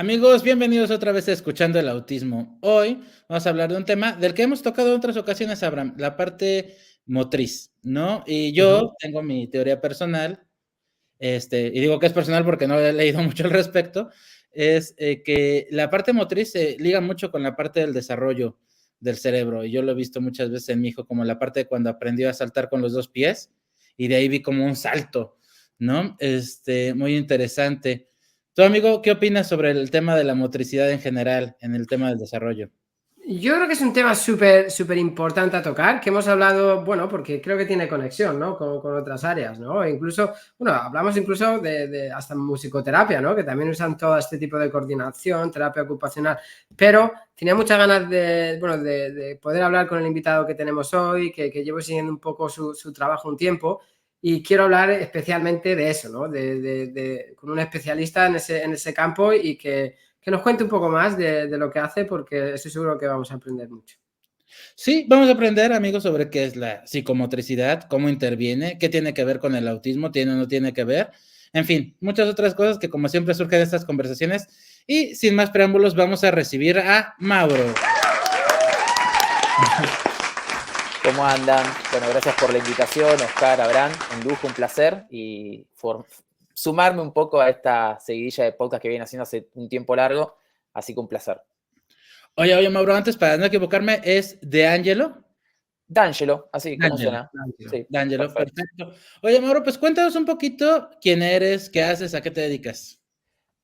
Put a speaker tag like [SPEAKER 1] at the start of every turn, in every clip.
[SPEAKER 1] Amigos, bienvenidos otra vez a Escuchando el Autismo. Hoy vamos a hablar de un tema del que hemos tocado en otras ocasiones, Abraham, la parte motriz, ¿no? Y
[SPEAKER 2] Ujú.
[SPEAKER 1] yo tengo mi teoría personal, y digo que es personal porque no he leído mucho al respecto, es que la parte motriz se liga mucho con la parte del desarrollo del cerebro. Y yo lo he visto muchas veces en mi hijo, como la parte de cuando aprendió a saltar con los dos pies, y de ahí vi como un salto, ¿no? Muy interesante. Tu amigo, ¿qué opinas sobre el tema de la motricidad en general, en el tema del desarrollo?
[SPEAKER 2] Yo creo que es un tema súper importante a tocar, que hemos hablado, bueno, porque creo que tiene conexión, ¿no? Con otras áreas, ¿no? E incluso, bueno, hablamos incluso de hasta musicoterapia, ¿no? Que también usan todo este tipo de coordinación, terapia ocupacional, pero tenía muchas ganas bueno, de poder hablar con el invitado que tenemos hoy, que llevo siguiendo un poco su trabajo un tiempo, y quiero hablar especialmente de eso, ¿no? Con un especialista en ese campo y que nos cuente un poco más de lo que hace, porque estoy seguro que vamos a aprender mucho.
[SPEAKER 1] Sí, vamos a aprender, amigos, sobre qué es la psicomotricidad, cómo interviene, qué tiene que ver con el autismo, tiene o no tiene que ver, en fin, muchas otras cosas que como siempre surgen de estas conversaciones. Y sin más preámbulos, vamos a recibir a Mauro.
[SPEAKER 3] ¿Cómo andan? Bueno, gracias por la invitación, Oscar, Abraham, un lujo, un placer, y por sumarme un poco a esta seguidilla de podcast que viene haciendo hace un tiempo largo, así que un placer.
[SPEAKER 1] Oye, Mauro, antes para no equivocarme, ¿es De Angelo?
[SPEAKER 3] D'Angelo, así, ¿cómo
[SPEAKER 1] D'Angelo,
[SPEAKER 3] suena? Sí,
[SPEAKER 1] D'Angelo,
[SPEAKER 3] perfecto.
[SPEAKER 1] perfecto. Oye, Mauro, pues cuéntanos un poquito quién eres, qué haces, a qué te dedicas.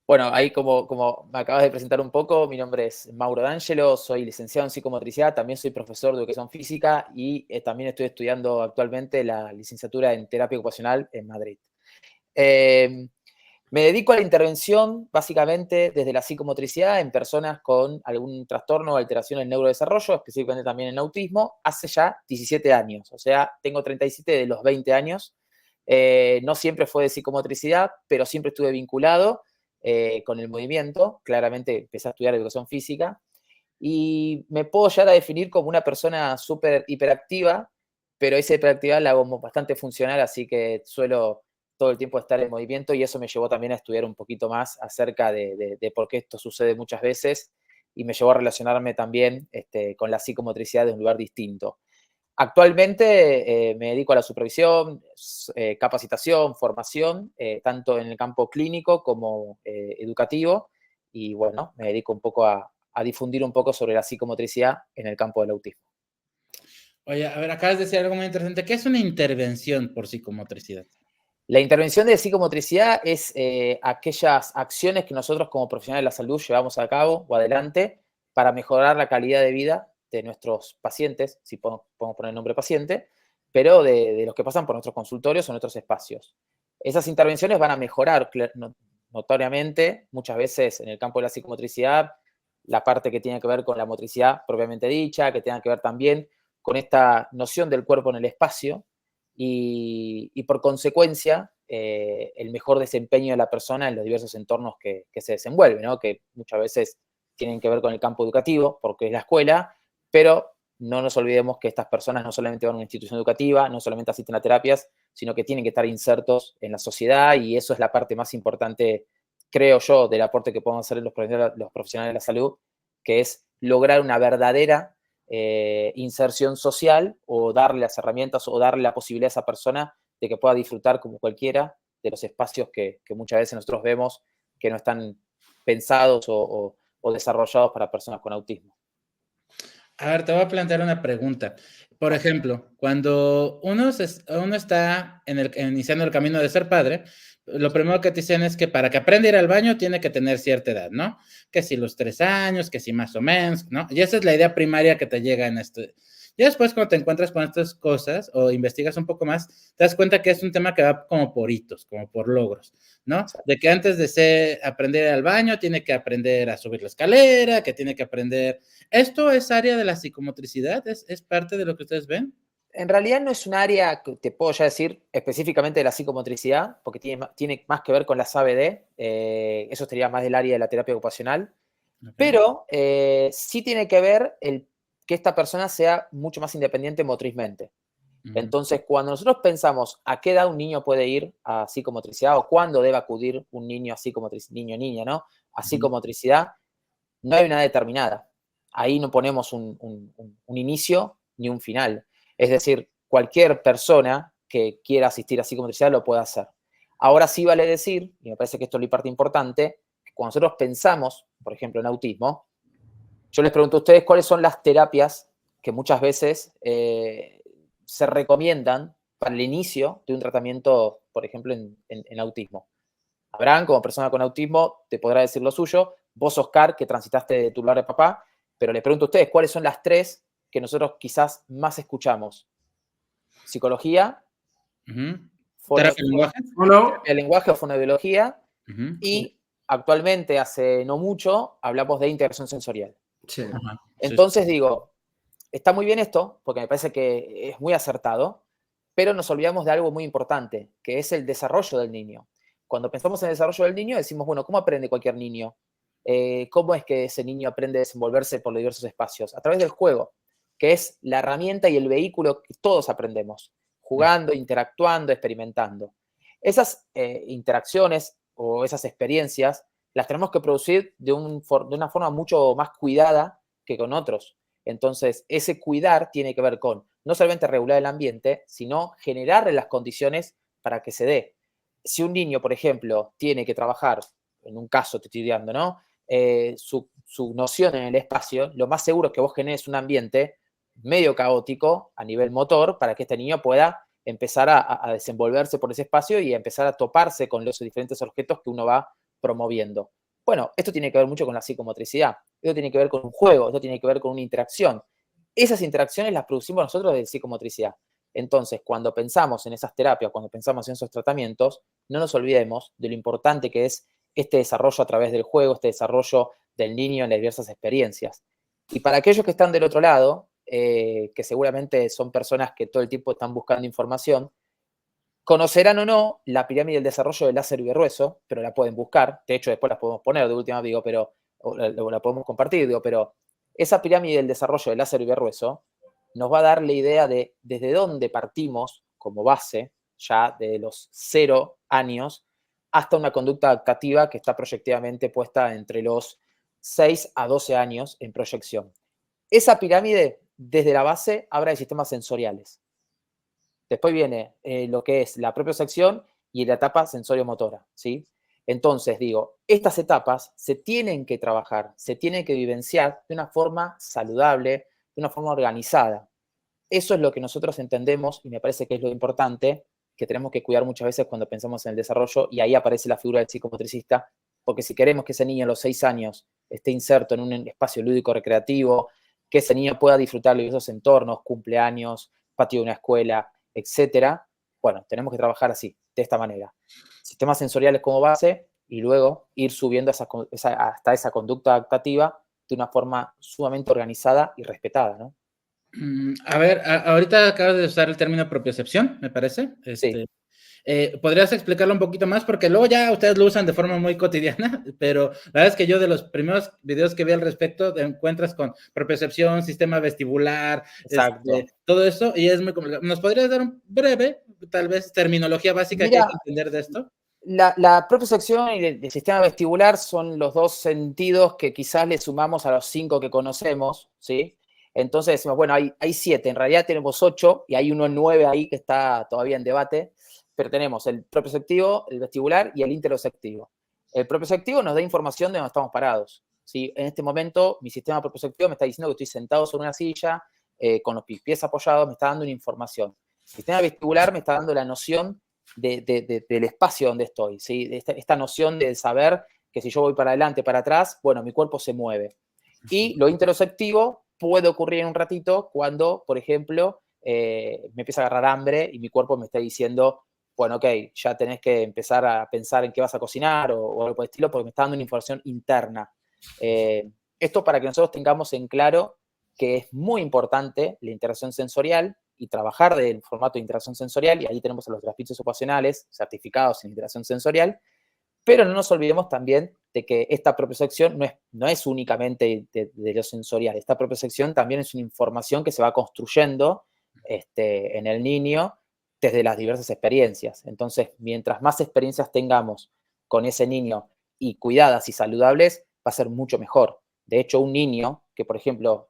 [SPEAKER 3] Bueno, ahí como me acabas de presentar un poco, mi nombre es Mauro D'Angelo, soy licenciado en psicomotricidad, también soy profesor de educación física y también estoy estudiando actualmente la licenciatura en terapia ocupacional en Madrid. Eh, Me dedico a la intervención básicamente desde la psicomotricidad en personas con algún trastorno o alteración en neurodesarrollo, específicamente también en autismo, hace ya 17 años. O sea, tengo 37 de los 20 años. No siempre fue de psicomotricidad, pero siempre estuve vinculado con el movimiento. Claramente empecé a estudiar educación física y me puedo llegar a definir como una persona súper hiperactiva, pero esa hiperactividad la hago bastante funcional, así que suelo todo el tiempo estar en movimiento y eso me llevó también a estudiar un poquito más acerca de por qué esto sucede muchas veces y me llevó a relacionarme también con la psicomotricidad de un lugar distinto. Actualmente me dedico a la supervisión, capacitación, formación, tanto en el campo clínico como educativo, y bueno, me dedico un poco a difundir un poco sobre la psicomotricidad en el campo del autismo.
[SPEAKER 1] Oye, a ver, acabas de decir algo muy interesante. ¿Qué es una intervención por psicomotricidad?
[SPEAKER 3] La intervención de psicomotricidad es aquellas acciones que nosotros como profesionales de la salud llevamos a cabo o adelante para mejorar la calidad de vida de nuestros pacientes, si podemos poner el nombre paciente, pero de los que pasan por nuestros consultorios o nuestros espacios. Esas intervenciones van a mejorar notoriamente, muchas veces en el campo de la psicomotricidad, la parte que tiene que ver con la motricidad propiamente dicha, que tenga que ver también con esta noción del cuerpo en el espacio, y por consecuencia el mejor desempeño de la persona en los diversos entornos que se desenvuelven, ¿no? Que muchas veces tienen que ver con el campo educativo, porque es la escuela, pero no nos olvidemos que estas personas no solamente van a una institución educativa, no solamente asisten a terapias, sino que tienen que estar insertos en la sociedad, y eso es la parte más importante, creo yo, del aporte que podemos hacer los profesionales de la salud, que es lograr una verdadera inserción social, o darle las herramientas o darle la posibilidad a esa persona de que pueda disfrutar como cualquiera de los espacios que muchas veces nosotros vemos que no están pensados o desarrollados para personas con autismo.
[SPEAKER 1] A ver, te voy a plantear una pregunta. Por ejemplo, cuando uno está iniciando el camino de ser padre, lo primero que te dicen es que para que aprenda a ir al baño tiene que tener cierta edad, ¿no? Que si los 3 años, que si más o menos, ¿no? Y esa es la idea primaria que te llega en esto. Y después, cuando te encuentras con estas cosas o investigas un poco más, te das cuenta que es un tema que va como por hitos, como por logros, ¿no? De que antes de aprender al baño, tiene que aprender a subir la escalera, que tiene que aprender. ¿Esto es área de la psicomotricidad? ¿Es parte de lo que ustedes ven?
[SPEAKER 3] En realidad no es un área que te puedo ya decir específicamente de la psicomotricidad, porque tiene más que ver con las ABD, eso sería más del área de la terapia ocupacional,
[SPEAKER 1] Okay.
[SPEAKER 3] pero sí tiene que ver que esta persona sea mucho más independiente motrizmente.
[SPEAKER 1] Uh-huh.
[SPEAKER 3] Entonces, cuando nosotros pensamos a qué edad un niño puede ir a psicomotricidad o cuándo debe acudir un niño a psicomotricidad, niño o niña, ¿no? a psicomotricidad, no hay una determinada. Ahí no ponemos un inicio ni un final. Es decir, cualquier persona que quiera asistir a psicomotricidad lo puede hacer. Ahora sí vale decir, y me parece que esto es la parte importante, que cuando nosotros pensamos, por ejemplo, en autismo, yo les pregunto a ustedes cuáles son las terapias que muchas veces se recomiendan para el inicio de un tratamiento, por ejemplo, en autismo. Abraham, como persona con autismo, te podrá decir lo suyo. Vos, Oscar, que transitaste de tu lugar de papá, pero les pregunto a ustedes cuáles son las tres que nosotros quizás más escuchamos. Psicología,
[SPEAKER 1] ¿Terapia de lenguaje?
[SPEAKER 2] ¿O
[SPEAKER 3] terapia de lenguaje o fonoaudiología,
[SPEAKER 1] Sí.
[SPEAKER 3] y actualmente, hace no mucho, hablamos de integración sensorial.
[SPEAKER 2] Sí.
[SPEAKER 1] Ajá, sí.
[SPEAKER 3] Entonces digo, está muy bien esto, porque me parece que es muy acertado, pero nos olvidamos de algo muy importante, que es el desarrollo del niño. Cuando pensamos en el desarrollo del niño, decimos, bueno, ¿cómo aprende cualquier niño? ¿Cómo es que ese niño aprende a desenvolverse por los diversos espacios? A través del juego, que es la herramienta y el vehículo que todos aprendemos, jugando, interactuando, experimentando. Esas interacciones o esas experiencias las tenemos que producir de una forma mucho más cuidada que con otros. Entonces, ese cuidar tiene que ver con no solamente regular el ambiente, sino generarle las condiciones para que se dé. Si un niño, por ejemplo, tiene que trabajar, en un caso te estoy dando, ¿no? Su noción en el espacio, lo más seguro es que vos generes un ambiente medio caótico a nivel motor para que este niño pueda empezar a desenvolverse por ese espacio y a empezar a toparse con los diferentes objetos que uno va promoviendo. Bueno, esto tiene que ver mucho con la psicomotricidad, esto tiene que ver con un juego, esto tiene que ver con una interacción. Esas interacciones las producimos nosotros de psicomotricidad. Entonces, cuando pensamos en esas terapias, cuando pensamos en esos tratamientos, no nos olvidemos de lo importante que es este desarrollo a través del juego, este desarrollo del niño en las diversas experiencias. Y para aquellos que están del otro lado, que seguramente son personas que todo el tiempo están buscando información, conocerán o no la pirámide del desarrollo del láser grueso, pero la pueden buscar. De hecho, después las podemos poner de última, digo, pero o la podemos compartir, digo, pero esa pirámide del desarrollo del láser grueso nos va a dar la idea de desde dónde partimos como base, ya de los 0 años, hasta una conducta adaptativa que está proyectivamente puesta entre los 6 a 12 años en proyección. Esa pirámide, desde la base, habla de sistemas sensoriales. Después viene lo que es la propiocepción y la etapa sensorio-motora, ¿sí? Entonces, digo, estas etapas se tienen que trabajar, se tienen que vivenciar de una forma saludable, de una forma organizada. Eso es lo que nosotros entendemos y me parece que es lo importante que tenemos que cuidar muchas veces cuando pensamos en el desarrollo, y ahí aparece la figura del psicomotricista, porque si queremos que ese niño a los 6 años esté inserto en un espacio lúdico recreativo, que ese niño pueda disfrutar de esos entornos, cumpleaños, patio de una escuela, etcétera, bueno, tenemos que trabajar así, de esta manera. Sistemas sensoriales como base y luego ir subiendo hasta esa conducta adaptativa de una forma sumamente organizada y respetada, ¿no?
[SPEAKER 1] A ver, ahorita acabas de usar el término propiocepción, me parece.
[SPEAKER 3] Sí.
[SPEAKER 1] ¿Podrías explicarlo un poquito más? Porque luego ya ustedes lo usan de forma muy cotidiana, pero la verdad es que yo de los primeros videos que vi al respecto te encuentras con propiocepción, sistema vestibular, todo eso, y es muy complicado. ¿Nos podrías dar un breve, tal vez, terminología básica que hay que entender de esto?
[SPEAKER 3] La propiocepción y el sistema vestibular son los dos sentidos que quizás le sumamos a los 5 que conocemos, ¿sí? Entonces decimos, bueno, hay 7, en realidad tenemos 8 y hay uno 9 ahí que está todavía en debate, pero tenemos el propioceptivo, el vestibular y el interoceptivo. El propioceptivo nos da información de dónde estamos parados, ¿sí? En este momento mi sistema propioceptivo me está diciendo que estoy sentado sobre una silla, con los pies apoyados, me está dando una información. El sistema vestibular me está dando la noción del espacio donde estoy, ¿sí? Esta noción de saber que si yo voy para adelante, para atrás, bueno, mi cuerpo se mueve. Y lo interoceptivo puede ocurrir en un ratito cuando, por ejemplo, me empieza a agarrar hambre y mi cuerpo me está diciendo, bueno, ok, ya tenés que empezar a pensar en qué vas a cocinar o algo por el estilo, porque me está dando una información interna. Esto para que nosotros tengamos en claro que es muy importante la interacción sensorial y trabajar del formato de interacción sensorial, y ahí tenemos a los terapeutas ocupacionales certificados en interacción sensorial, pero no nos olvidemos también de que esta propiocepción no es únicamente de lo sensorial, esta propiocepción también es una información que se va construyendo en el niño desde las diversas experiencias. Entonces, mientras más experiencias tengamos con ese niño y cuidadas y saludables, va a ser mucho mejor. De hecho, un niño que, por ejemplo,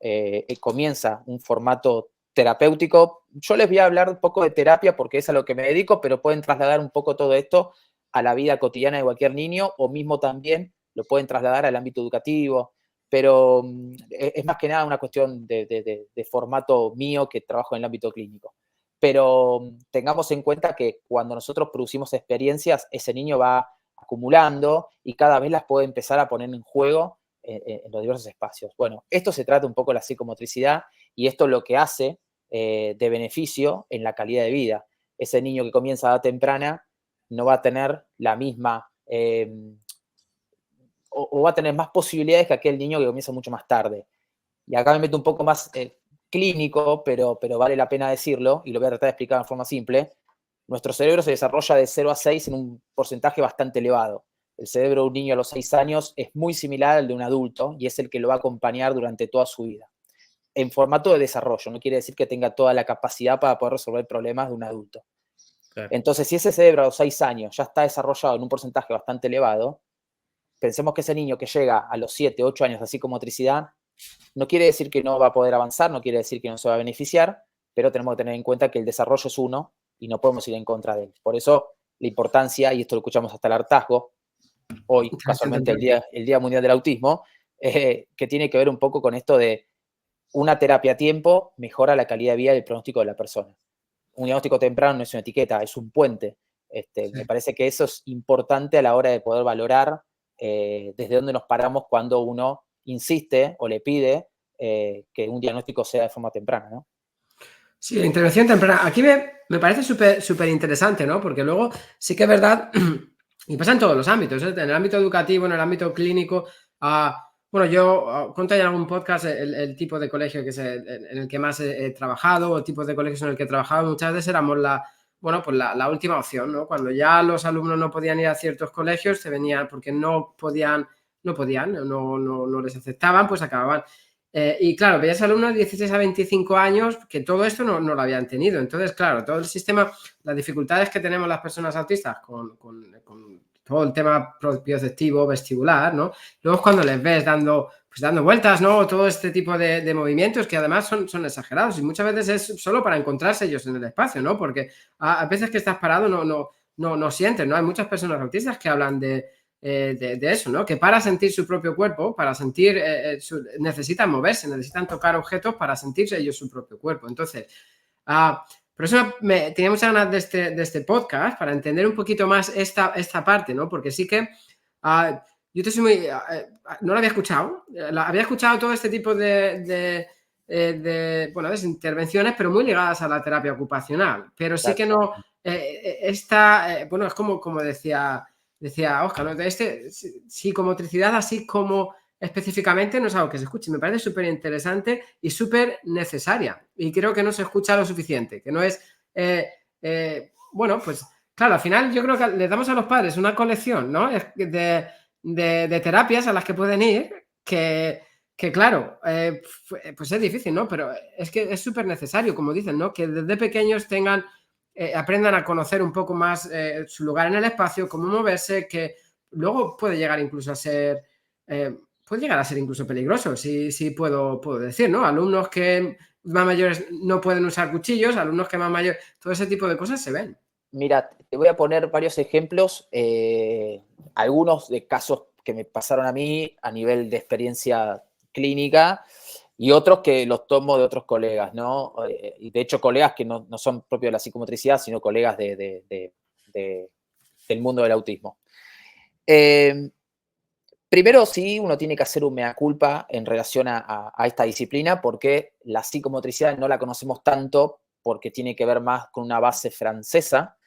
[SPEAKER 3] comienza un formato terapéutico, yo les voy a hablar un poco de terapia porque es a lo que me dedico, pero pueden trasladar un poco todo esto a la vida cotidiana de cualquier niño, o mismo también lo pueden trasladar al ámbito educativo, pero es más que nada una cuestión de formato mío que trabajo en el ámbito clínico. Pero tengamos en cuenta que cuando nosotros producimos experiencias, ese niño va acumulando y cada vez las puede empezar a poner en juego en los diversos espacios. Bueno, esto se trata un poco de la psicomotricidad y esto es lo que hace de beneficio en la calidad de vida. Ese niño que comienza a edad temprana no va a tener la misma, o va a tener más posibilidades que aquel niño que comienza mucho más tarde. Y acá me meto un poco más clínico, pero vale la pena decirlo, y lo voy a tratar de explicar de forma simple. Nuestro cerebro se desarrolla de 0 a 6 en un porcentaje bastante elevado. El cerebro de un niño a los 6 años es muy similar al de un adulto y es el que lo va a acompañar durante toda su vida. En formato de desarrollo, no quiere decir que tenga toda la capacidad para poder resolver problemas de un adulto. Claro. Entonces, si ese cerebro a los 6 años ya está desarrollado en un porcentaje bastante elevado, pensemos que ese niño que llega a los 7, 8 años de psicomotricidad, no quiere decir que no va a poder avanzar, no quiere decir que no se va a beneficiar, pero tenemos que tener en cuenta que el desarrollo es uno y no podemos ir en contra de él. Por eso, la importancia, y esto lo escuchamos hasta el hartazgo, hoy, casualmente el Día Mundial del Autismo, que tiene que ver un poco con esto de una terapia a tiempo mejora la calidad de vida y el pronóstico de la persona. Un diagnóstico temprano no es una etiqueta, es un puente. Sí. Me parece que eso es importante a la hora de poder valorar desde dónde nos paramos cuando uno insiste o le pide que un diagnóstico sea de forma temprana, ¿no?
[SPEAKER 2] Sí, la intervención temprana. Aquí me parece súper interesante, ¿no? Porque luego sí que es verdad, y pasa en todos los ámbitos, ¿eh? En el ámbito educativo, en el ámbito clínico. Bueno, yo conté en algún podcast el tipo de colegio en el que más he trabajado, o tipos de colegios en el que he trabajado. Muchas veces éramos la última opción, ¿no? Cuando ya los alumnos no podían ir a ciertos colegios, se venían porque no les aceptaban, pues acababan. Y claro, veías alumnos de 16 a 25 años que todo esto no lo habían tenido. Entonces, claro, todo el sistema, las dificultades que tenemos las personas autistas con todo el tema propioceptivo, vestibular, ¿no? Luego es cuando les ves dando vueltas, ¿no? Todo este tipo de movimientos que además son exagerados y muchas veces es solo para encontrarse ellos en el espacio, ¿no? Porque a veces que estás parado no sientes, ¿no? Hay muchas personas autistas que hablan de eso, ¿no? Que para sentir su propio cuerpo, para sentir, necesitan moverse, necesitan tocar objetos para sentirse ellos su propio cuerpo. Entonces, por eso tenía muchas ganas de este podcast, para entender un poquito más esta parte, ¿no? Porque sí que yo te soy muy... no lo había escuchado. Había escuchado todo este tipo de intervenciones, pero muy ligadas a la terapia ocupacional. Pero sí que no... bueno, es como decía Óscar, ¿no? Psicomotricidad, así como específicamente, no es algo que se escuche. Me parece súper interesante y súper necesaria. Y creo que no se escucha lo suficiente, que no es... bueno, pues claro, al final yo creo que les damos a los padres una colección, ¿no? De terapias a las que pueden ir, que claro, pues es difícil, ¿no? Pero es que es súper necesario, como dicen, ¿no? Que desde pequeños aprendan a conocer un poco más su lugar en el espacio, cómo moverse, que luego puede llegar incluso a ser incluso peligroso, si puedo decir, ¿no? Alumnos que más mayores no pueden usar cuchillos, alumnos que más mayores, todo ese tipo de cosas se ven.
[SPEAKER 3] Mira, te voy a poner varios ejemplos, algunos de casos que me pasaron a mí a nivel de experiencia clínica y otros que los tomo de otros colegas, ¿no? Y de hecho colegas que no son propios de la psicomotricidad, sino colegas del mundo del autismo. Primero, sí, uno tiene que hacer un mea culpa en relación a esta disciplina, porque la psicomotricidad no la conocemos tanto porque tiene que ver más con una base francesa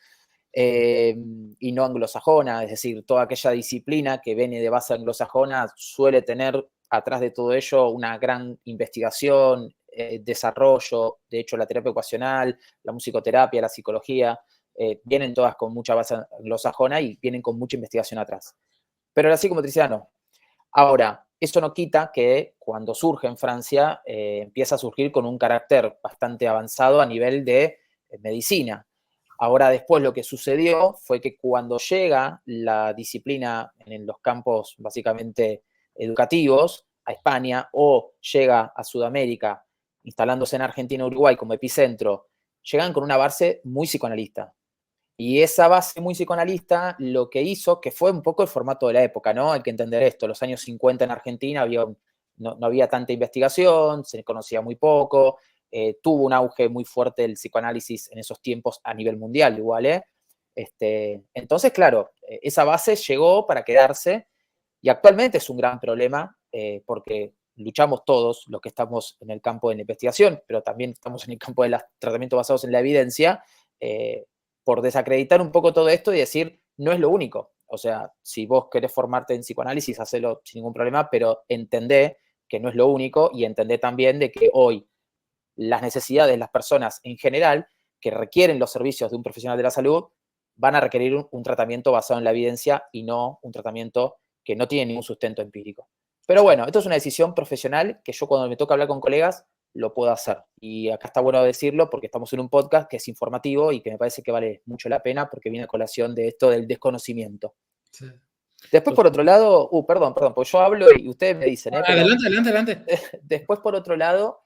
[SPEAKER 3] y no anglosajona, es decir, toda aquella disciplina que viene de base anglosajona suele tener atrás de todo ello una gran investigación, desarrollo. De hecho, la terapia ocupacional, la musicoterapia, la psicología, vienen todas con mucha base anglosajona y vienen con mucha investigación atrás. Pero la psicomotricidad no. Ahora, eso no quita que cuando surge en Francia, empieza a surgir con un carácter bastante avanzado a nivel de medicina. Ahora después lo que sucedió fue que cuando llega la disciplina en los campos básicamente educativos a España o llega a Sudamérica, instalándose en Argentina y Uruguay como epicentro, llegan con una base muy psicoanalista. Y esa base muy psicoanalista lo que hizo, que fue un poco el formato de la época, ¿no? Hay que entender esto, los años 50 en Argentina no había tanta investigación, se conocía muy poco, tuvo un auge muy fuerte el psicoanálisis en esos tiempos a nivel mundial igual, ¿eh? Entonces, claro, esa base llegó para quedarse y actualmente es un gran problema porque luchamos todos los que estamos en el campo de la investigación, pero también estamos en el campo de los tratamientos basados en la evidencia, por desacreditar un poco todo esto y decir, no es lo único. O sea, si vos querés formarte en psicoanálisis, hacelo sin ningún problema, pero entendé que no es lo único y entendé también de que hoy las necesidades de las personas en general que requieren los servicios de un profesional de la salud van a requerir un tratamiento basado en la evidencia y no un tratamiento que no tiene ningún sustento empírico. Pero bueno, esto es una decisión profesional que yo cuando me toca hablar con colegas lo puedo hacer. Y acá está bueno decirlo porque estamos en un podcast que es informativo y que me parece que vale mucho la pena porque viene a colación de esto del desconocimiento. Sí. Después, por otro lado, perdón, porque yo hablo y ustedes me dicen,
[SPEAKER 1] Adelante.
[SPEAKER 3] Después, por otro lado,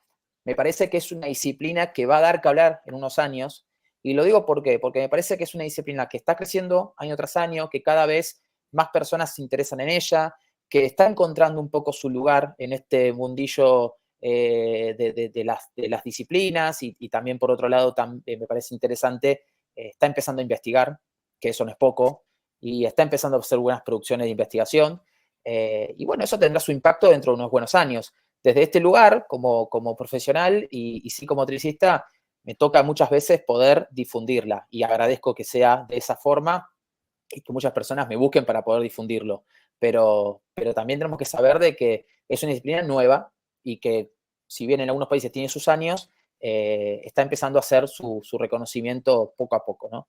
[SPEAKER 3] me parece que es una disciplina que va a dar que hablar en unos años. Y lo digo ¿por qué? Porque me parece que es una disciplina que está creciendo año tras año, que cada vez más personas se interesan en ella, que está encontrando un poco su lugar en este mundillo de las disciplinas y también, por otro lado, me parece interesante, está empezando a investigar, que eso no es poco, y está empezando a hacer buenas producciones de investigación. Y bueno, eso tendrá su impacto dentro de unos buenos años. Desde este lugar, como profesional y psicomotricista, me toca muchas veces poder difundirla y agradezco que sea de esa forma y que muchas personas me busquen para poder difundirlo. Pero también tenemos que saber de que es una disciplina nueva y que si bien en algunos países tiene sus años, está empezando a hacer su reconocimiento poco a poco, ¿no?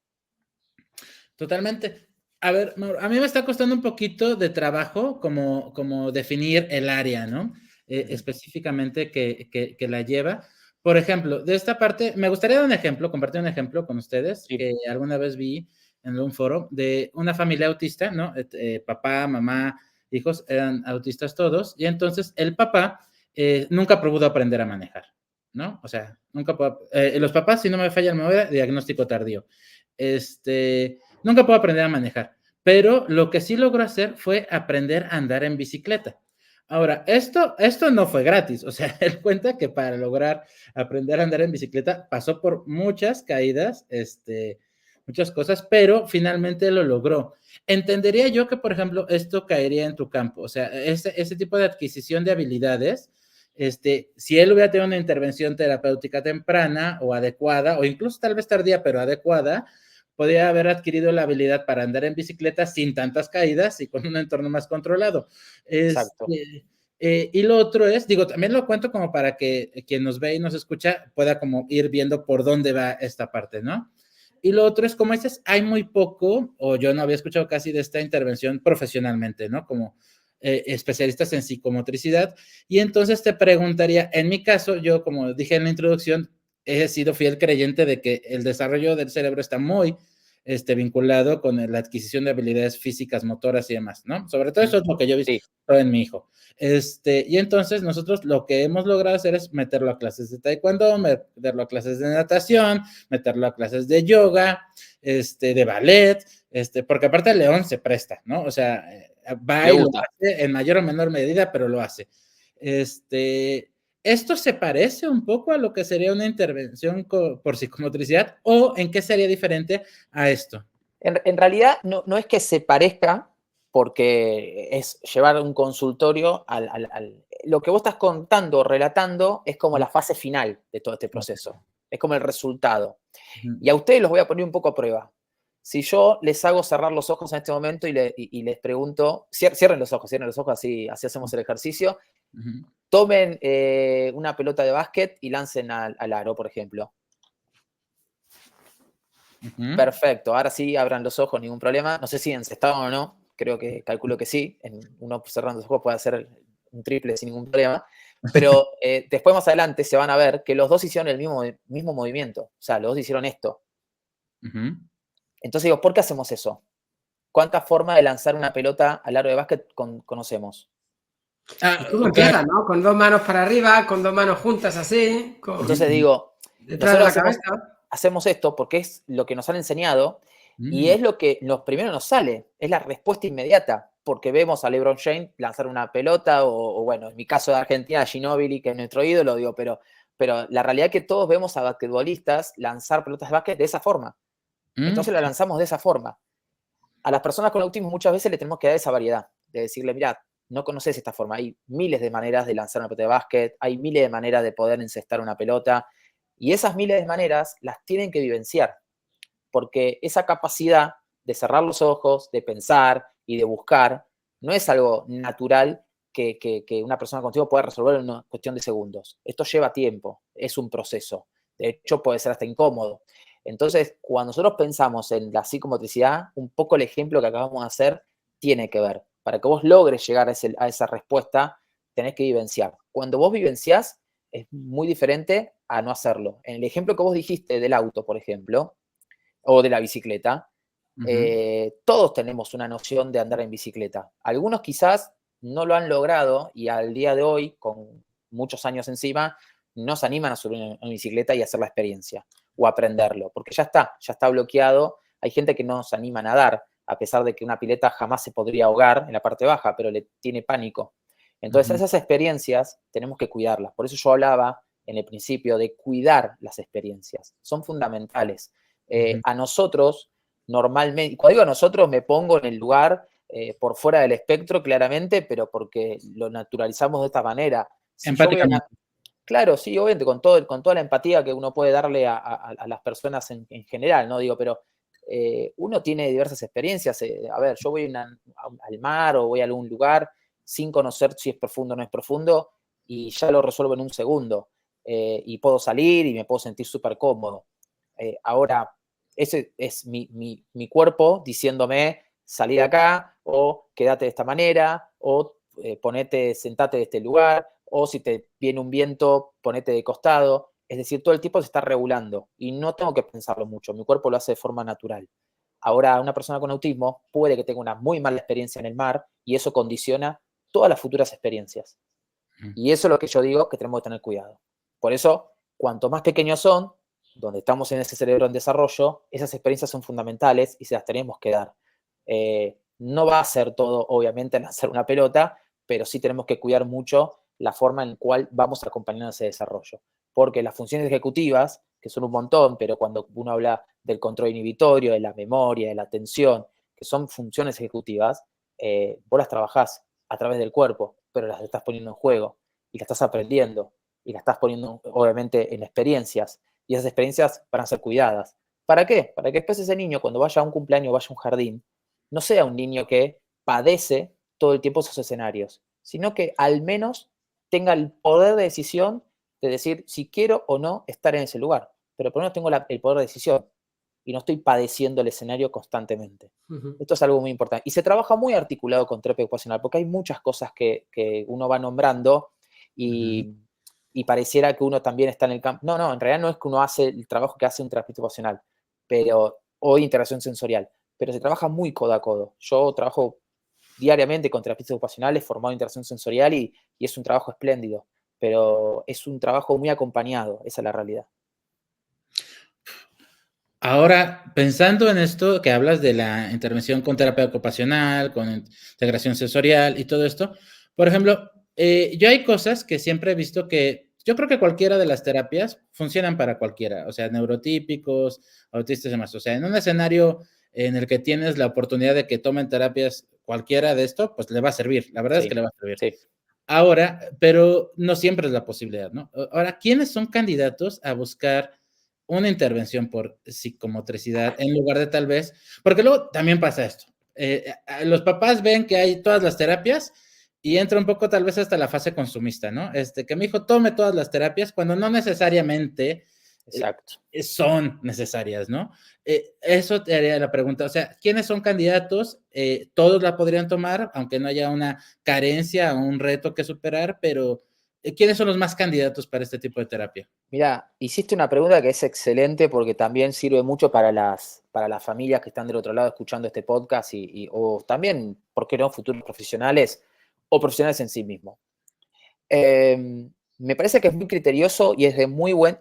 [SPEAKER 1] Totalmente. A ver, Mauro, a mí me está costando un poquito de trabajo como definir el área, ¿no? Específicamente que la lleva. Por ejemplo, de esta parte, me gustaría dar un ejemplo, compartir un ejemplo con ustedes, sí, que alguna vez vi en un foro de una familia autista, ¿no? Papá, mamá, hijos, eran autistas todos, y entonces el papá nunca pudo aprender a manejar, ¿no? O sea, nunca pudo, los papás, si no me falla la memoria, diagnóstico tardío. Nunca puedo aprender a manejar, pero lo que sí logró hacer fue aprender a andar en bicicleta. Ahora, esto no fue gratis, o sea, él cuenta que para lograr aprender a andar en bicicleta pasó por muchas caídas, muchas cosas, pero finalmente lo logró. Entendería yo que, por ejemplo, esto caería en tu campo, o sea, ese tipo de adquisición de habilidades, si él hubiera tenido una intervención terapéutica temprana o adecuada, o incluso tal vez tardía, pero adecuada, podría haber adquirido la habilidad para andar en bicicleta sin tantas caídas y con un entorno más controlado.
[SPEAKER 3] Exacto.
[SPEAKER 1] Y lo otro es, digo, también lo cuento como para que quien nos ve y nos escucha pueda como ir viendo por dónde va esta parte, ¿no? Y lo otro es, como dices, hay muy poco, o yo no había escuchado casi de esta intervención profesionalmente, ¿no? Como especialistas en psicomotricidad. Y entonces te preguntaría, en mi caso, yo como dije en la introducción, he sido fiel creyente de que el desarrollo del cerebro está muy vinculado con la adquisición de habilidades físicas, motoras y demás, ¿no? Sobre todo eso es lo que yo he visto en mi hijo. Y entonces nosotros lo que hemos logrado hacer es meterlo a clases de taekwondo, meterlo a clases de natación, meterlo a clases de yoga, de ballet, porque aparte León se presta, ¿no? O sea, va y lo hace en mayor o menor medida, pero lo hace. ¿Esto se parece un poco a lo que sería una intervención por psicomotricidad o en qué sería diferente a esto?
[SPEAKER 3] En realidad no es que se parezca, porque es llevar un consultorio lo que vos estás contando, relatando, es como la fase final de todo este proceso. Es como el resultado. Y a ustedes los voy a poner un poco a prueba. Si yo les hago cerrar los ojos en este momento y les pregunto, cierren los ojos, así hacemos el ejercicio. Tomen una pelota de básquet y lancen al aro, por ejemplo. Perfecto, ahora sí, abran los ojos, ningún problema. No sé si encestaron o no, calculo que sí. Uno cerrando los ojos puede hacer un triple sin ningún problema. Pero después más adelante se van a ver que los dos hicieron el mismo movimiento. O sea, los dos hicieron esto.
[SPEAKER 1] Ujú.
[SPEAKER 3] Entonces digo, ¿por qué hacemos eso? ¿Cuántas formas de lanzar una pelota al aro de básquet conocemos?
[SPEAKER 1] Ah,
[SPEAKER 2] ¿Cómo
[SPEAKER 1] claro.
[SPEAKER 2] empiezas, no? Con 2 manos para arriba, con 2 manos juntas así,
[SPEAKER 3] Entonces
[SPEAKER 2] con
[SPEAKER 3] digo,
[SPEAKER 2] detrás de
[SPEAKER 3] nosotros
[SPEAKER 2] la cabeza.
[SPEAKER 3] hacemos esto porque es lo que nos han enseñado y
[SPEAKER 1] Mm,
[SPEAKER 3] es lo que nos primero nos sale, es la respuesta inmediata, porque vemos a LeBron James lanzar una pelota o bueno, en mi caso de Argentina, a Ginóbili, que es nuestro ídolo, digo, pero la realidad es que todos vemos a basquetbolistas lanzar pelotas de básquet de esa forma.
[SPEAKER 1] mm,
[SPEAKER 3] Entonces la lanzamos de esa forma. A las personas con autismo muchas veces le tenemos que dar esa variedad, de decirle, mira, no conoces esta forma, hay miles de maneras de lanzar una pelota de básquet, hay miles de maneras de poder encestar una pelota, y esas miles de maneras las tienen que vivenciar, porque esa capacidad de cerrar los ojos, de pensar y de buscar, no es algo natural que una persona contigo pueda resolver en una cuestión de segundos. Esto lleva tiempo, es un proceso. De hecho, puede ser hasta incómodo. Entonces, cuando nosotros pensamos en la psicomotricidad, un poco el ejemplo que acabamos de hacer tiene que ver. Para que vos logres llegar a esa respuesta, tenés que vivenciar. Cuando vos vivenciás, es muy diferente a no hacerlo. En el ejemplo que vos dijiste del auto, por ejemplo, o de la bicicleta,
[SPEAKER 1] ujú.
[SPEAKER 3] todos tenemos una noción de andar en bicicleta. Algunos quizás no lo han logrado y al día de hoy, con muchos años encima, no se animan a subir una bicicleta y hacer la experiencia o aprenderlo, porque ya está bloqueado. Hay gente que no se anima a nadar, a pesar de que una pileta jamás se podría ahogar en la parte baja, pero le tiene pánico. Entonces,
[SPEAKER 1] Ujú,
[SPEAKER 3] esas experiencias tenemos que cuidarlas. Por eso yo hablaba en el principio de cuidar las experiencias. Son fundamentales.
[SPEAKER 1] ujú.
[SPEAKER 3] A nosotros, normalmente, cuando digo a nosotros, me pongo en el lugar por fuera del espectro, claramente, pero porque lo naturalizamos de esta manera. Si yo voy a
[SPEAKER 1] Empáticamente.
[SPEAKER 3] claro, sí, obviamente, con toda la empatía que uno puede darle a las personas en general, ¿no? Digo, pero uno tiene diversas experiencias. A ver, yo voy al mar o voy a algún lugar sin conocer si es profundo o no es profundo y ya lo resuelvo en un segundo. Y puedo salir y me puedo sentir súper cómodo. Ahora, ese es mi cuerpo diciéndome salir acá o quédate de esta manera o sentate de este lugar o si te viene un viento, ponete de costado. Es decir, todo el tiempo se está regulando y no tengo que pensarlo mucho, mi cuerpo lo hace de forma natural. Ahora, una persona con autismo puede que tenga una muy mala experiencia en el mar y eso condiciona todas las futuras experiencias.
[SPEAKER 1] Ujú.
[SPEAKER 3] Y eso es lo que yo digo que tenemos que tener cuidado. Por eso, cuanto más pequeños son, donde estamos en ese cerebro en desarrollo, esas experiencias son fundamentales y se las tenemos que dar. No va a ser todo, obviamente, lanzar una pelota, pero sí tenemos que cuidar mucho la forma en la cual vamos acompañando ese desarrollo. Porque las funciones ejecutivas, que son un montón, pero cuando uno habla del control inhibitorio, de la memoria, de la atención, que son funciones ejecutivas, vos las trabajás a través del cuerpo, pero las estás poniendo en juego y las estás aprendiendo y las estás poniendo, obviamente, en experiencias. Y esas experiencias van a ser cuidadas. ¿Para qué? Para que después ese niño, cuando vaya a un cumpleaños, vaya a un jardín, no sea un niño que padece todo el tiempo esos escenarios, sino que al menos tenga el poder de decisión de decir si quiero o no estar en ese lugar. Pero por lo menos tengo el poder de decisión y no estoy padeciendo el escenario constantemente.
[SPEAKER 2] Ujú.
[SPEAKER 3] Esto es algo muy importante. Y se trabaja muy articulado con terapia ocupacional, porque hay muchas cosas que uno va nombrando
[SPEAKER 1] Ujú.
[SPEAKER 3] y pareciera que uno también está en el campo. No, no, en realidad no es que uno hace el trabajo que hace un terapeuta ocupacional, o interacción sensorial, pero se trabaja muy codo a codo. Yo trabajo diariamente con terapeutas ocupacionales formado en interacción sensorial y es un trabajo espléndido, pero es un trabajo muy acompañado, esa es la realidad.
[SPEAKER 1] Ahora, pensando en esto que hablas de la intervención con terapia ocupacional, con integración sensorial y todo esto, por ejemplo, yo hay cosas que siempre he visto que yo creo que cualquiera de las terapias funcionan para cualquiera, o sea, neurotípicos, autistas y demás. O sea, en un escenario en el que tienes la oportunidad de que tomen terapias cualquiera de esto, pues le va a servir. La verdad es que
[SPEAKER 3] Sí,
[SPEAKER 1] le va a servir.
[SPEAKER 3] sí.
[SPEAKER 1] Ahora, pero no siempre es la posibilidad, ¿no? Ahora, ¿quiénes son candidatos a buscar una intervención por psicomotricidad en lugar de tal vez? Porque luego también pasa esto. Los papás ven que hay todas las terapias y entra un poco tal vez hasta la fase consumista, ¿no? Que mi hijo tome todas las terapias cuando no necesariamente
[SPEAKER 3] Exacto.
[SPEAKER 1] son necesarias, ¿no? Eso te haría la pregunta, o sea, ¿quiénes son candidatos? Todos la podrían tomar, aunque no haya una carencia o un reto que superar, pero ¿quiénes son los más candidatos para este tipo de terapia?
[SPEAKER 3] Mira, hiciste una pregunta que es excelente porque también sirve mucho para las familias que están del otro lado escuchando este podcast o también, ¿por qué no?, futuros profesionales o profesionales en sí mismos. Me parece que es muy criterioso y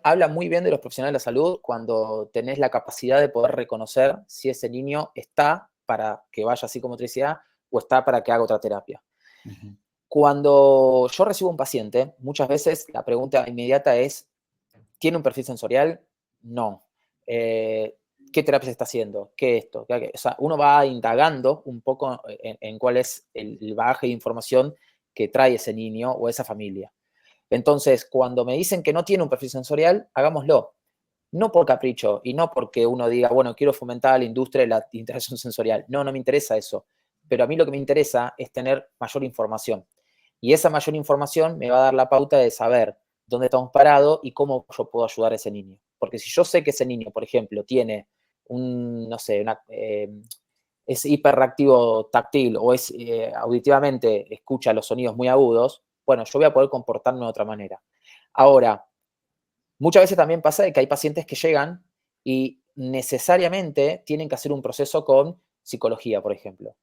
[SPEAKER 3] habla muy bien de los profesionales de la salud cuando tenés la capacidad de poder reconocer si ese niño está para que vaya a psicomotricidad o está para que haga otra terapia.
[SPEAKER 1] Ujú.
[SPEAKER 3] Cuando yo recibo un paciente, muchas veces la pregunta inmediata es, ¿tiene un perfil sensorial? No. ¿Qué terapia se está haciendo? ¿Qué esto? O sea, uno va indagando un poco en cuál es el bagaje de información que trae ese niño o esa familia. Entonces, cuando me dicen que no tiene un perfil sensorial, hagámoslo. No por capricho y no porque uno diga, bueno, quiero fomentar la industria de la interacción sensorial. No, no me interesa eso. Pero a mí lo que me interesa es tener mayor información. Y esa mayor información me va a dar la pauta de saber dónde estamos parados y cómo yo puedo ayudar a ese niño. Porque si yo sé que ese niño, por ejemplo, tiene no sé, es hiperreactivo táctil o es auditivamente escucha los sonidos muy agudos, bueno, yo voy a poder comportarme de otra manera. Ahora, muchas veces también pasa de que hay pacientes que llegan y necesariamente tienen que hacer un proceso con psicología, por ejemplo.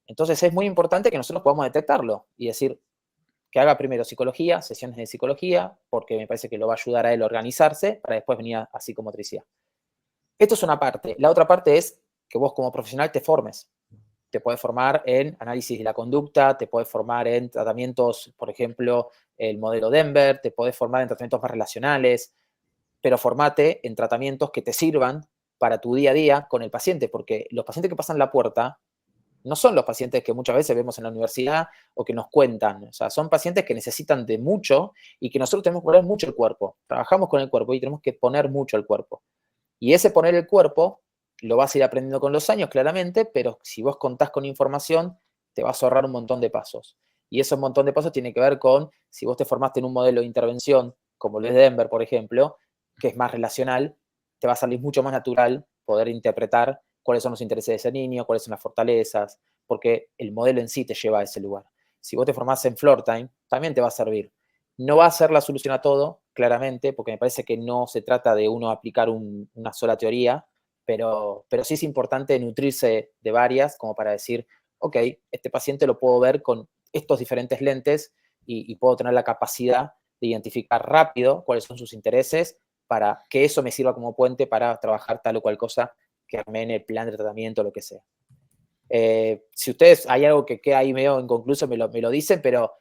[SPEAKER 3] Entonces es muy importante que nosotros podamos detectarlo y decir que haga primero psicología, sesiones de psicología, porque me parece que lo va a ayudar a él a organizarse para después venir a psicomotricidad. Esto es una parte. La otra parte es que vos como profesional te formes. Te puedes formar en análisis de la conducta, te puedes formar en tratamientos, por ejemplo, el modelo Denver, te puedes formar en tratamientos más relacionales, pero formate en tratamientos que te sirvan para tu día a día con el paciente, porque los pacientes que pasan la puerta no son los pacientes que muchas veces vemos en la universidad o que nos cuentan. O sea, son pacientes que necesitan de mucho y que nosotros tenemos que poner mucho el cuerpo. Trabajamos con el cuerpo y tenemos que poner mucho el cuerpo. Y ese poner el cuerpo lo vas a ir aprendiendo con los años, claramente, pero si vos contás con información, te vas a ahorrar un montón de pasos. Y ese montón de pasos tiene que ver con, si vos te formaste en un modelo de intervención, como lo es Denver, por ejemplo, que es más relacional, te va a salir mucho más natural poder interpretar cuáles son los intereses de ese niño, cuáles son las fortalezas, porque el modelo en sí te lleva a ese lugar. Si vos te formás en Floor Time, también te va a servir. No va a ser la solución a todo, claramente, porque me parece que no se trata de uno aplicar una sola teoría, pero sí es importante nutrirse de varias, como para decir, ok, este paciente lo puedo ver con estos diferentes lentes y puedo tener la capacidad de identificar rápido cuáles son sus intereses para que eso me sirva como puente para trabajar tal o cual cosa que arme en el plan de tratamiento, lo que sea. Si ustedes hay algo que queda ahí medio inconcluso, me lo dicen, pero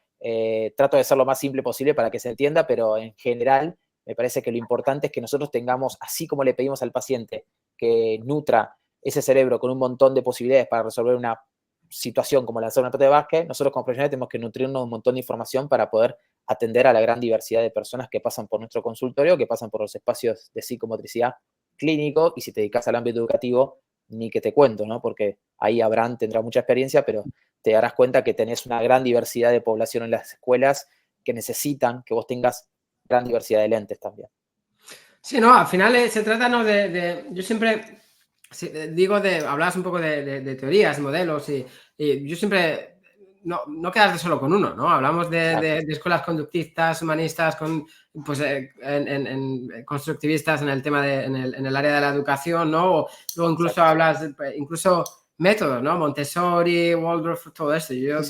[SPEAKER 3] trato de ser lo más simple posible para que se entienda, pero en general me parece que lo importante es que nosotros tengamos, así como le pedimos al paciente que nutra ese cerebro con un montón de posibilidades para resolver una situación como lanzar una pelota de básquet, nosotros como profesionales tenemos que nutrirnos un montón de información para poder atender a la gran diversidad de personas que pasan por nuestro consultorio, que pasan por los espacios de psicomotricidad clínico, y si te dedicas al ámbito educativo, ni que te cuento, ¿no? Porque ahí Abraham tendrá mucha experiencia, pero te darás cuenta que tenés una gran diversidad de población en las escuelas que necesitan que vos tengas gran diversidad de lentes también.
[SPEAKER 2] Sí, no, al final se trata, ¿no? Yo siempre digo hablabas un poco de teorías, de modelos, y yo siempre, no quedarte solo con uno, ¿no? Hablamos de escuelas conductistas, humanistas, pues en constructivistas en el tema en el área de la educación, ¿no? O luego incluso hablas, incluso métodos, ¿no? Montessori, Waldorf, todo esto. Yo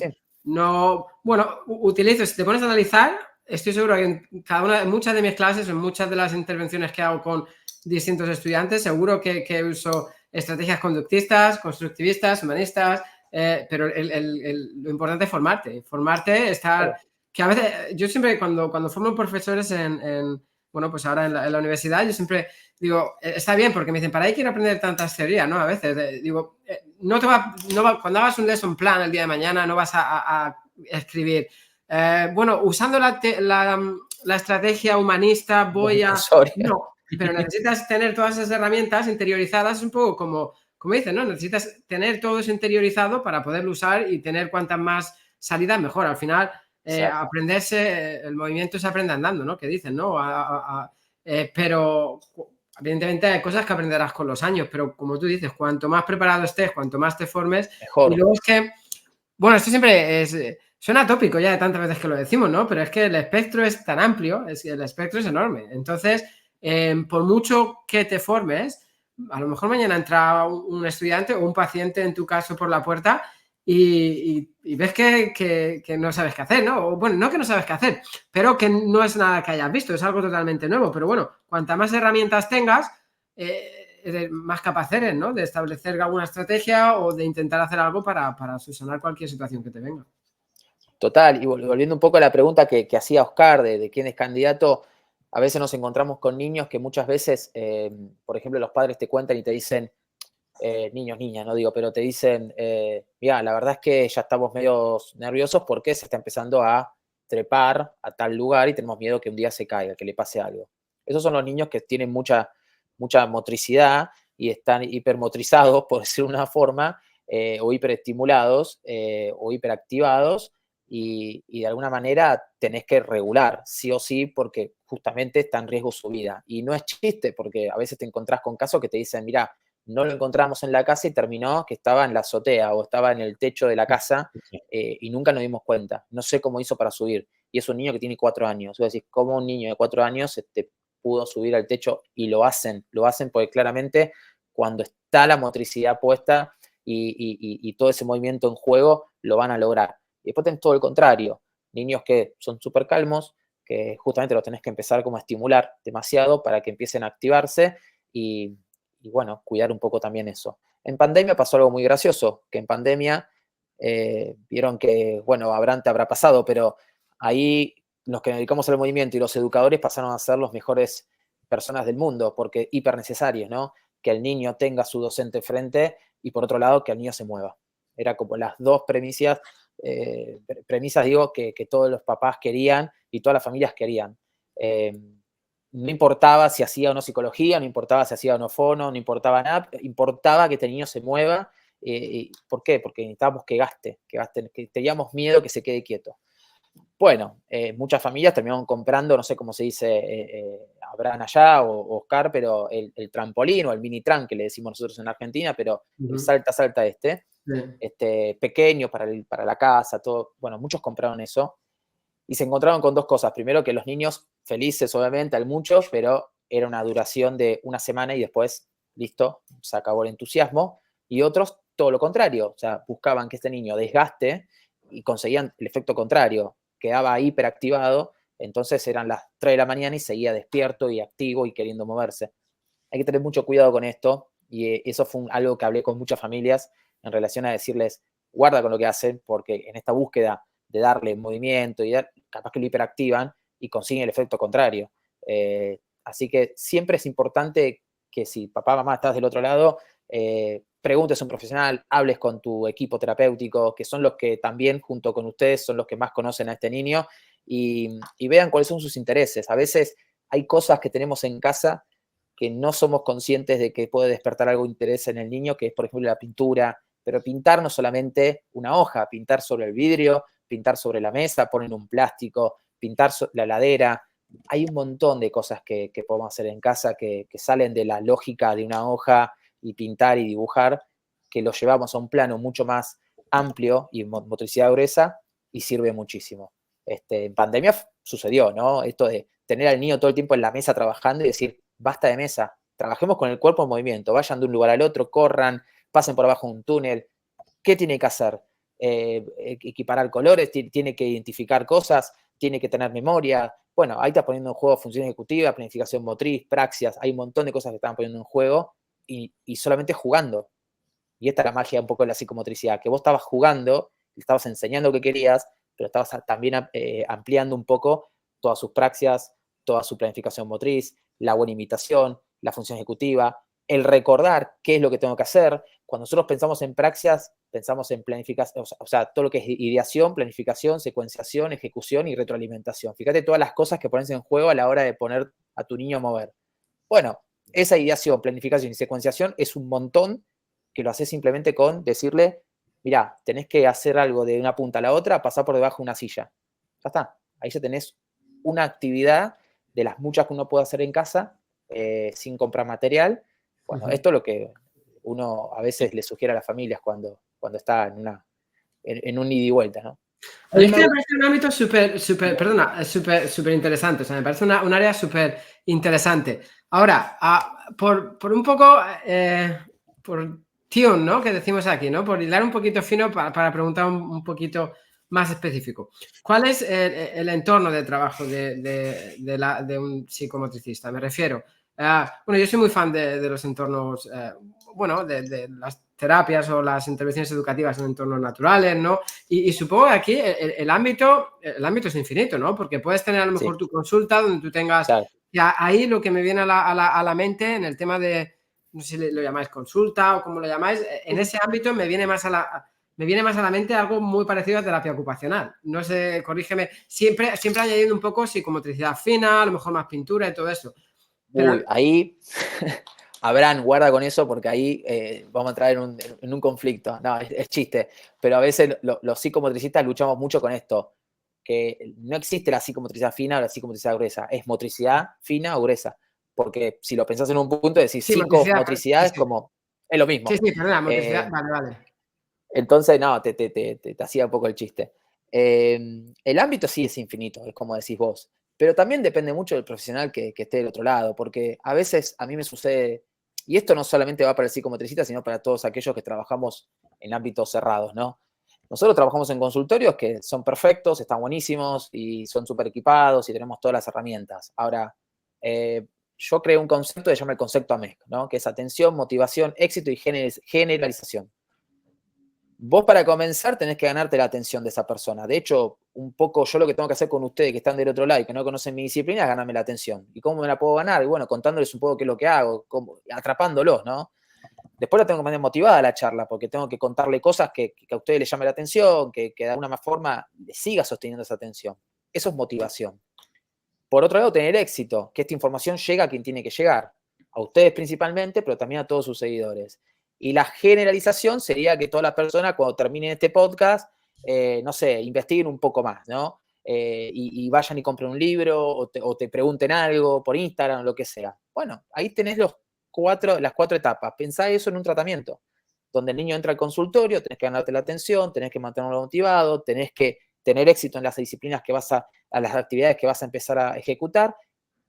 [SPEAKER 2] no, bueno, utilizo, si te pones a analizar, estoy seguro que en muchas de mis clases, en muchas de las intervenciones que hago con distintos estudiantes, seguro que uso estrategias conductistas, constructivistas, humanistas, pero lo importante es formarte, estar... Que a veces, yo siempre cuando formo profesores bueno, pues ahora en la universidad, yo siempre digo, está bien, porque me dicen, ¿para ahí quiero aprender tantas teorías? ¿No? A veces, digo, cuando hagas un lesson plan el día de mañana, no vas a escribir... bueno, usando la estrategia humanista voy a... No, pero necesitas tener todas esas herramientas interiorizadas, un poco como dicen, ¿no? Necesitas tener todo eso interiorizado para poderlo usar y tener cuantas más salidas mejor. Al final, aprenderse, el movimiento se aprende andando, ¿no? Que dicen, ¿no? Pero evidentemente hay cosas que aprenderás con los años, pero como tú dices, cuanto más preparado estés, cuanto más te formes, mejor. Y luego es que, bueno, esto siempre es... Suena tópico ya de tantas veces que lo decimos, ¿no? Pero es que el espectro es tan amplio, el espectro es enorme. Entonces, por mucho que te formes, a lo mejor mañana entra un estudiante o un paciente, en tu caso, por la puerta y ves que no sabes qué hacer, ¿no? O bueno, no que no sabes qué hacer, pero que no es nada que hayas visto, es algo totalmente nuevo. Pero bueno, cuanta más herramientas tengas, más capaz eres, ¿no? De establecer alguna estrategia o de intentar hacer algo para solucionar cualquier situación que te venga.
[SPEAKER 3] Total, y volviendo un poco a la pregunta que hacía Oscar de quién es candidato, a veces nos encontramos con niños que muchas veces, por ejemplo, los padres te cuentan y te dicen, niños, niñas, no digo, pero te dicen, mira, la verdad es que ya estamos medio nerviosos porque se está empezando a trepar a tal lugar y tenemos miedo que un día se caiga, que le pase algo. Esos son los niños que tienen mucha motricidad y están hipermotrizados, por decir una forma, o hiperestimulados o hiperactivados y de alguna manera tenés que regular, sí o sí, porque justamente está en riesgo su vida. Y no es chiste, porque a veces te encontrás con casos que te dicen, mira, no lo encontramos en la casa y terminó que estaba en la azotea o estaba en el techo de la casa y nunca nos dimos cuenta. No sé cómo hizo para subir. Y es un niño que tiene 4 años. Voy a decir, ¿cómo un niño de 4 años pudo subir al techo? Y lo hacen porque claramente cuando está la motricidad puesta y todo ese movimiento en juego, lo van a lograr. Y después tenés todo el contrario, niños que son súper calmos, que justamente los tenés que empezar como a estimular demasiado para que empiecen a activarse y bueno, cuidar un poco también eso. En pandemia pasó algo muy gracioso, que en pandemia vieron que, bueno, te habrá pasado, pero ahí los que nos dedicamos al movimiento y los educadores pasaron a ser los mejores personas del mundo, porque hiper necesarios, ¿no? Que el niño tenga su docente frente y por otro lado que el niño se mueva. Era como las dos premisas digo, que todos los papás querían y todas las familias querían. No importaba si hacía o no psicología, no importaba si hacía o no fono, no importaba nada, importaba que este niño se mueva. ¿Por qué? Porque necesitábamos que gaste, que teníamos miedo que se quede quieto. Bueno, muchas familias terminaron comprando, no sé cómo se dice, Abraham allá o Oscar, pero el trampolín o el mini tram que le decimos nosotros en Argentina, pero el salta pequeño para la casa, todo. Bueno, muchos compraron eso y se encontraron con dos cosas. Primero, que los niños felices, obviamente, hay muchos, pero era una duración de una semana y después, listo, se acabó el entusiasmo. Y otros, todo lo contrario, o sea, buscaban que este niño desgaste y conseguían el efecto contrario, quedaba hiperactivado, entonces eran las 3 de la mañana y seguía despierto y activo y queriendo moverse. Hay que tener mucho cuidado con esto y eso fue algo que hablé con muchas familias en relación a decirles, guarda con lo que hacen, porque en esta búsqueda de darle movimiento y capaz que lo hiperactivan y consiguen el efecto contrario. Así que siempre es importante que si papá, mamá estás del otro lado, preguntes a un profesional, hables con tu equipo terapéutico, que son los que también junto con ustedes son los que más conocen a este niño y vean cuáles son sus intereses. A veces hay cosas que tenemos en casa que no somos conscientes de que puede despertar algo de interés en el niño, que es por ejemplo la pintura, pero pintar no solamente una hoja, pintar sobre el vidrio, pintar sobre la mesa, poner un plástico, pintar la heladera. Hay un montón de cosas que podemos hacer en casa que salen de la lógica de una hoja y pintar y dibujar, que lo llevamos a un plano mucho más amplio y motricidad gruesa y sirve muchísimo. En pandemia sucedió, ¿no? Esto de tener al niño todo el tiempo en la mesa trabajando y decir, basta de mesa, trabajemos con el cuerpo en movimiento, vayan de un lugar al otro, corran, pasen por abajo de un túnel. ¿Qué tiene que hacer? Equiparar colores, tiene que identificar cosas, tiene que tener memoria. Bueno, ahí estás poniendo en juego función ejecutiva, planificación motriz, praxias, hay un montón de cosas que están poniendo en juego y solamente jugando. Y esta es la magia un poco de la psicomotricidad, que vos estabas jugando, le estabas enseñando lo que querías, pero estabas también ampliando un poco todas sus praxias, toda su planificación motriz, la buena imitación, la función ejecutiva, el recordar qué es lo que tengo que hacer. Cuando nosotros pensamos en praxias, pensamos en planificación, o sea, todo lo que es ideación, planificación, secuenciación, ejecución y retroalimentación. Fíjate todas las cosas que pones en juego a la hora de poner a tu niño a mover. Bueno, esa ideación, planificación y secuenciación es un montón que lo haces simplemente con decirle, mirá, tenés que hacer algo de una punta a la otra, pasar por debajo de una silla. Ya está. Ahí ya tenés una actividad de las muchas que uno puede hacer en casa sin comprar material. Bueno, esto es lo que uno a veces le sugiere a las familias cuando está en un ida y vuelta, ¿no?
[SPEAKER 1] Oye,
[SPEAKER 2] Es que me
[SPEAKER 1] Mauro,
[SPEAKER 2] parece un ámbito súper interesante, o sea, me parece un área súper interesante. Ahora, por un poco, por tune, ¿no? Que decimos aquí, ¿no? Por hilar un poquito fino para preguntar un poquito más específico. ¿Cuál es el entorno de trabajo de un psicomotricista? Me refiero, bueno, yo soy muy fan de los entornos, bueno, de las terapias o las intervenciones educativas en entornos naturales, ¿no? Y supongo que aquí el ámbito es infinito, ¿no? Porque puedes tener a lo mejor
[SPEAKER 3] Sí,
[SPEAKER 2] tu consulta donde tú tengas,
[SPEAKER 3] claro.
[SPEAKER 2] ya ahí lo que me viene a la mente en el tema de, no sé si lo llamáis consulta o como lo llamáis, en ese ámbito me viene más a la mente algo muy parecido a terapia ocupacional. No sé, corrígeme, siempre añadiendo un poco psicomotricidad fina, a lo mejor más pintura y todo eso. Pero
[SPEAKER 3] Uy, ahí, Abraham, guarda con eso porque ahí vamos a entrar en un conflicto. No, es chiste, pero a veces los psicomotricistas luchamos mucho con esto, que no existe la psicomotricidad fina o la psicomotricidad gruesa, es motricidad fina o gruesa, porque si lo pensás en un punto, decís
[SPEAKER 2] sí, motricidad,
[SPEAKER 3] psicomotricidad
[SPEAKER 2] sí,
[SPEAKER 3] es
[SPEAKER 2] sí,
[SPEAKER 3] como, es lo
[SPEAKER 2] sí,
[SPEAKER 3] mismo.
[SPEAKER 2] sí, perdona, motricidad,
[SPEAKER 3] Eh,
[SPEAKER 2] vale, vale.
[SPEAKER 3] entonces, no, te hacía un poco el chiste. El ámbito sí es infinito, es como decís vos, pero también depende mucho del profesional que esté del otro lado, porque a veces a mí me sucede, y esto no solamente va para el psicomotricista, sino para todos aquellos que trabajamos en ámbitos cerrados, ¿no? Nosotros trabajamos en consultorios que son perfectos, están buenísimos y son súper equipados y tenemos todas las herramientas. Ahora, yo creé un concepto que se llama el concepto AMEC, ¿no? Que es atención, motivación, éxito y generalización. Vos para comenzar tenés que ganarte la atención de esa persona. De hecho, un poco yo lo que tengo que hacer con ustedes que están del otro lado y que no conocen mi disciplina es ganarme la atención. ¿Y cómo me la puedo ganar? Y bueno, contándoles un poco qué es lo que hago, atrapándolos, ¿no? Después la tengo que mantener motivada la charla, porque tengo que contarle cosas que a ustedes les llame la atención, que de alguna forma les siga sosteniendo esa atención. Eso es motivación. Por otro lado, tener éxito, que esta información llega a quien tiene que llegar, a ustedes principalmente, pero también a todos sus seguidores. Y la generalización sería que todas las personas, cuando terminen este podcast, no sé, investiguen un poco más, ¿no? Y vayan y compren un libro o te pregunten algo por Instagram o lo que sea. Bueno, ahí tenés las cuatro etapas. Pensá eso en un tratamiento, donde el niño entra al consultorio, tenés que ganarte la atención, tenés que mantenerlo motivado, tenés que tener éxito en las disciplinas que vas a las actividades que vas a empezar a ejecutar.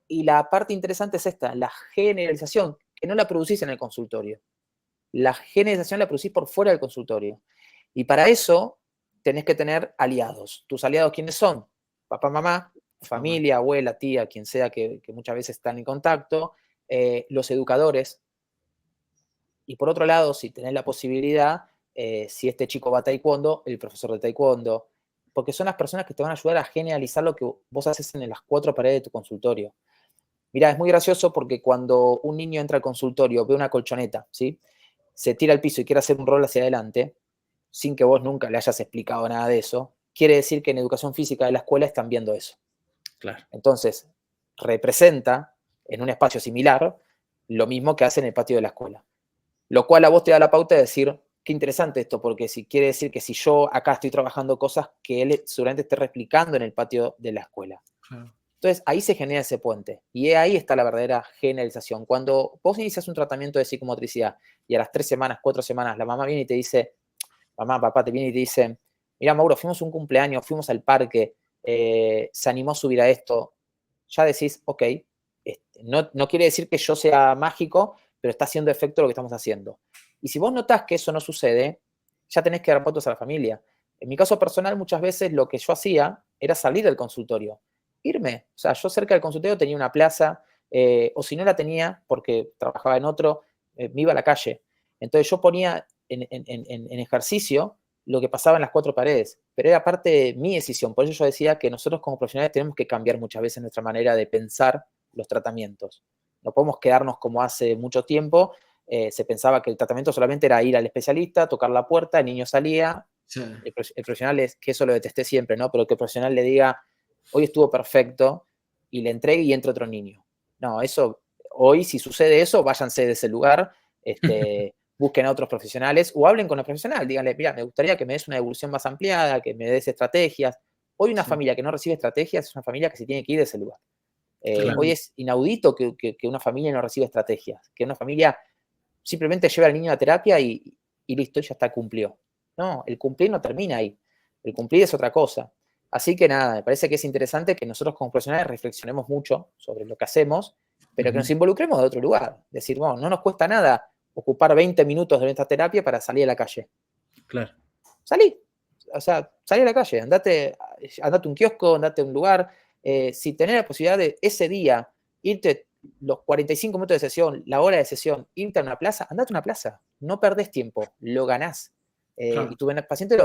[SPEAKER 3] Y la parte interesante es esta, la generalización, que no la producís en el consultorio. La generalización la producís por fuera del consultorio. Y para eso tenés que tener aliados. ¿Tus aliados quiénes son? Papá, mamá, familia, abuela, tía, quien sea que muchas veces están en contacto, los educadores. Y por otro lado, si tenés la posibilidad, si este chico va a taekwondo, el profesor de taekwondo, porque son las personas que te van a ayudar a generalizar lo que vos haces en las cuatro paredes de tu consultorio. Mirá, es muy gracioso porque cuando un niño entra al consultorio, ve una colchoneta, ¿sí? Se tira al piso y quiere hacer un rol hacia adelante, sin que vos nunca le hayas explicado nada de eso, quiere decir que en educación física de la escuela están viendo eso.
[SPEAKER 1] claro.
[SPEAKER 3] Entonces, representa en un espacio similar lo mismo que hace en el patio de la escuela. Lo cual a vos te da la pauta de decir, qué interesante esto, porque si quiere decir que si yo acá estoy trabajando cosas que él seguramente esté replicando en el patio de la escuela.
[SPEAKER 2] Claro.
[SPEAKER 3] Entonces ahí se genera ese puente y ahí está la verdadera generalización. Cuando vos inicias un tratamiento de psicomotricidad y a las 3 semanas, 4 semanas, la mamá viene y te dice, mamá, papá, te viene y te dice, mira, Mauro, fuimos a un cumpleaños, fuimos al parque, se animó a subir a esto, ya decís, ok, no quiere decir que yo sea mágico, pero está haciendo efecto lo que estamos haciendo. Y si vos notás que eso no sucede, ya tenés que dar pautas a la familia. En mi caso personal, muchas veces lo que yo hacía era salir del consultorio, irme. O sea, yo cerca del consultorio tenía una plaza, o si no la tenía, porque trabajaba en otro, me iba a la calle. Entonces yo ponía en ejercicio lo que pasaba en las cuatro paredes, pero era parte de mi decisión. Por eso yo decía que nosotros como profesionales tenemos que cambiar muchas veces nuestra manera de pensar los tratamientos. No podemos quedarnos como hace mucho tiempo. Se pensaba que el tratamiento solamente era ir al especialista, tocar la puerta, el niño salía.
[SPEAKER 2] Sí.
[SPEAKER 3] El profesional es, que eso lo detesté siempre, ¿no? Pero que el profesional le diga, hoy estuvo perfecto, y le entregue y entra otro niño. No, eso, hoy si sucede eso, váyanse de ese lugar, busquen a otros profesionales o hablen con el profesional, díganle, mira, me gustaría que me des una devolución más ampliada, que me des estrategias. Hoy una
[SPEAKER 2] Sí.
[SPEAKER 3] familia que no recibe estrategias es una familia que se tiene que ir de ese lugar.
[SPEAKER 2] Claro.
[SPEAKER 3] Hoy es inaudito que una familia no reciba estrategias, que una familia simplemente lleve al niño a terapia y listo, ya está, cumplió. No, el cumplir no termina ahí. El cumplir es otra cosa. Así que nada, me parece que es interesante que nosotros como profesionales reflexionemos mucho sobre lo que hacemos, pero que nos involucremos de otro lugar. Decir, bueno, no nos cuesta nada ocupar 20 minutos de nuestra terapia para salir a la calle.
[SPEAKER 1] Claro.
[SPEAKER 3] Salí. O sea, salí a la calle, andate a un kiosco, andate a un lugar. Si tenés la posibilidad de ese día irte los 45 minutos de sesión, la hora de sesión, irte a una plaza, andate a una plaza. No perdés tiempo, lo ganás.
[SPEAKER 2] Claro.
[SPEAKER 3] Y tu paciente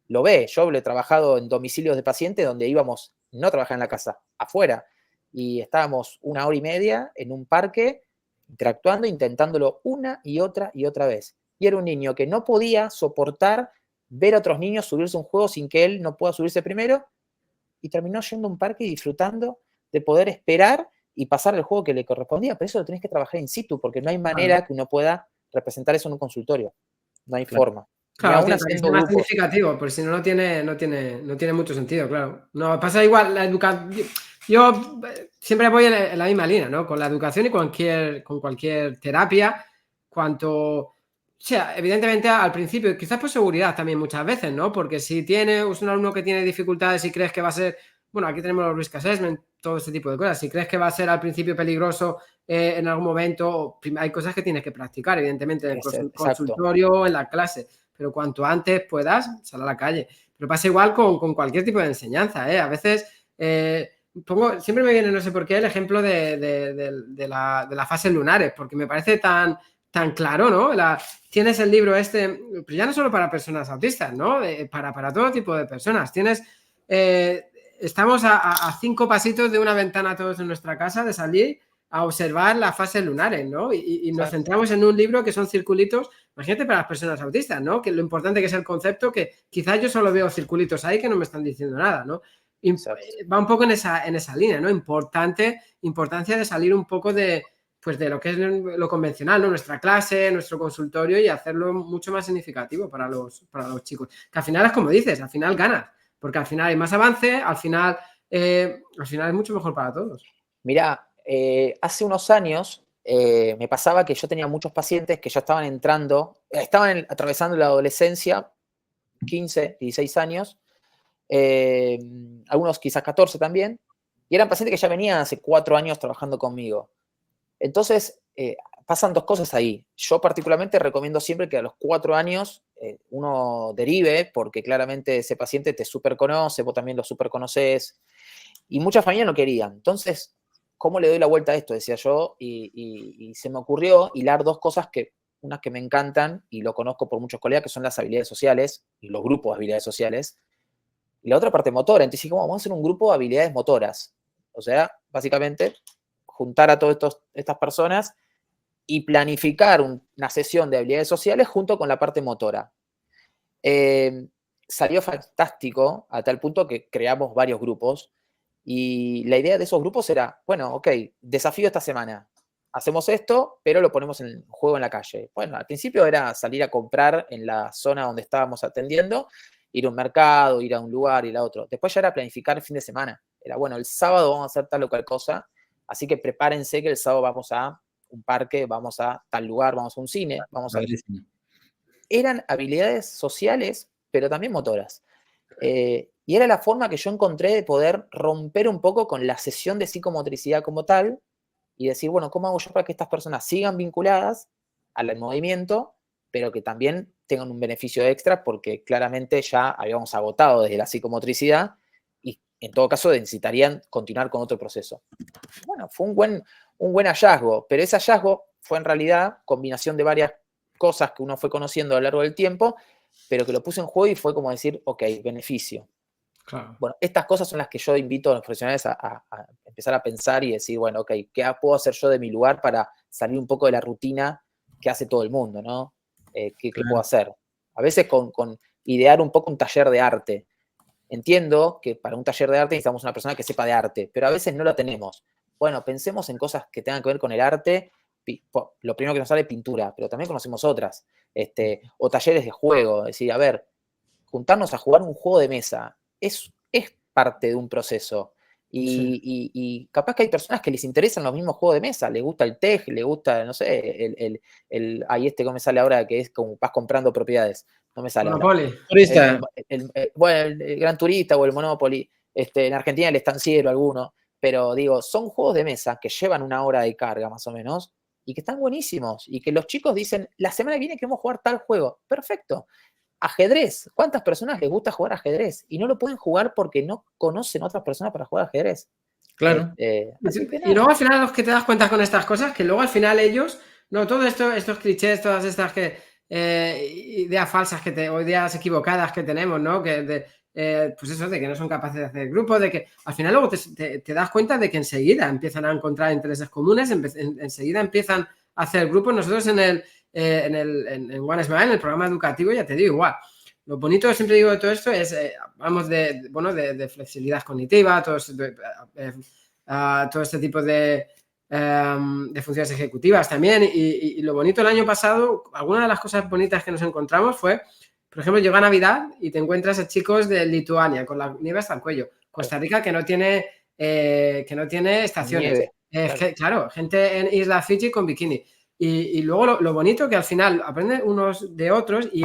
[SPEAKER 3] lo ve. Yo he trabajado en domicilios de pacientes donde íbamos, no trabajar en la casa, afuera. Y estábamos 1 hora y media en un parque interactuando, intentándolo una y otra vez. Y era un niño que no podía soportar ver a otros niños subirse a un juego sin que él no pueda subirse primero, y terminó yendo a un parque y disfrutando de poder esperar y pasar el juego que le correspondía. Pero eso lo tenés que trabajar in situ, porque no hay manera que uno pueda representar eso en un consultorio. No hay forma.
[SPEAKER 2] Claro,
[SPEAKER 3] Ni aún
[SPEAKER 2] tiene que
[SPEAKER 3] haciendo
[SPEAKER 2] ser más
[SPEAKER 3] grupos.
[SPEAKER 2] significativo, porque si no, no tiene mucho sentido, claro. No, pasa igual, la educación. Yo siempre voy en la misma línea, ¿no? Con la educación y con cualquier terapia, cuanto. O sea, evidentemente al principio, quizás por seguridad también muchas veces, ¿no? Porque si tienes un alumno que tiene dificultades y crees que va a ser. Bueno, aquí tenemos los risk assessment, todo este tipo de cosas. Si crees que va a ser al principio peligroso en algún momento, hay cosas que tienes que practicar, evidentemente, en el consultorio, en la clase. Pero cuanto antes puedas, sal a la calle. Pero pasa igual con cualquier tipo de enseñanza, ¿eh? A veces siempre me viene, no sé por qué, el ejemplo de las fases lunares, porque me parece tan claro, ¿no? Tienes el libro este, pero ya no solo para personas autistas, ¿no? Para todo tipo de personas. Estamos a 5 pasitos de una ventana todos en nuestra casa de salir a observar las fases lunares, ¿no? Y nos centramos en un libro que son circulitos. Imagínate para las personas autistas, ¿no? Que lo importante que es el concepto, que quizás yo solo veo circulitos ahí que no me están diciendo nada, ¿no? Y va un poco en esa línea, ¿no? Importancia de salir un poco de lo que es lo convencional, ¿no? Nuestra clase, nuestro consultorio, y hacerlo mucho más significativo para los chicos. Que al final es como dices, al final ganas, porque al final hay más avance, al final es mucho mejor para todos.
[SPEAKER 3] Mirá, hace unos años me pasaba que yo tenía muchos pacientes que ya estaban atravesando la adolescencia, 15, 16 años, algunos quizás 14 también, y eran pacientes que ya venían hace 4 años trabajando conmigo. Entonces, pasan 2 cosas ahí. Yo particularmente recomiendo siempre que a los 4 años uno derive, porque claramente ese paciente te súper conoce, vos también lo súper conocés, y muchas familias no querían. Entonces, ¿cómo le doy la vuelta a esto? Decía yo, y se me ocurrió hilar 2 cosas unas que me encantan, y lo conozco por muchos colegas, que son las habilidades sociales, y los grupos de habilidades sociales, y la otra parte motora. Entonces dije, vamos a hacer un grupo de habilidades motoras. O sea, básicamente, juntar a todas estas personas y planificar una sesión de habilidades sociales junto con la parte motora. Salió fantástico a tal punto que creamos varios grupos, y la idea de esos grupos era, bueno, ok, desafío esta semana, hacemos esto, pero lo ponemos en juego en la calle. Bueno, al principio era salir a comprar en la zona donde estábamos atendiendo, ir a un mercado, ir a un lugar, ir a otro. Después ya era planificar el fin de semana. Era, bueno, el sábado vamos a hacer tal o cual cosa, así que prepárense que el sábado vamos a un parque, vamos a tal lugar, vamos a un cine, Eran habilidades sociales, pero también motoras. Y era la forma que yo encontré de poder romper un poco con la sesión de psicomotricidad como tal, y decir, bueno, ¿cómo hago yo para que estas personas sigan vinculadas al movimiento, pero que también tengan un beneficio extra, porque claramente ya habíamos agotado desde la psicomotricidad y en todo caso necesitarían continuar con otro proceso? Bueno, fue un buen hallazgo, pero ese hallazgo fue en realidad combinación de varias cosas que uno fue conociendo a lo largo del tiempo, pero que lo puse en juego y fue como decir, ok, beneficio.
[SPEAKER 2] Claro.
[SPEAKER 3] Bueno, estas cosas son las que yo invito a los profesionales a empezar a pensar y decir, bueno, ok, ¿qué puedo hacer yo de mi lugar para salir un poco de la rutina que hace todo el mundo, ¿no? ¿Qué puedo hacer? A veces con idear un poco un taller de arte. Entiendo que para un taller de arte necesitamos una persona que sepa de arte, pero a veces no la tenemos. Bueno, pensemos en cosas que tengan que ver con el arte. Lo primero que nos sale es pintura, pero también conocemos otras. O talleres de juego. Es decir, a ver, juntarnos a jugar un juego de mesa es parte de un proceso. Y capaz que hay personas que les interesan los mismos juegos de mesa, les gusta el TEG, les gusta, no sé, ahí ¿cómo me sale ahora? Que es como vas comprando propiedades. no me sale ahora.
[SPEAKER 2] Monopoly.
[SPEAKER 1] Turista.
[SPEAKER 3] Bueno, el Gran Turista o el Monopoly, en Argentina el Estanciero alguno, pero digo, son juegos de mesa que llevan 1 hora de carga más o menos y que están buenísimos y que los chicos dicen, la semana que viene queremos jugar tal juego. Perfecto. Ajedrez. ¿Cuántas personas les gusta jugar ajedrez? Y no lo pueden jugar porque no conocen otras personas para jugar ajedrez.
[SPEAKER 1] Claro.
[SPEAKER 2] Así que y luego al final los que te das cuenta con estas cosas, que luego al final ellos, no, todo esto, estos clichés, todas estas ideas falsas o ideas equivocadas que tenemos, ¿no? Pues eso, de que no son capaces de hacer grupo, de que al final luego te das cuenta de que enseguida empiezan a encontrar intereses comunes, enseguida empiezan a hacer grupos. Nosotros en One Smile, en el programa educativo, ya te digo igual. Lo bonito, siempre digo de todo esto, es, hablamos de flexibilidad cognitiva, todo este tipo de funciones ejecutivas también. Y lo bonito el año pasado, alguna de las cosas bonitas que nos encontramos fue, por ejemplo, llega Navidad y te encuentras a chicos de Lituania con la nieve hasta el cuello. Costa Rica que no tiene estaciones. Claro, gente en Isla Fiji con bikini. Y luego lo bonito que al final aprenden unos de otros y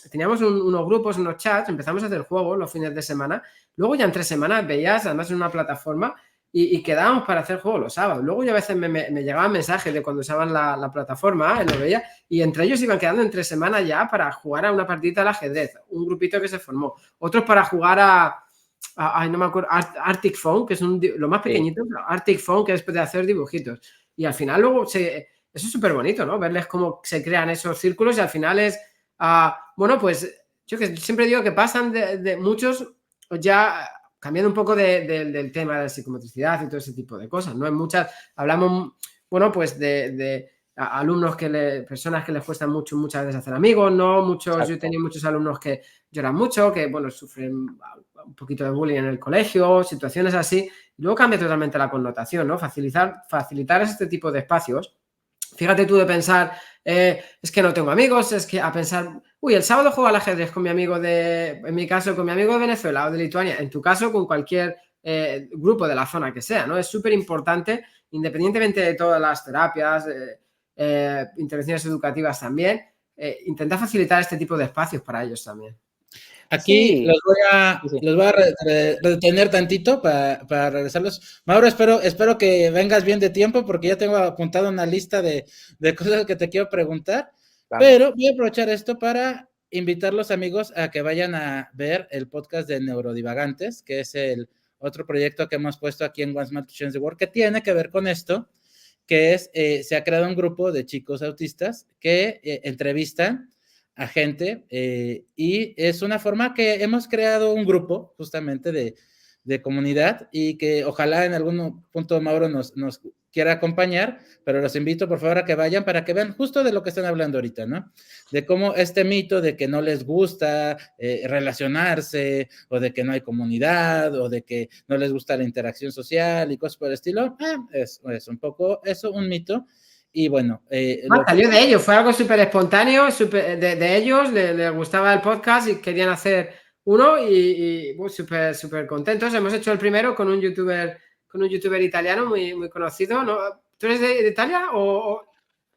[SPEAKER 2] teníamos unos grupos, unos chats, empezamos a hacer juegos los fines de semana. Luego ya en 3 semanas veías, además en una plataforma, y quedábamos para hacer juegos los sábados. Luego yo a veces me llegaban mensajes de cuando usaban la plataforma, lo veía, y entre ellos iban quedando en 3 semanas ya para jugar a una partida al ajedrez. Un grupito que se formó. Otros para jugar no me acuerdo, Arctic Phone, que es lo más pequeñito, sí. Arctic Phone, que es de hacer dibujitos. Y al final luego eso es súper bonito, ¿no? Verles cómo se crean esos círculos y al final es, bueno, pues yo que siempre digo que pasan de muchos ya cambiando un poco del tema de la psicomotricidad y todo ese tipo de cosas, ¿no? En muchas hablamos, bueno, pues de alumnos personas que les cuesta muchas veces hacer amigos, ¿no? Yo he tenido muchos alumnos que lloran mucho, que, bueno, sufren un poquito de bullying en el colegio, situaciones así. Y luego cambia totalmente la connotación, ¿no? Facilitar este tipo de espacios. Fíjate tú de pensar, es que no tengo amigos, es que a pensar, el sábado juego al ajedrez con mi amigo en mi caso, con mi amigo de Venezuela o de Lituania, en tu caso, con cualquier grupo de la zona que sea, ¿no? Es súper importante, independientemente de todas las terapias, intervenciones educativas también, intentar facilitar este tipo de espacios para ellos también.
[SPEAKER 1] Aquí los voy a retener tantito para regresarlos. Mauro, espero que vengas bien de tiempo porque ya tengo apuntado una lista de cosas que te quiero preguntar, pero voy a aprovechar esto para invitar a los amigos a que vayan a ver el podcast de Neurodivagantes, que es el otro proyecto que hemos puesto aquí en One Smile to Change the World, que tiene que ver con esto, que es, se ha creado un grupo de chicos autistas que entrevistan a gente y es una forma que hemos creado un grupo justamente de comunidad y que ojalá en algún punto Mauro nos quiera acompañar, pero los invito por favor a que vayan para que vean justo de lo que están hablando ahorita, ¿no? De cómo este mito de que no les gusta relacionarse o de que no hay comunidad o de que no les gusta la interacción social y cosas por el estilo, es un poco eso, un mito. Y bueno,
[SPEAKER 2] salió de ellos, fue algo súper espontáneo, de ellos, les gustaba el podcast y querían hacer uno y súper contentos. Hemos hecho el primero con un youtuber italiano muy conocido, ¿no? ¿Tú eres de Italia o...?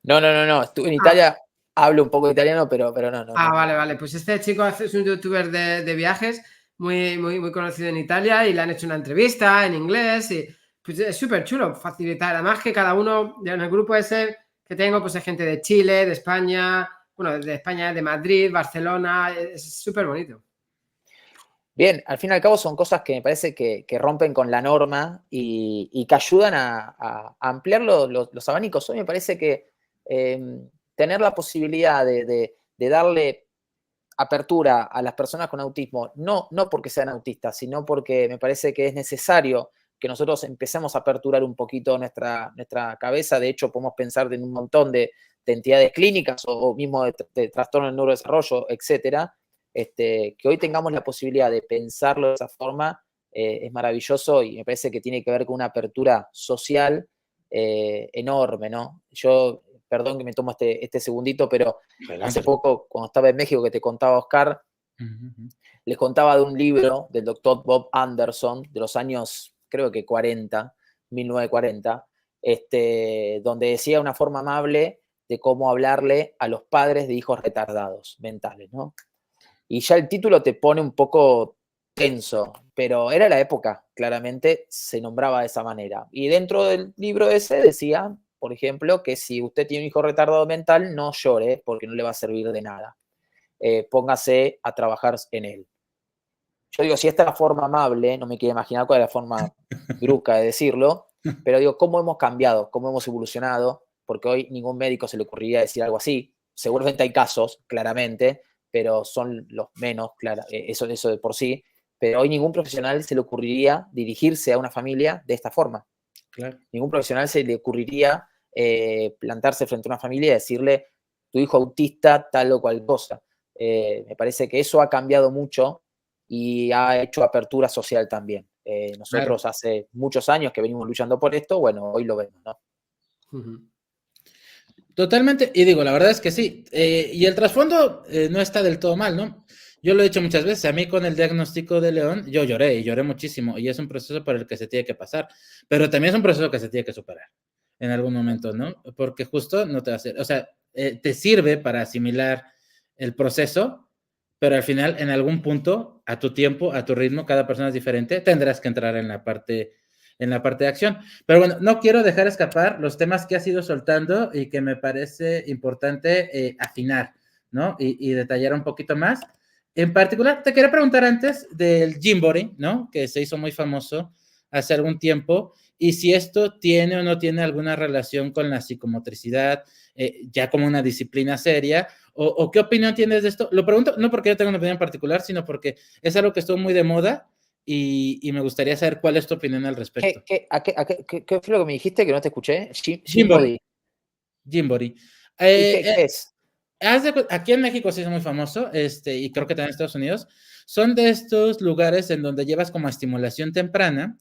[SPEAKER 3] No, estuve en Italia, hablo un poco de italiano, pero no.
[SPEAKER 2] Vale, pues este chico es un youtuber de viajes muy conocido en Italia y le han hecho una entrevista en inglés y... Pues es súper chulo facilitar, además que cada uno en el grupo ese que tengo, pues hay gente de Chile, de España, de Madrid, Barcelona, es súper bonito.
[SPEAKER 3] Bien, al fin y al cabo son cosas que me parece que rompen con la norma y que ayudan a ampliar los abanicos. Hoy me parece que tener la posibilidad de darle apertura a las personas con autismo, no porque sean autistas, sino porque me parece que es necesario que nosotros empecemos a aperturar un poquito nuestra cabeza. De hecho, podemos pensar en un montón de entidades clínicas o mismo de trastorno del neurodesarrollo, etcétera. Que hoy tengamos la posibilidad de pensarlo de esa forma es maravilloso y me parece que tiene que ver con una apertura social enorme, ¿no? Yo, perdón que me tomo este segundito, pero hace poco, cuando estaba en México, que te contaba Oscar, les contaba de un libro del doctor Bob Anderson de los años, creo que 1940, donde decía de una forma amable de cómo hablarle a los padres de hijos retardados mentales, ¿no? Y ya el título te pone un poco tenso, pero era la época, claramente se nombraba de esa manera. Y dentro del libro ese decía, por ejemplo, que si usted tiene un hijo retardado mental, no llore porque no le va a servir de nada. Póngase a trabajar en él. Yo digo, si esta es la forma amable, no me quiero imaginar cuál es la forma brusca de decirlo, pero digo, ¿cómo hemos cambiado? ¿Cómo hemos evolucionado? Porque hoy ningún médico se le ocurriría decir algo así. Seguramente hay casos, claramente, pero son los menos, claro, eso de por sí. Pero hoy ningún profesional se le ocurriría dirigirse a una familia de esta forma.
[SPEAKER 1] Claro.
[SPEAKER 3] Ningún profesional se le ocurriría plantarse frente a una familia y decirle, tu hijo autista, tal o cual cosa. Me parece que eso ha cambiado mucho y ha hecho apertura social también. Nosotros
[SPEAKER 1] Claro.
[SPEAKER 3] hace muchos años que venimos luchando por esto, bueno, hoy lo vemos, ¿no?
[SPEAKER 1] Totalmente, y digo, la verdad es que sí, y el trasfondo no está del todo mal, ¿no? Yo lo he dicho muchas veces, a mí con el diagnóstico de León, yo lloré, y lloré muchísimo, y es un proceso por el que se tiene que pasar, pero también es un proceso que se tiene que superar en algún momento, ¿no? Porque justo no te va a hacer, o sea, te sirve para asimilar el proceso, pero al final, en algún punto, a tu tiempo, a tu ritmo, cada persona es diferente, tendrás que entrar en la parte de acción. Pero bueno, no quiero dejar escapar los temas que has ido soltando y que me parece importante afinar, ¿no? Y detallar un poquito más. En particular, te quería preguntar antes del Gymboree, ¿no? Que se hizo muy famoso hace algún tiempo, y si esto tiene o no tiene alguna relación con la psicomotricidad, ya como una disciplina seria, o qué opinión tienes de esto. Lo pregunto no porque yo tenga una opinión particular, sino porque es algo que estuvo muy de moda y me gustaría saber cuál es tu opinión al respecto.
[SPEAKER 3] ¿Qué fue lo que me dijiste que no te escuché?
[SPEAKER 1] Gymboree.
[SPEAKER 3] Gymbody.
[SPEAKER 1] Gymboree.
[SPEAKER 3] ¿Y qué es?
[SPEAKER 1] Aquí en México sí es muy famoso, y creo que también en Estados Unidos, son de estos lugares en donde llevas como estimulación temprana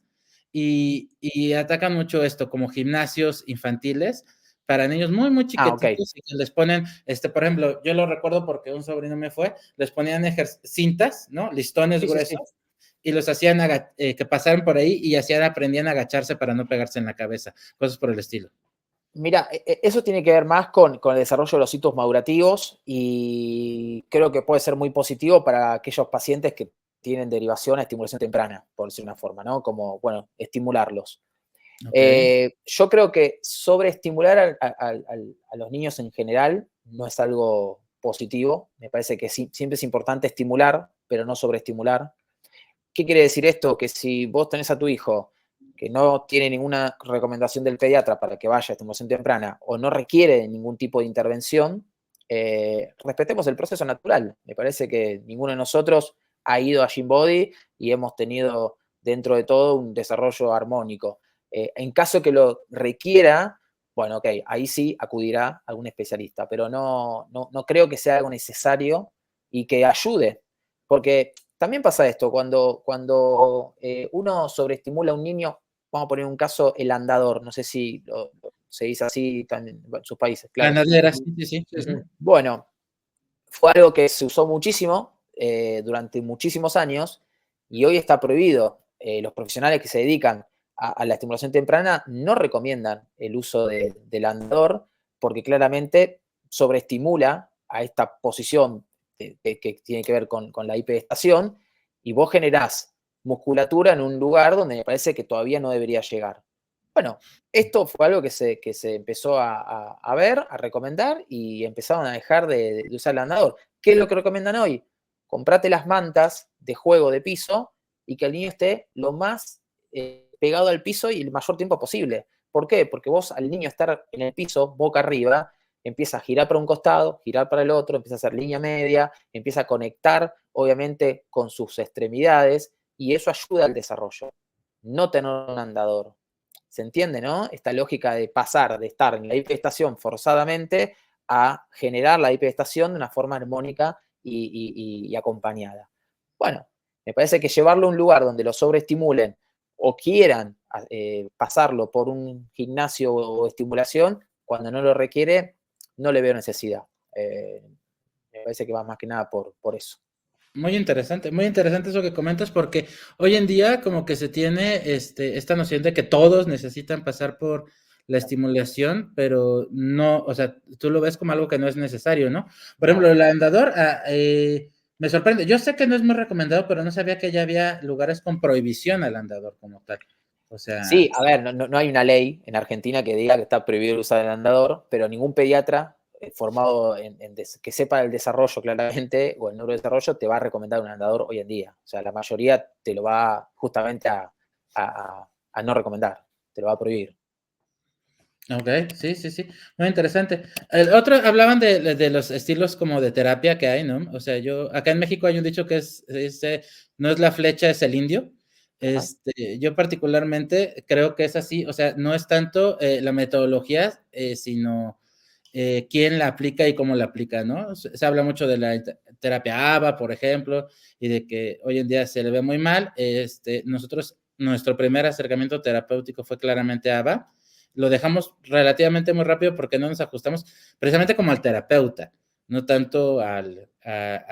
[SPEAKER 1] y atacan mucho esto, como gimnasios infantiles para niños muy, muy
[SPEAKER 3] Ah, ok.
[SPEAKER 1] chiquititos y que les ponen, por ejemplo, yo lo recuerdo porque un sobrino me fue, les ponían cintas, ¿no? Listones
[SPEAKER 3] Sí, sí, sí.
[SPEAKER 1] gruesos y los hacían que pasaran por ahí y aprendían a agacharse para no pegarse en la cabeza, cosas por el estilo.
[SPEAKER 3] Mira, eso tiene que ver más con el desarrollo de los hitos madurativos y creo que puede ser muy positivo para aquellos pacientes que tienen derivación a estimulación temprana, por decir una forma, ¿no? Como, bueno, estimularlos.
[SPEAKER 1] Ok.
[SPEAKER 3] Yo creo que sobreestimular a los niños en general no es algo positivo. Me parece que siempre es importante estimular, pero no sobreestimular. ¿Qué quiere decir esto? Que si vos tenés a tu hijo que no tiene ninguna recomendación del pediatra para que vaya a estimulación temprana o no requiere ningún tipo de intervención, respetemos el proceso natural. Me parece que ninguno de nosotros ha ido a Gymbody y hemos tenido dentro de todo un desarrollo armónico. En caso que lo requiera, bueno, ok, ahí sí acudirá a algún especialista, pero no creo que sea algo necesario y que ayude, porque también pasa esto, cuando uno sobreestimula a un niño, vamos a poner un caso, el andador, no sé si se dice así también en sus países,
[SPEAKER 1] La
[SPEAKER 3] claro.
[SPEAKER 1] andadera, sí, sí, sí.
[SPEAKER 2] Sí, sí.
[SPEAKER 3] Bueno, fue algo que se usó muchísimo durante muchísimos años y hoy está prohibido. Los profesionales que se dedican a la estimulación temprana no recomiendan el uso del andador porque claramente sobreestimula a esta posición que tiene que ver con la hiperestación y vos generás musculatura en un lugar donde me parece que todavía no debería llegar. Bueno, esto fue algo que se empezó a ver, a recomendar y empezaron a dejar de usar el andador. ¿Qué es lo que recomiendan hoy? Comprate las mantas de juego de piso y que el niño esté lo más pegado al piso y el mayor tiempo posible. ¿Por qué? Porque vos al niño estar en el piso, boca arriba, empieza a girar para un costado, girar para el otro, empieza a hacer línea media, empieza a conectar, obviamente, con sus extremidades y eso ayuda al desarrollo. No tener un andador. ¿Se entiende, no? Esta lógica de pasar de estar en la hiperestación forzadamente a generar la hiperestación de una forma armónica y acompañada. Bueno, me parece que llevarlo a un lugar donde lo sobreestimulen o quieran pasarlo por un gimnasio o estimulación, cuando no lo requiere, no le veo necesidad. Me parece que va más que nada por eso.
[SPEAKER 1] Muy interesante eso que comentas, porque hoy en día como que se tiene esta noción de que todos necesitan pasar por la estimulación, pero no, o sea, tú lo ves como algo que no es necesario, ¿no? Por ejemplo, el andador, me sorprende. Yo sé que no es muy recomendado, pero no sabía que ya había lugares con prohibición al andador como tal. O sea,
[SPEAKER 3] Sí, a ver, no hay una ley en Argentina que diga que está prohibido usar el andador, pero ningún pediatra formado que sepa el desarrollo claramente o el neurodesarrollo te va a recomendar un andador hoy en día. O sea, la mayoría te lo va justamente a no recomendar, te lo va a prohibir.
[SPEAKER 1] ok, sí, sí, sí, muy interesante. El otro, hablaban de los estilos como de terapia que hay, ¿no? O sea, acá en México hay un dicho que no es la flecha, es el indio.
[SPEAKER 3] Ajá.
[SPEAKER 1] Yo particularmente creo que es así, o sea, no es tanto la metodología, sino quién la aplica y cómo la aplica, ¿no? Se habla mucho de la terapia ABA, por ejemplo, y de que hoy en día se le ve muy mal. Nuestro primer acercamiento terapéutico fue claramente ABA. Lo dejamos relativamente muy rápido porque no nos ajustamos precisamente como al terapeuta, no tanto a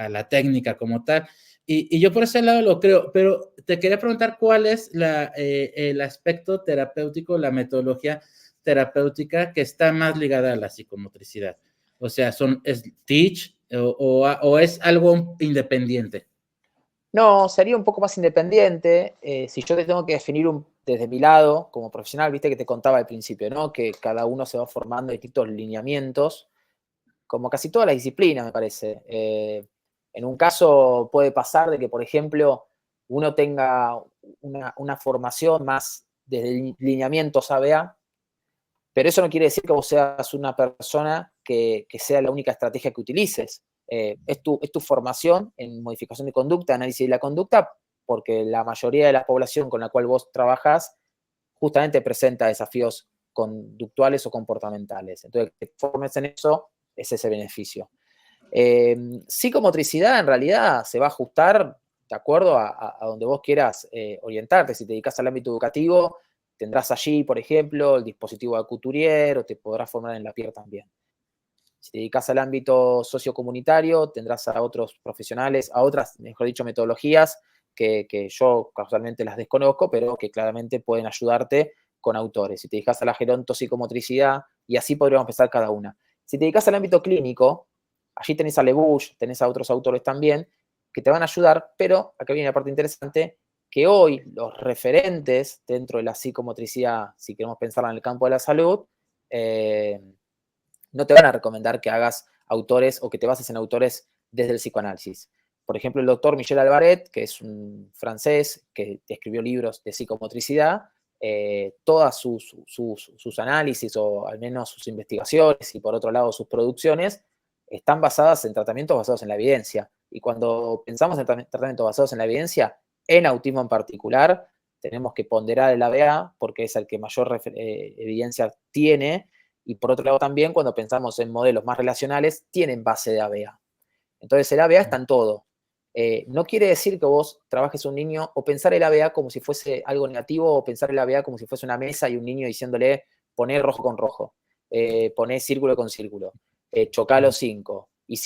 [SPEAKER 1] la técnica como tal. Y yo por ese lado lo creo, pero te quería preguntar cuál es el aspecto terapéutico, la metodología terapéutica que está más ligada a la psicomotricidad. O sea, ¿es teach o es algo independiente?
[SPEAKER 3] No, sería un poco más independiente. Si yo te tengo que definir desde mi lado como profesional, viste que te contaba al principio, ¿no? Que cada uno se va formando distintos lineamientos, como casi todas las disciplinas, me parece. En un caso puede pasar de que, por ejemplo, uno tenga una formación más desde lineamientos ABA, pero eso no quiere decir que vos seas una persona que sea la única estrategia que utilices. Es tu formación en modificación de conducta, análisis de la conducta, porque la mayoría de la población con la cual vos trabajás justamente presenta desafíos conductuales o comportamentales. Entonces, que te formes en eso es ese beneficio. Psicomotricidad en realidad se va a ajustar de acuerdo a donde vos quieras orientarte. Si te dedicas al ámbito educativo, tendrás allí, por ejemplo, el dispositivo de Couturier o te podrás formar en la PIER también. Si te dedicas al ámbito sociocomunitario, tendrás a otros profesionales, a otras, mejor dicho, metodologías que yo casualmente las desconozco, pero que claramente pueden ayudarte con autores. Si te dedicas a la gerontopsicomotricidad, y así podríamos empezar cada una. Si te dedicas al ámbito clínico, allí tenés a Lebush, tenés a otros autores también, que te van a ayudar, pero acá viene la parte interesante, que hoy los referentes dentro de la psicomotricidad, si queremos pensarla en el campo de la salud, no te van a recomendar que hagas autores o que te bases en autores desde el psicoanálisis. Por ejemplo, el doctor Michel Albaret, que es un francés que escribió libros de psicomotricidad, todas sus análisis o al menos sus investigaciones y por otro lado sus producciones están basadas en tratamientos basados en la evidencia. Y cuando pensamos en tratamientos basados en la evidencia, en autismo en particular, tenemos que ponderar el ABA porque es el que mayor evidencia tiene. Y por otro lado también, cuando pensamos en modelos más relacionales, tienen base de ABA. Entonces el ABA está en todo. No quiere decir que vos trabajes un niño o pensar el ABA como si fuese algo negativo o pensar el ABA como si fuese una mesa y un niño diciéndole poné rojo con rojo, poné círculo con círculo, chocá los 5. Y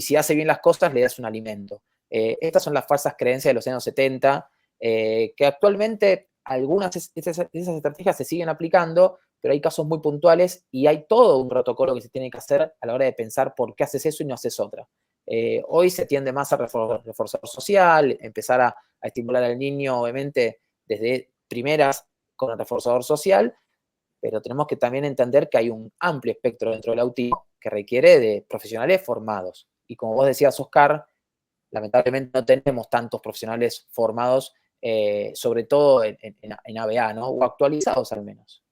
[SPEAKER 3] si hace bien las cosas, le das un alimento. Estas son las falsas creencias de los años 70, que actualmente algunas de esas estrategias se siguen aplicando, pero hay casos muy puntuales y hay todo un protocolo que se tiene que hacer a la hora de pensar por qué haces eso y no haces otra. Hoy se tiende más a reforzar social, empezar a estimular al niño, obviamente, desde primeras con el reforzador social, pero tenemos que también entender que hay un amplio espectro dentro del autismo que requiere de profesionales formados. Y como vos decías, Oscar, lamentablemente no tenemos tantos profesionales formados, sobre todo en ABA, ¿no? O actualizados al menos.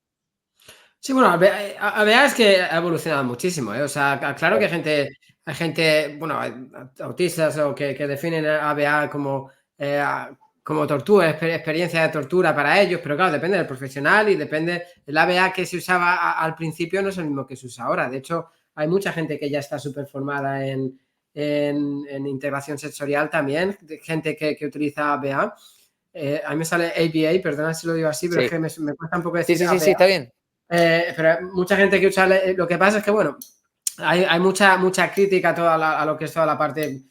[SPEAKER 2] Sí, bueno, ABA es que ha evolucionado muchísimo, ¿eh? O sea, claro que hay gente, bueno, autistas o que definen ABA como tortura, experiencia de tortura para ellos, pero claro, depende del profesional y depende, el ABA que se usaba al principio no es el mismo que se usa ahora. De hecho, hay mucha gente que ya está súper formada en integración sensorial también, gente que utiliza ABA. A mí me sale ABA, perdona si lo digo así, pero
[SPEAKER 3] Sí.
[SPEAKER 2] es que me cuesta un poco decir
[SPEAKER 3] Sí,
[SPEAKER 2] ABA.
[SPEAKER 3] está bien.
[SPEAKER 2] Pero mucha gente que usa, lo que pasa es que, bueno, hay mucha crítica a lo que es toda la parte,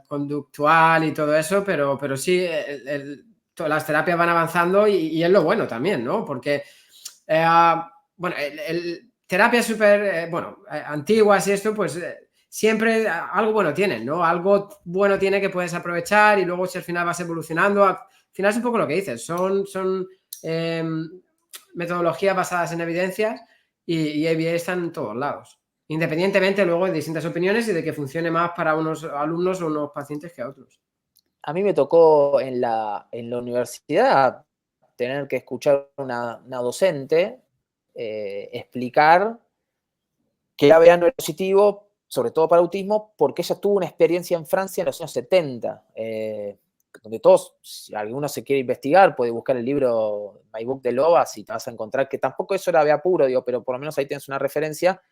[SPEAKER 2] conductual y todo eso, pero sí, las terapias van avanzando y es lo bueno también, ¿no? Porque Bueno, terapias súper, antiguas y esto, pues siempre algo bueno tienen, ¿no? Algo bueno tiene que puedes aprovechar y luego si al final vas evolucionando, al final es un poco lo que dices, son metodologías basadas en evidencias y ABA están en todos lados, independientemente luego de distintas opiniones y de que funcione más para unos alumnos o unos pacientes que a otros.
[SPEAKER 3] A mí me tocó en la universidad tener que escuchar una docente explicar que el ABA no era positivo, sobre todo para autismo, porque ella tuvo una experiencia en Francia en los años 70, donde todos, si alguno se quiere investigar, puede buscar el libro My Book de Lovas y te vas a encontrar que tampoco eso era ABA puro, digo, pero por lo menos ahí tienes una referencia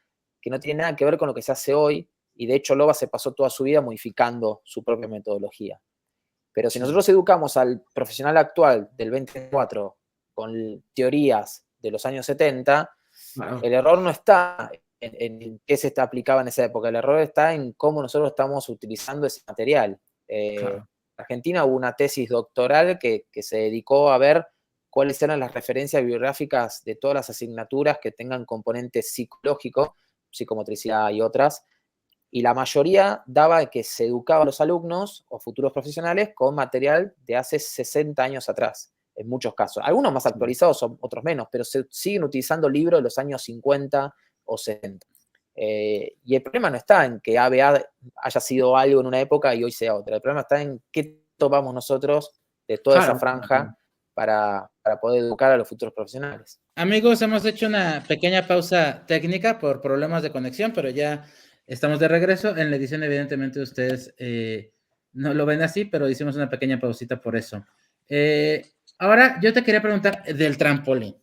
[SPEAKER 3] que no tiene nada que ver con lo que se hace hoy, y de hecho Lovas se pasó toda su vida modificando su propia metodología. Pero si nosotros educamos al profesional actual del 24 con teorías de los años 70,
[SPEAKER 2] Bueno,
[SPEAKER 3] el error no está en qué se aplicaba en esa época, el error está en cómo nosotros estamos utilizando ese material.
[SPEAKER 2] claro.
[SPEAKER 3] En Argentina hubo una tesis doctoral que se dedicó a ver cuáles eran las referencias bibliográficas de todas las asignaturas que tengan componente psicológico, psicomotricidad y otras, y la mayoría daba que se educaba a los alumnos o futuros profesionales con material de hace 60 años atrás, en muchos casos. Algunos más actualizados, otros menos, pero se siguen utilizando libros de los años 50 o 60. Y el problema no está en que ABA haya sido algo en una época y hoy sea otra. El problema está en qué tomamos nosotros de toda esa franja para poder educar a los futuros profesionales.
[SPEAKER 1] Amigos, hemos hecho una pequeña pausa técnica por problemas de conexión, pero ya estamos de regreso. En la edición, evidentemente, ustedes no lo ven así, pero hicimos una pequeña pausita por eso. Ahora, yo te quería preguntar del trampolín.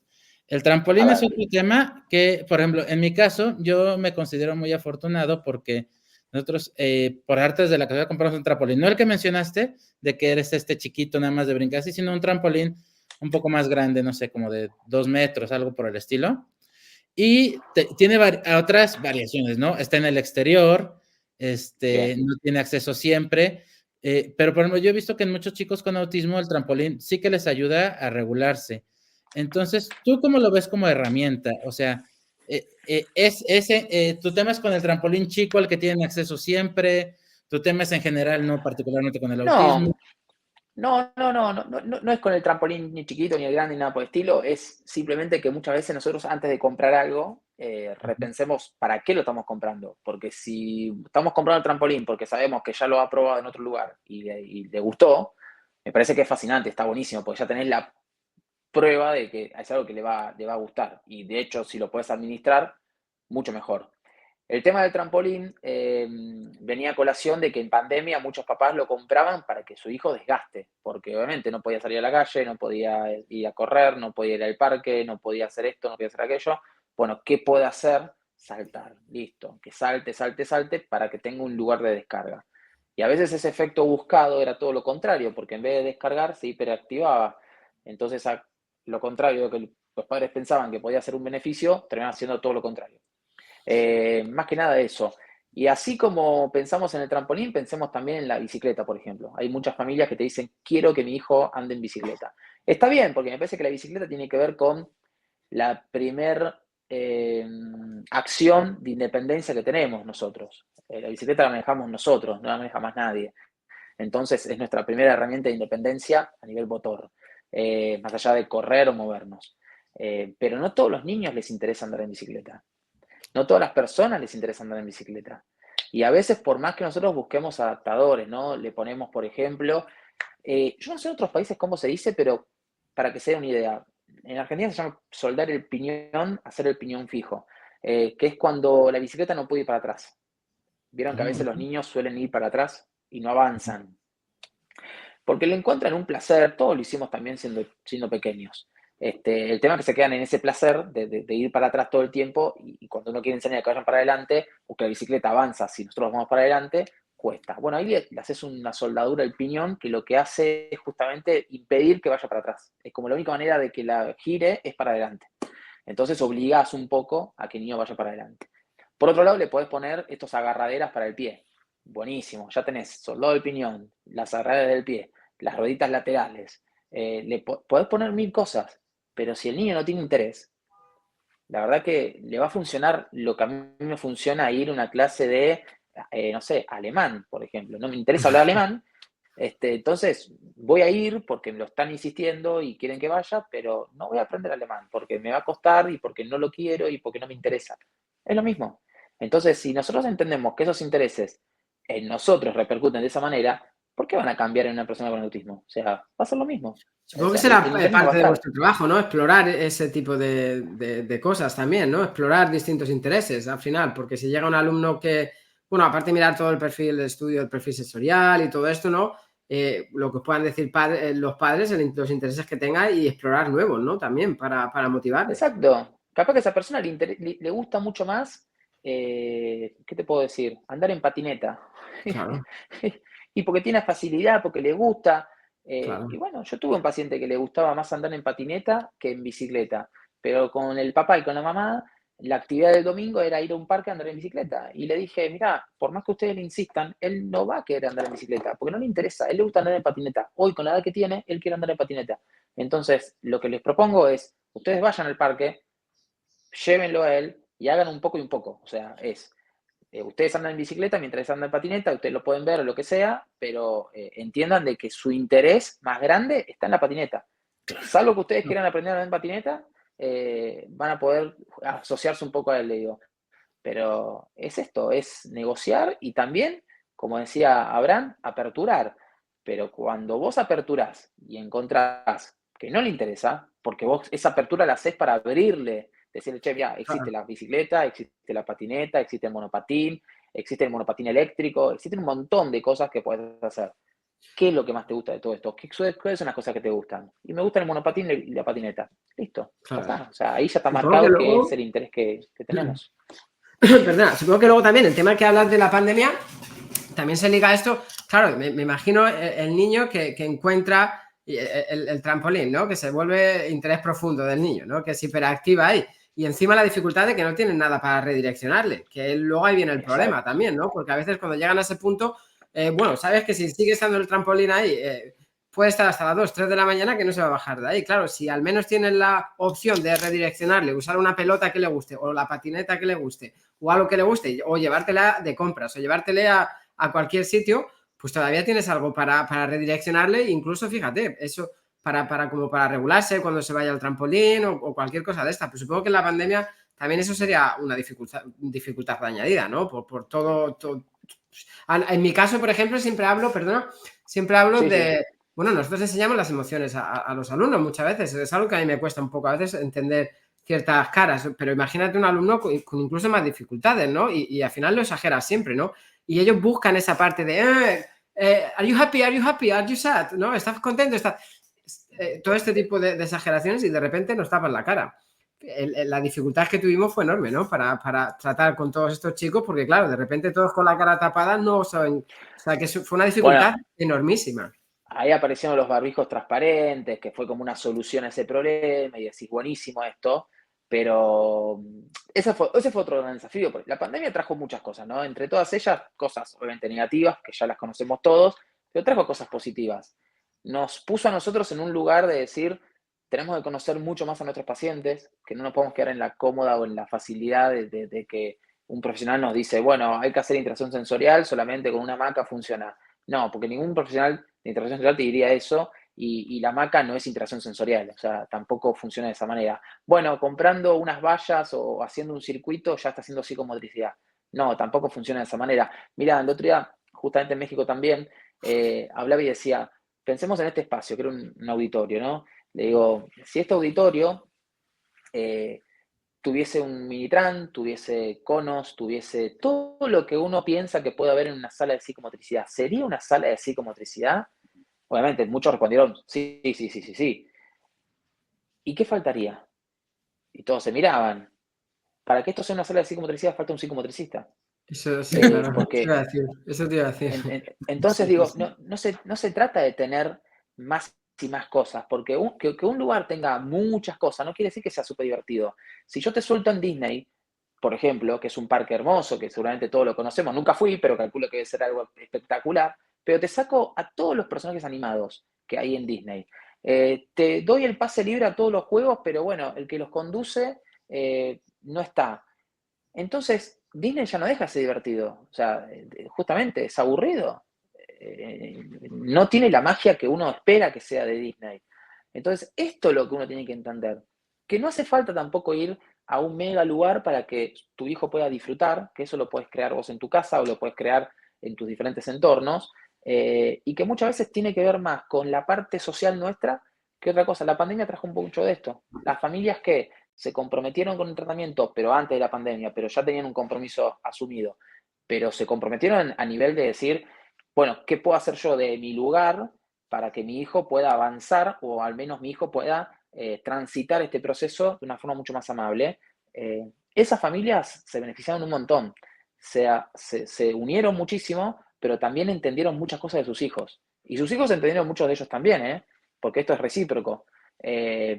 [SPEAKER 1] El trampolín es otro tema que, por ejemplo, en mi caso, yo me considero muy afortunado porque nosotros, por artes de la casualidad, compramos un trampolín. No el que mencionaste, de que eres este chiquito nada más de brincar así, sino un trampolín un poco más grande, no sé, como de 2 metros, algo por el estilo. Y tiene otras variaciones, ¿no? Está en el exterior, no tiene acceso siempre, pero por ejemplo, yo he visto que en muchos chicos con autismo el trampolín sí que les ayuda a regularse. Entonces, ¿tú cómo lo ves como herramienta? O sea, ¿tu tema es con el trampolín chico al que tienen acceso siempre? ¿Tu tema es en general, no particularmente con el autismo?
[SPEAKER 3] No es con el trampolín ni chiquito, ni el grande, ni nada por el estilo. Es simplemente que muchas veces nosotros antes de comprar algo, repensemos para qué lo estamos comprando. Porque si estamos comprando el trampolín porque sabemos que ya lo ha probado en otro lugar y le gustó, me parece que es fascinante, está buenísimo, porque ya tenés la prueba de que es algo que le va a gustar. Y de hecho, si lo puedes administrar, mucho mejor. El tema del trampolín venía a colación de que en pandemia muchos papás lo compraban para que su hijo desgaste, porque obviamente no podía salir a la calle, no podía ir a correr, no podía ir al parque, no podía hacer esto, no podía hacer aquello. Bueno, ¿qué puede hacer? Saltar, listo, que salte, salte, salte para que tenga un lugar de descarga. Y a veces ese efecto buscado era todo lo contrario, porque en vez de descargar se hiperactivaba. Entonces, a lo contrario de que los padres pensaban que podía ser un beneficio, terminaba siendo todo lo contrario. Más que nada eso. Y así como pensamos en el trampolín, pensemos también en la bicicleta, por ejemplo. Hay muchas familias que te dicen, quiero que mi hijo ande en bicicleta. Está bien, porque me parece que la bicicleta tiene que ver con la primer acción de independencia que tenemos nosotros. La bicicleta la manejamos nosotros, no la maneja más nadie. Entonces es nuestra primera herramienta de independencia a nivel motor, más allá de correr o movernos. Pero no a todos los niños les interesa andar en bicicleta. No todas las personas les interesa andar en bicicleta. Y a veces, por más que nosotros busquemos adaptadores, ¿no? Le ponemos, por ejemplo, yo no sé en otros países cómo se dice, pero para que se den una idea, en Argentina se llama soldar el piñón, hacer el piñón fijo, que es cuando la bicicleta no puede ir para atrás. Vieron que a veces los niños suelen ir para atrás y no avanzan. Porque le encuentran un placer, todos lo hicimos también siendo pequeños. El tema es que se quedan en ese placer de ir para atrás todo el tiempo y cuando uno quiere enseñar que vayan para adelante o que la bicicleta avanza, si nosotros vamos para adelante, cuesta. Bueno, ahí le haces una soldadura al piñón que lo que hace es justamente impedir que vaya para atrás. Es como la única manera de que la gire es para adelante. Entonces obligás un poco a que el niño vaya para adelante. Por otro lado, le podés poner estos agarraderas para el pie. Buenísimo, ya tenés soldado del piñón, las agarraderas del pie, las rueditas laterales. Podés poner 1000 cosas, pero si el niño no tiene interés, la verdad que le va a funcionar lo que a mí me funciona ir a una clase de, no sé, alemán, por ejemplo. No me interesa hablar alemán, entonces voy a ir porque me lo están insistiendo y quieren que vaya, pero no voy a aprender alemán porque me va a costar y porque no lo quiero y porque no me interesa. Es lo mismo. Entonces, si nosotros entendemos que esos intereses en nosotros repercuten de esa manera, ¿por qué van a cambiar en una persona con autismo? O sea, va a ser lo mismo. O
[SPEAKER 2] Supongo que
[SPEAKER 3] sea,
[SPEAKER 2] será
[SPEAKER 3] el interés no va a
[SPEAKER 2] parte de
[SPEAKER 3] estar.
[SPEAKER 2] vuestro trabajo, ¿no? Explorar ese tipo de cosas también, ¿no? Explorar distintos intereses al final, porque si llega un alumno que, bueno, aparte de mirar todo el perfil de estudio, el perfil sensorial y todo esto, ¿no? Lo que puedan decir los padres, los intereses que tenga y explorar nuevos, ¿no? También para motivarle.
[SPEAKER 3] Exacto. Capaz que a esa persona le gusta mucho más, ¿qué te puedo decir? Andar en patineta.
[SPEAKER 2] Claro,
[SPEAKER 3] Y porque tiene facilidad, porque le gusta. Y
[SPEAKER 2] claro.
[SPEAKER 3] bueno, yo tuve un paciente que le gustaba más andar en patineta que en bicicleta, pero con el papá y con la mamá, la actividad del domingo era ir a un parque a andar en bicicleta. Y le dije, mira, por más que ustedes le insistan, él no va a querer andar en bicicleta, porque no le interesa, a él le gusta andar en patineta. Hoy, con la edad que tiene, él quiere andar en patineta. Entonces, lo que les propongo es, ustedes vayan al parque, llévenlo a él y hagan un poco y un poco. O sea, ustedes andan en bicicleta mientras andan en patineta, ustedes lo pueden ver o lo que sea, pero entiendan de que su interés más grande está en la patineta. Salvo que ustedes quieran aprender a andar en patineta, van a poder asociarse un poco a él, le digo. Pero es esto, es negociar y también, como decía Abraham, aperturar. Pero cuando vos aperturás y encontrás que no le interesa, porque vos esa apertura la haces para abrirle, decirle, che, ya, existe
[SPEAKER 2] Claro.
[SPEAKER 3] la bicicleta, existe la patineta, existe el monopatín eléctrico, existen un montón de cosas que puedes hacer. ¿Qué es lo que más te gusta de todo esto? ¿Cuáles son las cosas que te gustan? Y me gusta el monopatín y la patineta. Listo, ya
[SPEAKER 2] Claro.
[SPEAKER 3] está. O sea, ahí ya está
[SPEAKER 2] Supongo que
[SPEAKER 3] marcado que es
[SPEAKER 2] luego,
[SPEAKER 3] el interés que tenemos.
[SPEAKER 2] perdona, supongo que luego también el tema que hablas de la pandemia también se liga a esto. Claro, me imagino el niño que encuentra el trampolín, ¿no? Que se vuelve interés profundo del niño, ¿no? Que es hiperactiva ahí. Y encima la dificultad de que no tienen nada para redireccionarle, que luego ahí viene el problema
[SPEAKER 3] Exacto.
[SPEAKER 2] también, ¿no? Porque a veces cuando llegan a ese punto, bueno, sabes que si sigue estando el trampolín ahí, puede estar hasta las 2, 3 de la mañana que no se va a bajar de ahí. Claro, si al menos tienes la opción de redireccionarle, usar una pelota que le guste, o la patineta que le guste, o algo que le guste, o llevártela de compras, o llevártela a cualquier sitio, pues todavía tienes algo para redireccionarle, incluso fíjate, eso como para regularse cuando se vaya al trampolín o cualquier cosa de esta. Pues supongo que en la pandemia también eso sería una dificultad añadida, ¿no? Por todo. En mi caso, por ejemplo, siempre hablo
[SPEAKER 3] Sí, sí.
[SPEAKER 2] de, bueno, nosotros enseñamos las emociones a los alumnos muchas veces, es algo que a mí me cuesta un poco a veces entender ciertas caras, pero imagínate un alumno con incluso más dificultades, ¿no? Y al final lo exageras siempre, ¿no? Y ellos buscan esa parte de, are you happy, are you happy, are you sad, ¿no? ¿Estás contento? Todo este tipo de exageraciones y de repente nos tapan la cara. La dificultad que tuvimos fue enorme, ¿no? Para tratar con todos estos chicos, porque claro, de repente todos con la cara tapada no saben, o sea, que fue una dificultad
[SPEAKER 3] Bueno,
[SPEAKER 2] enormísima.
[SPEAKER 3] ahí aparecieron los barbijos transparentes, que fue como una solución a ese problema, y decís, buenísimo esto, pero ese fue otro gran desafío, porque la pandemia trajo muchas cosas, ¿no? Entre todas ellas, cosas obviamente negativas, que ya las conocemos todos, pero trajo cosas positivas. Nos puso a nosotros en un lugar de decir, tenemos que conocer mucho más a nuestros pacientes, que no nos podemos quedar en la cómoda o en la facilidad de que un profesional nos dice, bueno, hay que hacer interacción sensorial, solamente con una hamaca funciona. No, porque ningún profesional de interacción sensorial te diría eso y la hamaca no es interacción sensorial, o sea, tampoco funciona de esa manera. Bueno, comprando unas vallas o haciendo un circuito ya está haciendo psicomotricidad. No, tampoco funciona de esa manera. Mira, el otro día, justamente en México también, hablaba y decía, pensemos en este espacio, que era un auditorio, ¿no? Le digo, si este auditorio tuviese un Minitran, tuviese conos, tuviese todo lo que uno piensa que puede haber en una sala de psicomotricidad, ¿sería una sala de psicomotricidad? Obviamente, muchos respondieron, sí, sí, sí, sí, sí. ¿Y qué faltaría? Y todos se miraban. Para que esto sea una sala de psicomotricidad falta un psicomotricista.
[SPEAKER 2] Eso sí, claro,
[SPEAKER 3] Porque
[SPEAKER 2] eso te iba a decir.
[SPEAKER 3] entonces
[SPEAKER 2] Sí, sí,
[SPEAKER 3] digo,
[SPEAKER 2] sí.
[SPEAKER 3] no se trata de tener más y más cosas, porque que un lugar tenga muchas cosas no quiere decir que sea súper divertido. Si yo te suelto en Disney, por ejemplo, que es un parque hermoso, que seguramente todos lo conocemos, nunca fui, pero calculo que debe ser algo espectacular, pero te saco a todos los personajes animados que hay en Disney. Te doy el pase libre a todos los juegos, pero bueno, el que los conduce no está. Entonces, Disney ya no deja de ser divertido. O sea, justamente es aburrido. No tiene la magia que uno espera que sea de Disney. Entonces, esto es lo que uno tiene que entender. Que no hace falta tampoco ir a un mega lugar para que tu hijo pueda disfrutar, que eso lo puedes crear vos en tu casa o lo puedes crear en tus diferentes entornos, y que muchas veces tiene que ver más con la parte social nuestra que otra cosa. La pandemia trajo un mucho de esto. Las familias que se comprometieron con el tratamiento, pero antes de la pandemia, pero ya tenían un compromiso asumido, pero se comprometieron a nivel de decir, bueno, ¿qué puedo hacer yo de mi lugar para que mi hijo pueda avanzar o al menos mi hijo pueda transitar este proceso de una forma mucho más amable? Esas familias se beneficiaron un montón, se unieron muchísimo, pero también entendieron muchas cosas de sus hijos. Y sus hijos entendieron muchos de ellos también, porque esto es recíproco.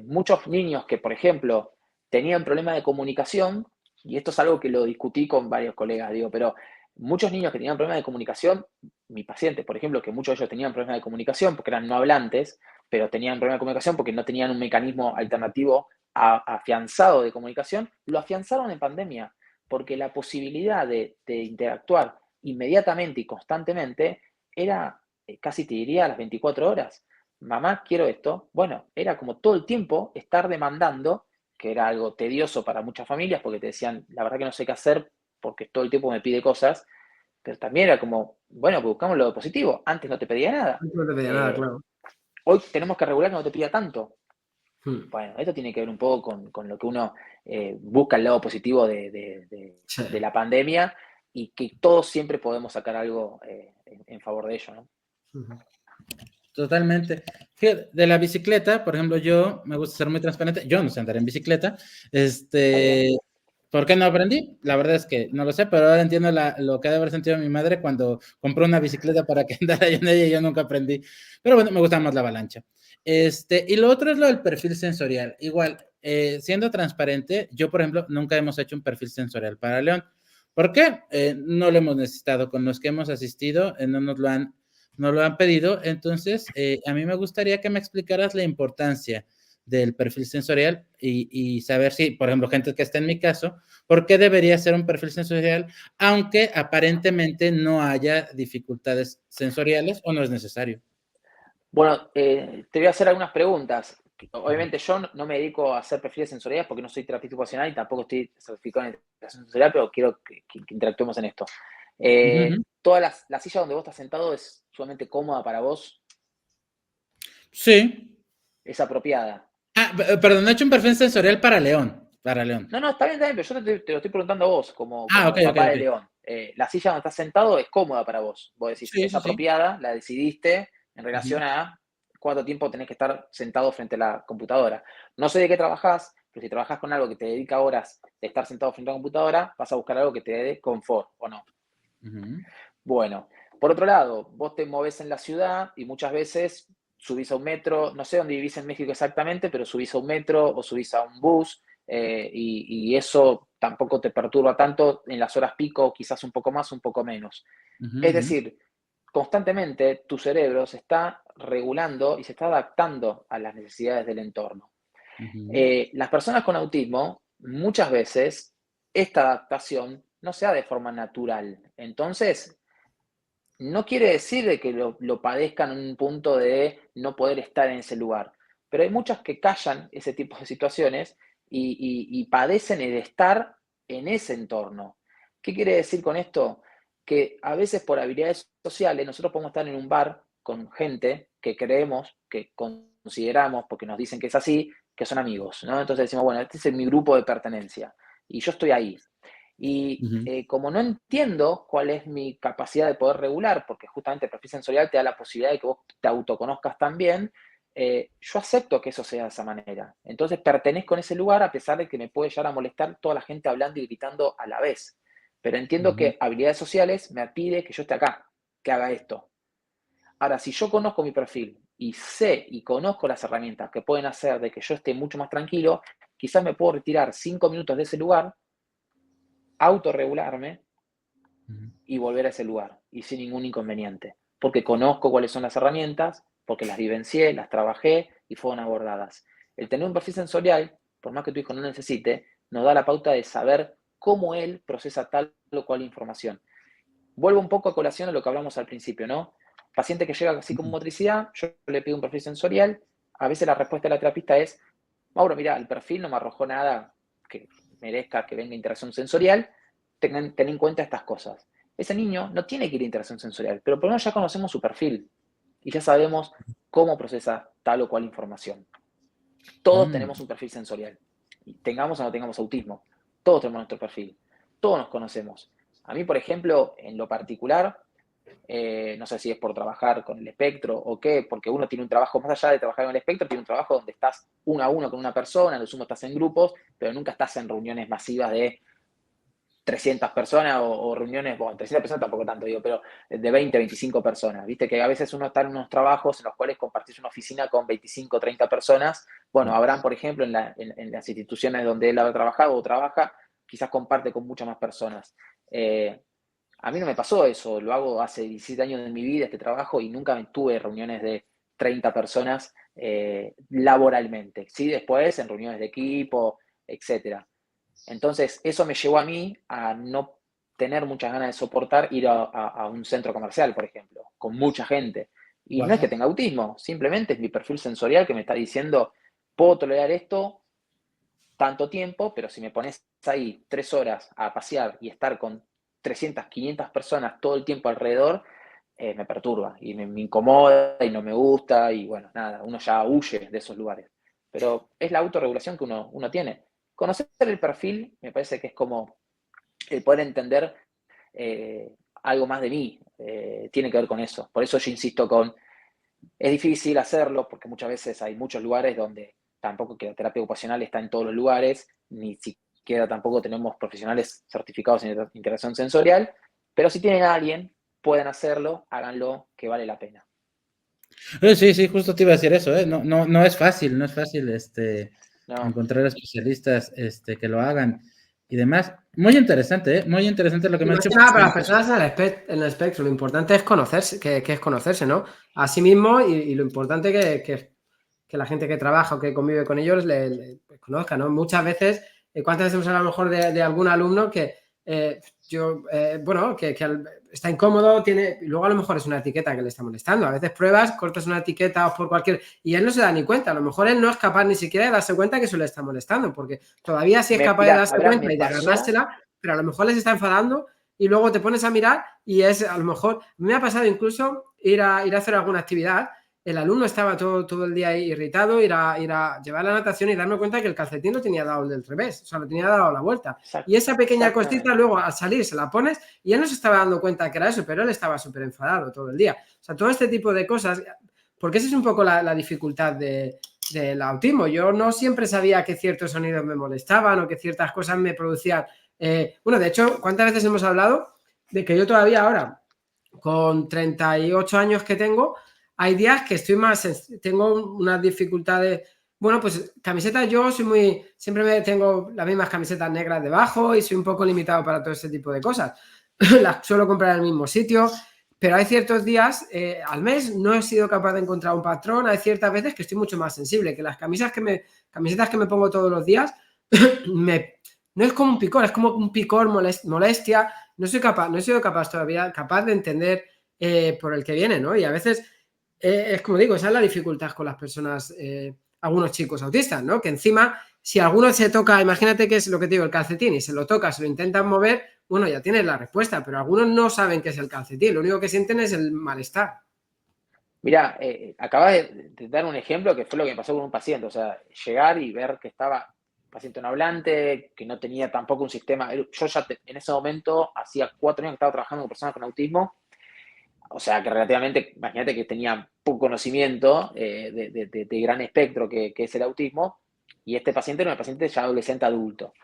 [SPEAKER 3] Muchos niños que, por ejemplo, tenían problemas de comunicación, y esto es algo que lo discutí con varios colegas, digo, pero muchos niños que tenían problemas de comunicación, mi paciente, por ejemplo, que muchos de ellos tenían problemas de comunicación porque eran no hablantes, pero tenían problemas de comunicación porque no tenían un mecanismo alternativo afianzado de comunicación, lo afianzaron en pandemia, porque la posibilidad de interactuar inmediatamente y constantemente era, casi te diría, a las 24 horas. Mamá, quiero esto. Bueno, era como todo el tiempo estar demandando, que era algo tedioso para muchas familias, porque te decían, la verdad que no sé qué hacer, porque todo el tiempo me pide cosas, pero también era como, bueno, pues buscamos lo positivo. Antes no te pedía nada.
[SPEAKER 2] No te pedía nada, claro.
[SPEAKER 3] Hoy tenemos que regular que no te pida tanto.
[SPEAKER 2] Hmm.
[SPEAKER 3] Bueno, esto tiene que ver un poco con lo que uno busca el lado positivo
[SPEAKER 2] Sí.
[SPEAKER 3] de la pandemia y que todos siempre podemos sacar algo en favor de ello, ¿no?
[SPEAKER 2] Ujú.
[SPEAKER 1] Totalmente. Fíjate, de la bicicleta, por ejemplo, yo me gusta ser muy transparente. Yo no sé andar en bicicleta. ¿Por qué no aprendí? La verdad es que no lo sé, pero ahora entiendo lo que ha de haber sentido mi madre cuando compró una bicicleta para que andara yo en ella y yo nunca aprendí. Pero bueno, me gusta más la avalancha. Y lo otro es lo del perfil sensorial. Igual, siendo transparente, yo, por ejemplo, nunca hemos hecho un perfil sensorial para León. ¿Por qué? No lo hemos necesitado. Con los que hemos asistido, no lo han pedido. Entonces, a mí me gustaría que me explicaras la importancia del perfil sensorial y saber si, por ejemplo, gente que está en mi caso, ¿por qué debería ser un perfil sensorial, aunque aparentemente no haya dificultades sensoriales o no es necesario?
[SPEAKER 3] Bueno, te voy a hacer algunas preguntas. Obviamente yo no me dedico a hacer perfiles sensoriales porque no soy terapeuta ocupacional y tampoco estoy certificado en integración sensorial, pero quiero que interactuemos en esto.
[SPEAKER 1] Uh-huh.
[SPEAKER 3] ¿Toda la silla donde vos estás sentado es sumamente cómoda para vos?
[SPEAKER 1] Sí.
[SPEAKER 3] ¿Es apropiada?
[SPEAKER 1] Perdón, no he hecho un perfil sensorial para León. Para León.
[SPEAKER 3] No, está bien, pero yo te lo estoy preguntando a vos,
[SPEAKER 1] Ok,
[SPEAKER 3] como
[SPEAKER 1] ok,
[SPEAKER 3] papá de
[SPEAKER 1] ok.
[SPEAKER 3] León. La silla donde estás sentado es cómoda para vos. Vos decís,
[SPEAKER 1] Sí,
[SPEAKER 3] es
[SPEAKER 1] sí, sí.
[SPEAKER 3] apropiada, la decidiste en
[SPEAKER 1] Uh-huh.
[SPEAKER 3] relación a cuánto tiempo tenés que estar sentado frente a la computadora. No sé de qué trabajás, pero si trabajás con algo que te dedica horas de estar sentado frente a la computadora, vas a buscar algo que te dé confort, ¿o no?
[SPEAKER 1] Uh-huh.
[SPEAKER 3] Bueno, por otro lado, vos te movés en la ciudad y muchas veces subís a un metro, no sé dónde vivís en México exactamente, pero subís a un metro o subís a un bus y eso tampoco te perturba tanto en las horas pico, quizás un poco más, un poco menos. Es
[SPEAKER 1] Uh-huh.
[SPEAKER 3] decir, constantemente tu cerebro se está regulando y se está adaptando a las necesidades del entorno.
[SPEAKER 1] Uh-huh.
[SPEAKER 3] Las personas con autismo, muchas veces, esta adaptación no se da de forma natural. Entonces, no quiere decir de que lo padezcan en un punto de no poder estar en ese lugar, pero hay muchas que callan ese tipo de situaciones y padecen el estar en ese entorno. ¿Qué quiere decir con esto? Que a veces por habilidades sociales nosotros podemos estar en un bar con gente que creemos, que consideramos, porque nos dicen que es así, que son amigos, ¿no? Entonces decimos, bueno, este es mi grupo de pertenencia y yo estoy ahí. Y
[SPEAKER 1] Uh-huh.
[SPEAKER 3] como no entiendo cuál es mi capacidad de poder regular, porque justamente el perfil sensorial te da la posibilidad de que vos te autoconozcas también, yo acepto que eso sea de esa manera. Entonces pertenezco en ese lugar a pesar de que me puede llegar a molestar toda la gente hablando y gritando a la vez. Pero entiendo
[SPEAKER 1] Uh-huh.
[SPEAKER 3] que habilidades sociales me pide que yo esté acá, que haga esto. Ahora, si yo conozco mi perfil y sé y conozco las herramientas que pueden hacer de que yo esté mucho más tranquilo, quizás me puedo retirar 5 minutos de ese lugar, autorregularme
[SPEAKER 1] Uh-huh.
[SPEAKER 3] y volver a ese lugar y sin ningún inconveniente, porque conozco cuáles son las herramientas, porque las vivencié, las trabajé y fueron abordadas. El tener un perfil sensorial, por más que tu hijo no necesite, nos da la pauta de saber cómo él procesa tal o cual información. Vuelvo un poco a colación a lo que hablamos al principio, ¿no? Paciente que llega así con motricidad, yo le pido un perfil sensorial, a veces la respuesta de la terapista es, Mauro, mira, el perfil no me arrojó nada que merezca que venga interacción sensorial, ten en cuenta estas cosas. Ese niño no tiene que ir a interacción sensorial, pero por lo menos ya conocemos su perfil y ya sabemos cómo procesa tal o cual información. Todos tenemos un perfil sensorial, tengamos o no tengamos autismo, todos tenemos nuestro perfil, todos nos conocemos. A mí, por ejemplo, en lo particular, no sé si es por trabajar con el espectro o qué, porque uno tiene un trabajo, más allá de trabajar con el espectro, tiene un trabajo donde estás uno a uno con una persona, lo sumo estás en grupos, pero nunca estás en reuniones masivas de 300 personas o reuniones, bueno, 300 personas tampoco tanto digo, pero de 20, 25 personas. Viste que a veces uno está en unos trabajos en los cuales compartís una oficina con 25, 30 personas. Bueno, habrán, por ejemplo, en las instituciones donde él ha trabajado o trabaja, quizás comparte con muchas más personas. A mí no me pasó eso, lo hago hace 17 años de mi vida, este trabajo, y nunca tuve reuniones de 30 personas laboralmente. Sí, después en reuniones de equipo, etcétera. Entonces, eso me llevó a mí a no tener muchas ganas de soportar ir a un centro comercial, por ejemplo, con mucha gente. Y no es que tenga autismo, simplemente es mi perfil sensorial que me está diciendo, puedo tolerar esto tanto tiempo, pero si me pones ahí 3 horas a pasear y estar con 300, 500 personas todo el tiempo alrededor, me perturba y me incomoda y no me gusta y bueno, nada, uno ya huye de esos lugares. Pero es la autorregulación que uno tiene. Conocer el perfil me parece que es como el poder entender algo más de mí, tiene que ver con eso. Por eso yo insisto es difícil hacerlo porque muchas veces hay muchos lugares donde tampoco que la terapia ocupacional está en todos los lugares, ni siquiera tampoco tenemos profesionales certificados en interacción sensorial, pero si tienen a alguien, pueden hacerlo, háganlo, que vale la pena.
[SPEAKER 1] Sí, sí, justo te iba a decir eso, ¿eh? No es fácil,
[SPEAKER 3] No.
[SPEAKER 1] encontrar especialistas, que lo hagan y demás. Muy interesante, ¿eh? Muy interesante lo que
[SPEAKER 2] Y
[SPEAKER 1] me has
[SPEAKER 2] más
[SPEAKER 1] dicho.
[SPEAKER 2] que nada para las personas en el espectro, lo importante es conocerse, que es conocerse, ¿no? A sí mismo y lo importante que la gente que trabaja o que convive con ellos le conozca, ¿no? Muchas veces, ¿cuántas veces hemos hablado a lo mejor de algún alumno que bueno, que está incómodo, y luego a lo mejor es una etiqueta que le está molestando. A veces pruebas, cortas una etiqueta o por cualquier... Y él no se da ni cuenta. A lo mejor él no es capaz ni siquiera de darse cuenta que eso le está molestando, porque todavía sí es capaz de darse cuenta y de agarrársela, pero a lo mejor les está enfadando y luego te pones a mirar y es a lo mejor... Me ha pasado incluso ir a hacer alguna actividad. El alumno estaba todo el día ahí irritado, ir a llevar la natación y darme cuenta que el calcetín lo tenía dado del revés, o sea, lo tenía dado la vuelta. Y esa pequeña cosita luego al salir se la pones y él no se estaba dando cuenta que era eso, pero él estaba súper enfadado todo el día. O sea, todo este tipo de cosas, porque esa es un poco la dificultad del autismo. Yo no siempre sabía que ciertos sonidos me molestaban o que ciertas cosas me producían... bueno, de hecho, ¿cuántas veces hemos hablado de que yo todavía ahora, con 38 años que tengo, hay días que tengo unas dificultades, bueno, pues camisetas yo soy siempre tengo las mismas camisetas negras debajo y soy un poco limitado para todo ese tipo de cosas. Las suelo comprar en el mismo sitio, pero hay ciertos días al mes no he sido capaz de encontrar un patrón, hay ciertas veces que estoy mucho más sensible, que las camisetas que me pongo todos los días, no es como un picor, es como un picor, molestia, no he sido capaz todavía de entender por el que viene, ¿no? Y a veces es como digo, esa es la dificultad con las personas, algunos chicos autistas, ¿no? Que encima, si alguno se toca, imagínate que es lo que te digo, el calcetín, y se lo toca, se lo intentan mover, bueno, ya tienes la respuesta, pero algunos no saben qué es el calcetín, lo único que sienten es el malestar.
[SPEAKER 3] Mira, acabas de dar un ejemplo que fue lo que me pasó con un paciente, o sea, llegar y ver que estaba paciente no hablante, que no tenía tampoco un sistema, yo ya en ese momento, hacía 4 años que estaba trabajando con personas con autismo, o sea, que relativamente, imagínate que tenía poco conocimiento de gran espectro que es el autismo, y este paciente era un paciente ya adolescente adulto.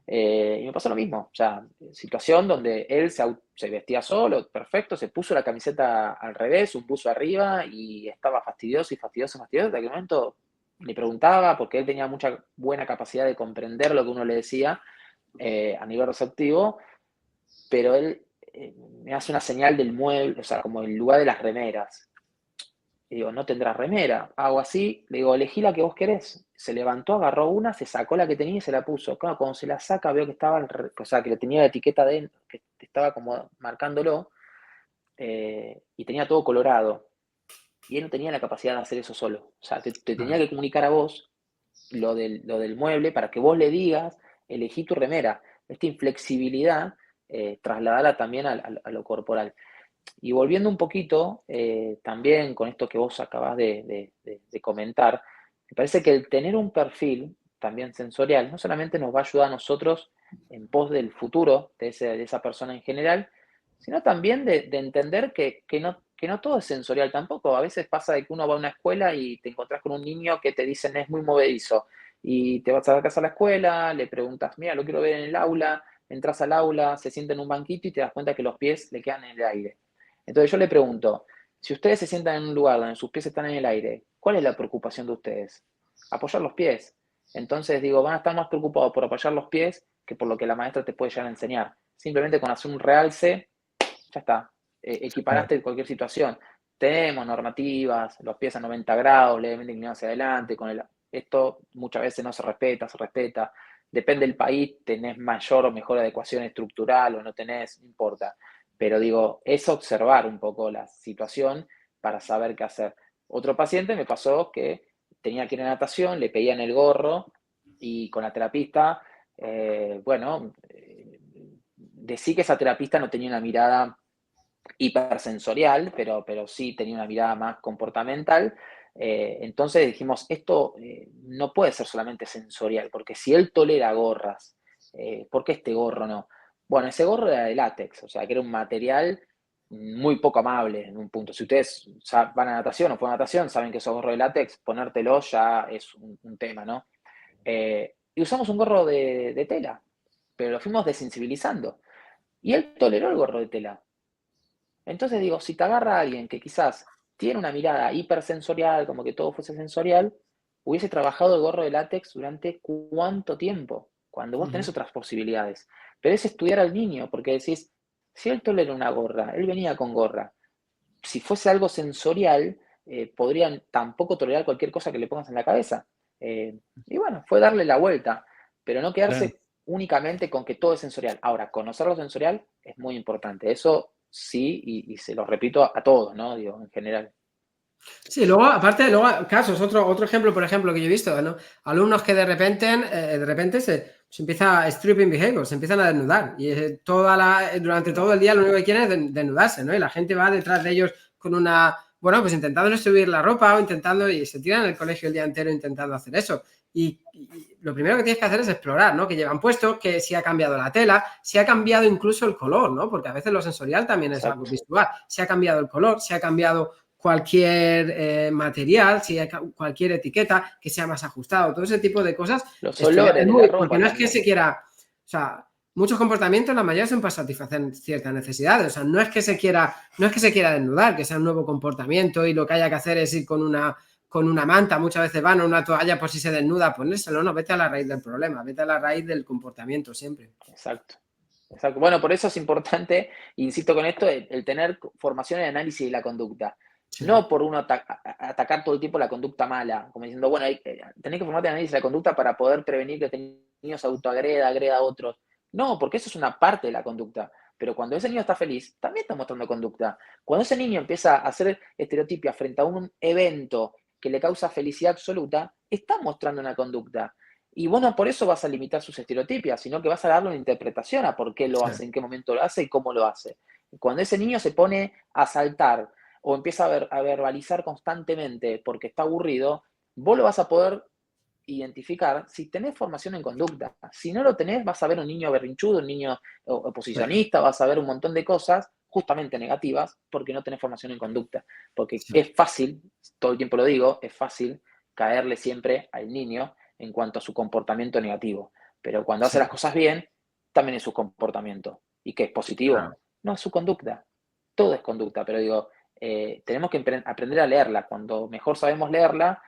[SPEAKER 3] Y me pasó lo mismo, o sea, situación donde él se vestía solo, perfecto, se puso la camiseta al revés, un buzo arriba, y estaba fastidioso. De aquel momento le preguntaba, porque él tenía mucha buena capacidad de comprender lo que uno le decía a nivel receptivo, pero él me hace una señal del mueble, o sea, como el lugar de las remeras. Y digo, no tendrás remera. Hago así, le digo, elegí la que vos querés. Se levantó, agarró una, se sacó la que tenía y se la puso. Claro, cuando se la saca, veo que estaba, o sea, que le tenía la etiqueta dentro, que estaba como marcándolo, y tenía todo colorado. Y él no tenía la capacidad de hacer eso solo. O sea, te tenía que comunicar a vos lo del mueble para que vos le digas, elegí tu remera. Esta inflexibilidad, trasladarla también a lo corporal. Y volviendo un poquito, también con esto que vos acabás de comentar, me parece que el tener un perfil también sensorial no solamente nos va a ayudar a nosotros en pos del futuro de esa persona en general, sino también de entender que no todo es sensorial tampoco. A veces pasa de que uno va a una escuela y te encontrás con un niño que te dicen es muy movedizo y te vas a casa a la escuela, le preguntas, mira, lo quiero ver en el aula, entras al aula, se sienta en un banquito y te das cuenta que los pies le quedan en el aire. Entonces yo le pregunto, si ustedes se sientan en un lugar donde sus pies están en el aire, ¿cuál es la preocupación de ustedes? Apoyar los pies. Entonces digo, van a estar más preocupados por apoyar los pies que por lo que la maestra te puede llegar a enseñar. Simplemente con hacer un realce, ya está. Equiparaste cualquier situación. Tenemos normativas, los pies a 90 grados, levemente inclinados hacia adelante. Esto muchas veces no se respeta. Depende del país, tenés mayor o mejor adecuación estructural o no tenés, no importa. Pero digo, es observar un poco la situación para saber qué hacer. Otro paciente me pasó que tenía que ir a natación, le pedían el gorro y con la terapista, decí que esa terapista no tenía una mirada hipersensorial, pero sí tenía una mirada más comportamental. Entonces dijimos, esto no puede ser solamente sensorial, porque si él tolera gorras, ¿por qué este gorro no? Bueno, ese gorro era de látex, o sea, que era un material muy poco amable en un punto. Si ustedes van a natación o fueron a natación, saben que esos gorros de látex, ponértelo ya es un tema, ¿no? Y usamos un gorro de tela, pero lo fuimos desensibilizando. Y él toleró el gorro de tela. Entonces digo, si te agarra alguien que quizás tiene una mirada hipersensorial, como que todo fuese sensorial, hubiese trabajado el gorro de látex durante cuánto tiempo, cuando vos tenés otras posibilidades. Pero es estudiar al niño, porque decís, si él tolera una gorra, él venía con gorra, si fuese algo sensorial, podrían tampoco tolerar cualquier cosa que le pongas en la cabeza. Y bueno, fue darle la vuelta, pero no quedarse
[SPEAKER 1] Claro.
[SPEAKER 3] únicamente con que todo es sensorial. Ahora, conocer lo sensorial es muy importante. Eso sí, y se lo repito a todos, ¿no? Digo, en general.
[SPEAKER 2] Sí, luego, aparte, luego casos, otro ejemplo, por ejemplo, que yo he visto, ¿no? Alumnos que de repente se empieza stripping behavior, se empiezan a desnudar y durante todo el día lo único que quieren es desnudarse, ¿no? Y la gente va detrás de ellos con pues intentando subir la ropa o intentando, y se tiran en el colegio el día entero intentando hacer eso. Y lo primero que tienes que hacer es explorar, ¿no? Que llevan puesto, que si ha cambiado la tela, si ha cambiado incluso el color, ¿no? Porque a veces lo sensorial también es algo visual. Si ha cambiado el color, si ha cambiado cualquier material, si hay cualquier etiqueta que sea más ajustado, todo ese tipo de cosas.
[SPEAKER 3] Los olores de la ropa.
[SPEAKER 2] Porque no es que se quiera, o sea, muchos comportamientos, la mayoría son para satisfacer ciertas necesidades, o sea, no es que se quiera desnudar, que sea un nuevo comportamiento y lo que haya que hacer es ir con una manta, muchas veces van a una toalla por si se desnuda, ponérselo, no, vete a la raíz del problema, vete a la raíz del comportamiento siempre.
[SPEAKER 3] Exacto. Bueno, por eso es importante, insisto con esto, el tener formación en análisis de la conducta. Sí. No por uno atacar todo el tiempo la conducta mala, como diciendo, bueno, tenés que formarte en análisis de la conducta para poder prevenir que el niño se autoagreda, agreda a otros. No, porque eso es una parte de la conducta. Pero cuando ese niño está feliz, también está mostrando conducta. Cuando ese niño empieza a hacer estereotipia frente a un evento que le causa felicidad absoluta, está mostrando una conducta. Y bueno, por eso vas a limitar sus estereotipias, sino que vas a darle una interpretación a por qué lo hace, en qué momento lo hace y cómo lo hace. Cuando ese niño se pone a saltar o empieza a verbalizar constantemente porque está aburrido, vos lo vas a poder identificar si tenés formación en conducta. Si no lo tenés, vas a ver un niño berrinchudo, un niño oposicionista, vas a ver un montón de cosas justamente negativas porque no tenés formación en conducta. Porque es fácil, todo el tiempo lo digo, es fácil caerle siempre al niño en cuanto a su comportamiento negativo. Pero cuando hace las cosas bien, también es su comportamiento. ¿Y qué es positivo? Claro. No, es su conducta. Todo es conducta, pero digo, tenemos que aprender a leerla. Cuando mejor sabemos leerla,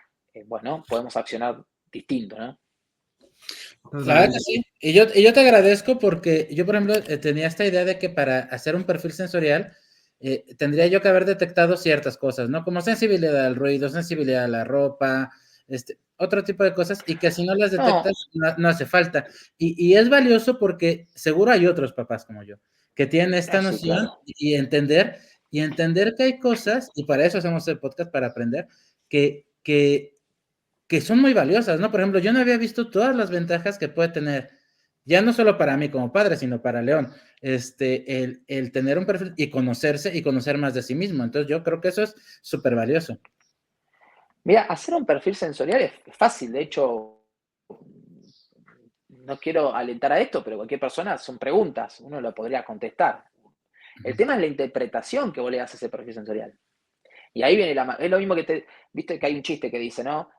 [SPEAKER 3] podemos accionar distinto, ¿no?
[SPEAKER 1] La verdad que sí. Y yo te agradezco porque yo, por ejemplo, tenía esta idea de que para hacer un perfil sensorial tendría yo que haber detectado ciertas cosas, ¿no? Como sensibilidad al ruido, sensibilidad a la ropa, otro tipo de cosas, y que si no las detectas, no hace falta. Y es valioso porque seguro hay otros papás como yo, que tienen esta
[SPEAKER 3] Sí,
[SPEAKER 1] noción
[SPEAKER 3] claro.
[SPEAKER 1] y entender que hay cosas, y para eso hacemos el podcast, para aprender, que son muy valiosas, ¿no? Por ejemplo, yo no había visto todas las ventajas que puede tener, ya no solo para mí como padre, sino para León, el tener un perfil y conocerse y conocer más de sí mismo. Entonces yo creo que eso es súper valioso.
[SPEAKER 3] Mira, hacer un perfil sensorial es fácil, de hecho, no quiero alentar a esto, pero cualquier persona son preguntas, uno lo podría contestar. El tema es la interpretación que vos le das a ese perfil sensorial. Y ahí viene es lo mismo que viste que hay un chiste que dice, ¿no?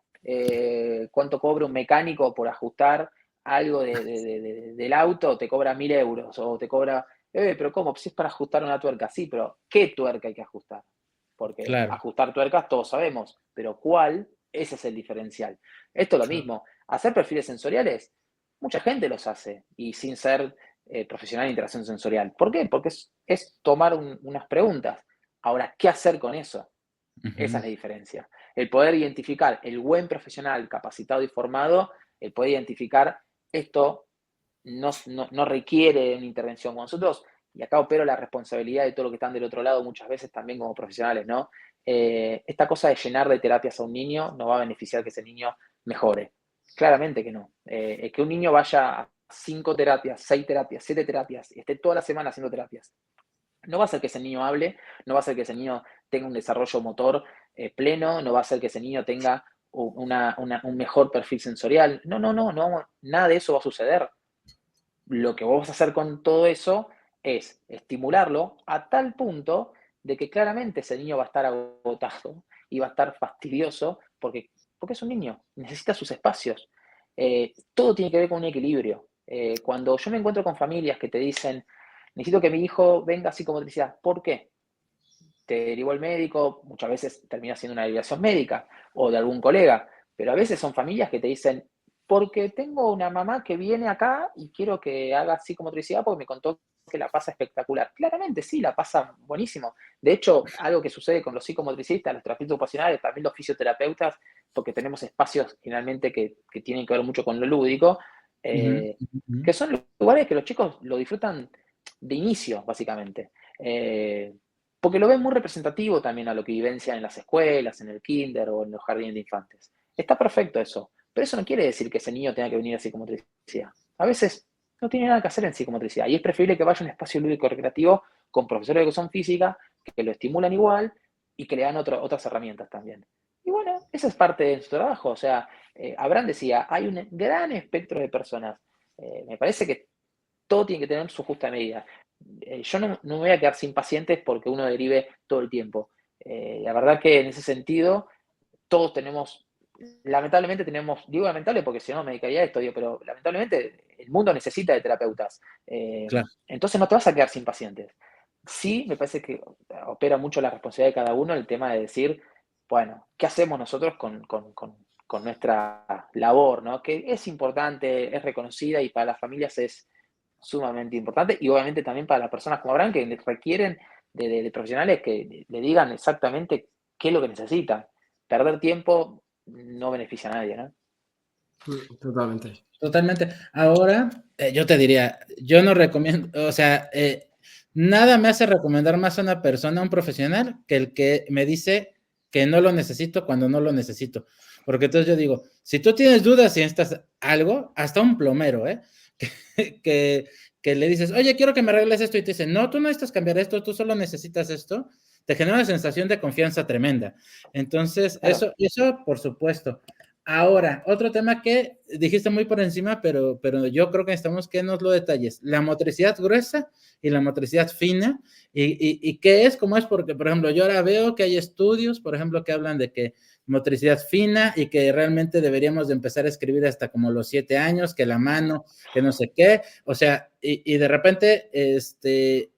[SPEAKER 3] ¿Cuánto cobra un mecánico por ajustar algo del auto? Te cobra 1.000 euros, o te cobra, pero ¿cómo? Pues es para ajustar una tuerca, sí, pero ¿qué tuerca hay que ajustar? Porque
[SPEAKER 1] Claro.
[SPEAKER 3] ajustar tuercas todos sabemos, pero ¿cuál? Ese es el diferencial. Esto es lo mismo. Hacer perfiles sensoriales, mucha gente los hace, y sin ser profesional en interacción sensorial. ¿Por qué? Porque es tomar unas preguntas. Ahora, ¿qué hacer con eso? Esa es la diferencia. El poder identificar, el buen profesional capacitado y formado, el poder identificar esto no requiere una intervención con nosotros. Y acá opero la responsabilidad de todo lo que están del otro lado, muchas veces también como profesionales, ¿no? Esta cosa de llenar de terapias a un niño no va a beneficiar que ese niño mejore. Claramente que no. Que un niño vaya a 5 terapias, 6 terapias, 7 terapias, y esté toda la semana haciendo terapias, no va a hacer que ese niño hable, no va a hacer que ese niño tenga un desarrollo motor pleno, no va a hacer que ese niño tenga un mejor perfil sensorial. No, nada de eso va a suceder. Lo que vos vas a hacer con todo eso es estimularlo a tal punto de que claramente ese niño va a estar agotado y va a estar fastidioso porque es un niño, necesita sus espacios. Todo tiene que ver con un equilibrio. Cuando yo me encuentro con familias que te dicen, necesito que mi hijo venga a psicomotricidad, ¿por qué? Te derivó el médico, muchas veces termina siendo una derivación médica o de algún colega, pero a veces son familias que te dicen, porque tengo una mamá que viene acá y quiero que haga psicomotricidad porque me contó que la pasa espectacular. Claramente sí, la pasa buenísimo. De hecho, algo que sucede con los psicomotricistas, los terapeutas ocupacionales, también los fisioterapeutas, porque tenemos espacios generalmente que tienen que ver mucho con lo lúdico, que son lugares que los chicos lo disfrutan de inicio, básicamente. Porque lo ven muy representativo también a lo que vivencian en las escuelas, en el kinder o en los jardines de infantes. Está perfecto eso, pero eso no quiere decir que ese niño tenga que venir a psicomotricidad. A veces no tiene nada que hacer en psicomotricidad y es preferible que vaya a un espacio lúdico recreativo con profesores de educación física que lo estimulan igual y que le dan otras herramientas también. Y bueno, esa es parte de su trabajo. O sea, Abraham decía, hay un gran espectro de personas. Me parece que todo tiene que tener su justa medida. Yo no me voy a quedar sin pacientes porque uno derive todo el tiempo. La verdad que en ese sentido, todos lamentablemente digo lamentable porque si no me dedicaría a esto, pero lamentablemente el mundo necesita de terapeutas.
[SPEAKER 1] Claro.
[SPEAKER 3] Entonces no te vas a quedar sin pacientes. Sí, me parece que opera mucho la responsabilidad de cada uno el tema de decir, bueno, ¿qué hacemos nosotros con nuestra labor, ¿no? Que es importante, es reconocida y para las familias es sumamente importante y obviamente también para las personas como Abraham que requieren de profesionales que le digan exactamente qué es lo que necesitan. Perder tiempo no beneficia a nadie, ¿no?
[SPEAKER 2] Totalmente.
[SPEAKER 1] Totalmente. Ahora, yo te diría, yo no recomiendo, o sea, nada me hace recomendar más a una persona, a un profesional, que el que me dice que no lo necesito cuando no lo necesito. Porque entonces yo digo, si tú tienes dudas si necesitas algo, hasta un plomero, que, que le dices, oye, quiero que me arregles esto, y te dicen, no, tú no necesitas cambiar esto, tú solo necesitas esto, te genera una sensación de confianza tremenda. Entonces,
[SPEAKER 3] Claro.
[SPEAKER 1] eso por supuesto. Ahora, otro tema que dijiste muy por encima, pero yo creo que necesitamos que nos lo detalles. La motricidad gruesa y la motricidad fina. ¿Y qué es? ¿Cómo es? Porque, por ejemplo, yo ahora veo que hay estudios, por ejemplo, que hablan de que motricidad fina y que realmente deberíamos de empezar a escribir hasta como los 7 años, que la mano, que no sé qué. O sea, y de repente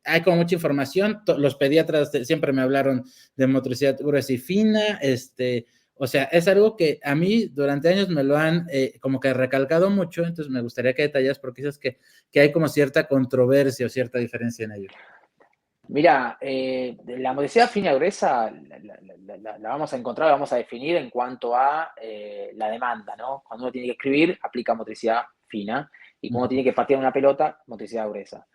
[SPEAKER 1] hay como mucha información. Los pediatras siempre me hablaron de motricidad gruesa y fina, o sea, es algo que a mí durante años me lo han como que recalcado mucho, entonces me gustaría que detallas porque dices que hay como cierta controversia o cierta diferencia en ello.
[SPEAKER 3] Mira, la motricidad fina y gruesa la vamos a encontrar, la vamos a definir en cuanto a la demanda, ¿no? Cuando uno tiene que escribir, aplica motricidad fina, y cuando tiene que patear una pelota, motricidad gruesa.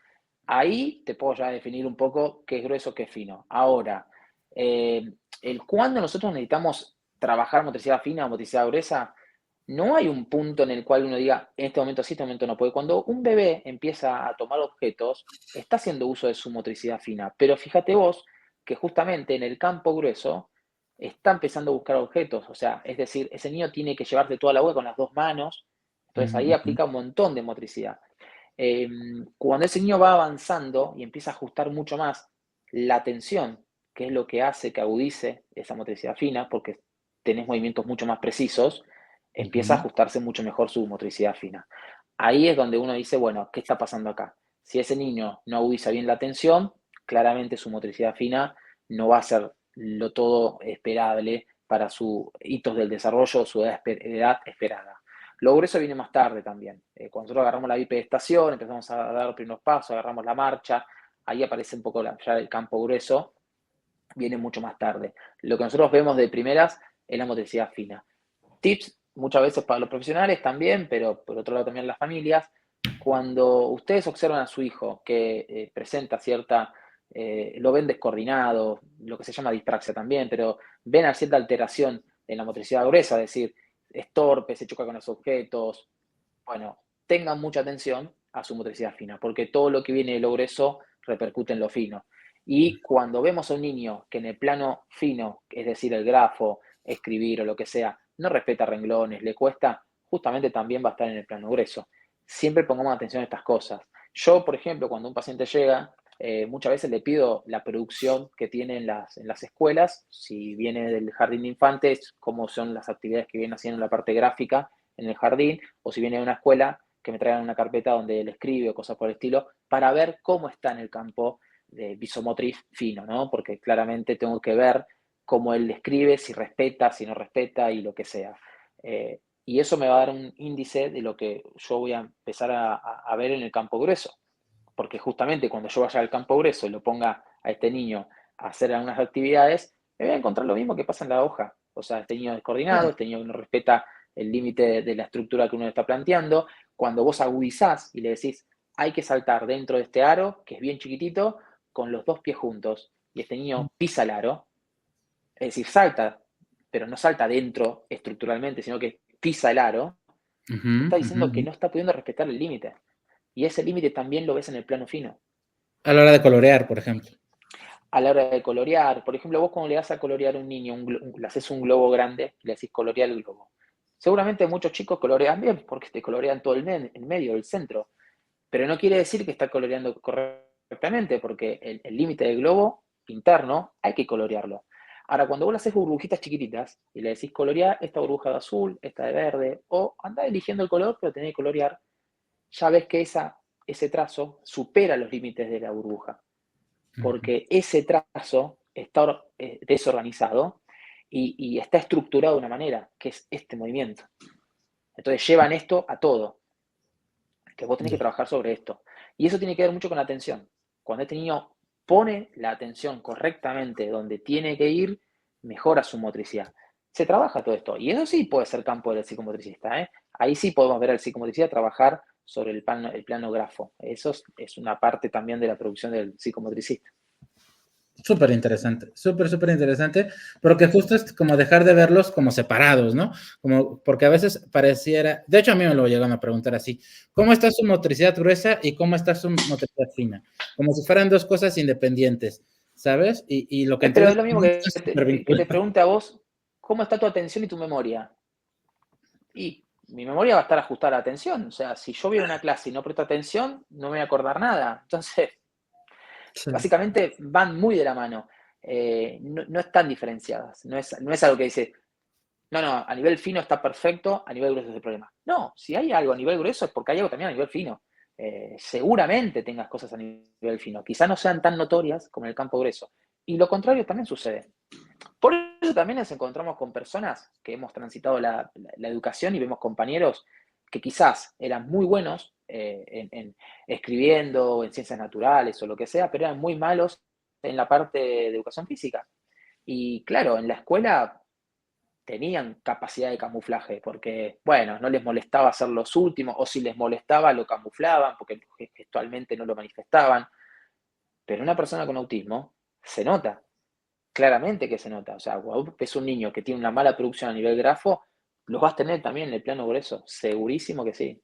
[SPEAKER 3] Ahí te puedo ya definir un poco qué es grueso, qué es fino. Ahora, cuando nosotros necesitamos trabajar motricidad fina o motricidad gruesa, no hay un punto en el cual uno diga, en este momento sí, en este momento no puede. Cuando un bebé empieza a tomar objetos, está haciendo uso de su motricidad fina. Pero fíjate vos que justamente en el campo grueso está empezando a buscar objetos. O sea, es decir, ese niño tiene que llevarte toda la boca con las dos manos. Entonces ahí
[SPEAKER 1] Ujú.
[SPEAKER 3] aplica un montón de motricidad. Eh, Cuando ese niño va avanzando y empieza a ajustar mucho más la atención, que es lo que hace que agudice esa motricidad fina, porque tenés movimientos mucho más precisos, empieza a
[SPEAKER 1] Ujú.
[SPEAKER 3] ajustarse mucho mejor su motricidad fina. Ahí es donde uno dice, bueno, ¿qué está pasando acá? Si ese niño no agudiza bien la atención, claramente su motricidad fina no va a ser lo todo esperable para sus hitos del desarrollo, su edad esperada. Lo grueso viene más tarde también. Cuando nosotros agarramos la bipedestación, empezamos a dar los primeros pasos, agarramos la marcha, ahí aparece un poco ya el campo grueso, viene mucho más tarde. Lo que nosotros vemos de primeras es la motricidad fina. Tips muchas veces para los profesionales también, pero por otro lado también las familias. Cuando ustedes observan a su hijo que presenta cierta, lo ven descoordinado, lo que se llama dispraxia también, pero ven a cierta alteración en la motricidad gruesa, es decir, es torpe, se choca con los objetos, bueno, tengan mucha atención a su motricidad fina, porque todo lo que viene de lo grueso repercute en lo fino. Y cuando vemos a un niño que en el plano fino, es decir, el grafo, escribir o lo que sea, no respeta renglones, le cuesta, justamente también va a estar en el plano grueso. Siempre pongamos atención a estas cosas. Yo, por ejemplo, cuando un paciente llega, muchas veces le pido la producción que tiene en las escuelas, si viene del jardín de infantes, cómo son las actividades que vienen haciendo en la parte gráfica en el jardín, o si viene de una escuela, que me traigan una carpeta donde él escribe o cosas por el estilo, para ver cómo está en el campo de visomotriz fino, ¿no? Porque claramente tengo que ver cómo él escribe, si respeta, si no respeta y lo que sea. Y eso me va a dar un índice de lo que yo voy a empezar a ver en el campo grueso. Porque justamente cuando yo vaya al campo grueso y lo ponga a este niño a hacer algunas actividades, me voy a encontrar lo mismo que pasa en la hoja. O sea, este niño descoordinado, este niño que no respeta el límite de la estructura que uno está planteando. Cuando vos agudizás y le decís, hay que saltar dentro de este aro, que es bien chiquitito, con los dos pies juntos, y este niño pisa el aro, es decir, salta, pero no salta dentro estructuralmente, sino que pisa el aro,
[SPEAKER 1] Ujú,
[SPEAKER 3] te está
[SPEAKER 1] ujú,
[SPEAKER 3] diciendo que
[SPEAKER 1] ujú.
[SPEAKER 3] no está pudiendo respetar el límite. Y ese límite también lo ves en el plano fino.
[SPEAKER 1] A la hora de colorear, por ejemplo.
[SPEAKER 3] A la hora de colorear, por ejemplo, vos cuando le das a colorear a un niño, le haces un globo grande, le decís colorear el globo. Seguramente muchos chicos colorean bien porque te colorean todo el medio, el centro, pero no quiere decir que está coloreando correctamente porque el límite del globo interno hay que colorearlo. Ahora, cuando vos le haces burbujitas chiquititas y le decís colorear esta burbuja de azul, esta de verde, o anda eligiendo el color, pero tenés que colorear, ya ves que ese trazo supera los límites de la burbuja,
[SPEAKER 1] Ujú.
[SPEAKER 3] porque ese trazo está desorganizado y está estructurado de una manera, que es este movimiento. Entonces llevan esto a todo, que vos tenés que
[SPEAKER 1] Ya.
[SPEAKER 3] trabajar sobre esto. Y eso tiene que ver mucho con la atención. Cuando este niño pone la atención correctamente donde tiene que ir, mejora su motricidad. Se trabaja todo esto. Y eso sí puede ser campo del psicomotricista, ¿eh? Ahí sí podemos ver al psicomotricista trabajar sobre el plano grafo. Eso es una parte también de la producción del psicomotricista.
[SPEAKER 1] Súper interesante, súper, súper interesante, porque justo es como dejar de verlos como separados, ¿no? Como, porque a veces pareciera, de hecho a mí me lo llegan a preguntar así, ¿cómo está su motricidad gruesa y cómo está su motricidad fina? Como si fueran dos cosas independientes, ¿sabes? Y lo que
[SPEAKER 3] Pero
[SPEAKER 1] entiendo es
[SPEAKER 3] es lo mismo
[SPEAKER 1] que están súper
[SPEAKER 3] que te
[SPEAKER 1] vinculados.
[SPEAKER 3] pregunte a vos, ¿cómo está tu atención y tu memoria? Y mi memoria va a estar ajustada a la atención. O sea, si yo voy a una clase y no presto atención, no me voy a acordar nada. Entonces,
[SPEAKER 2] Sí,
[SPEAKER 3] básicamente van muy de la mano. No están diferenciadas. No es algo que dice, no, no, a nivel fino está perfecto, a nivel grueso es el problema. No, si hay algo a nivel grueso es porque hay algo también a nivel fino. Seguramente tengas cosas a nivel fino. Quizá no sean tan notorias como en el campo grueso. Y lo contrario también sucede. Por eso también nos encontramos con personas que hemos transitado la educación y vemos compañeros que quizás eran muy buenos escribiendo en ciencias naturales o lo que sea, pero eran muy malos en la parte de educación física. Y claro, en la escuela tenían capacidad de camuflaje, porque, bueno, no les molestaba ser los últimos, o si les molestaba lo camuflaban, porque gestualmente no lo manifestaban. Pero una persona con autismo se nota, claramente que se nota. O sea, cuando ves un niño que tiene una mala producción a nivel grafo, los vas a tener también en el plano grueso, segurísimo que sí.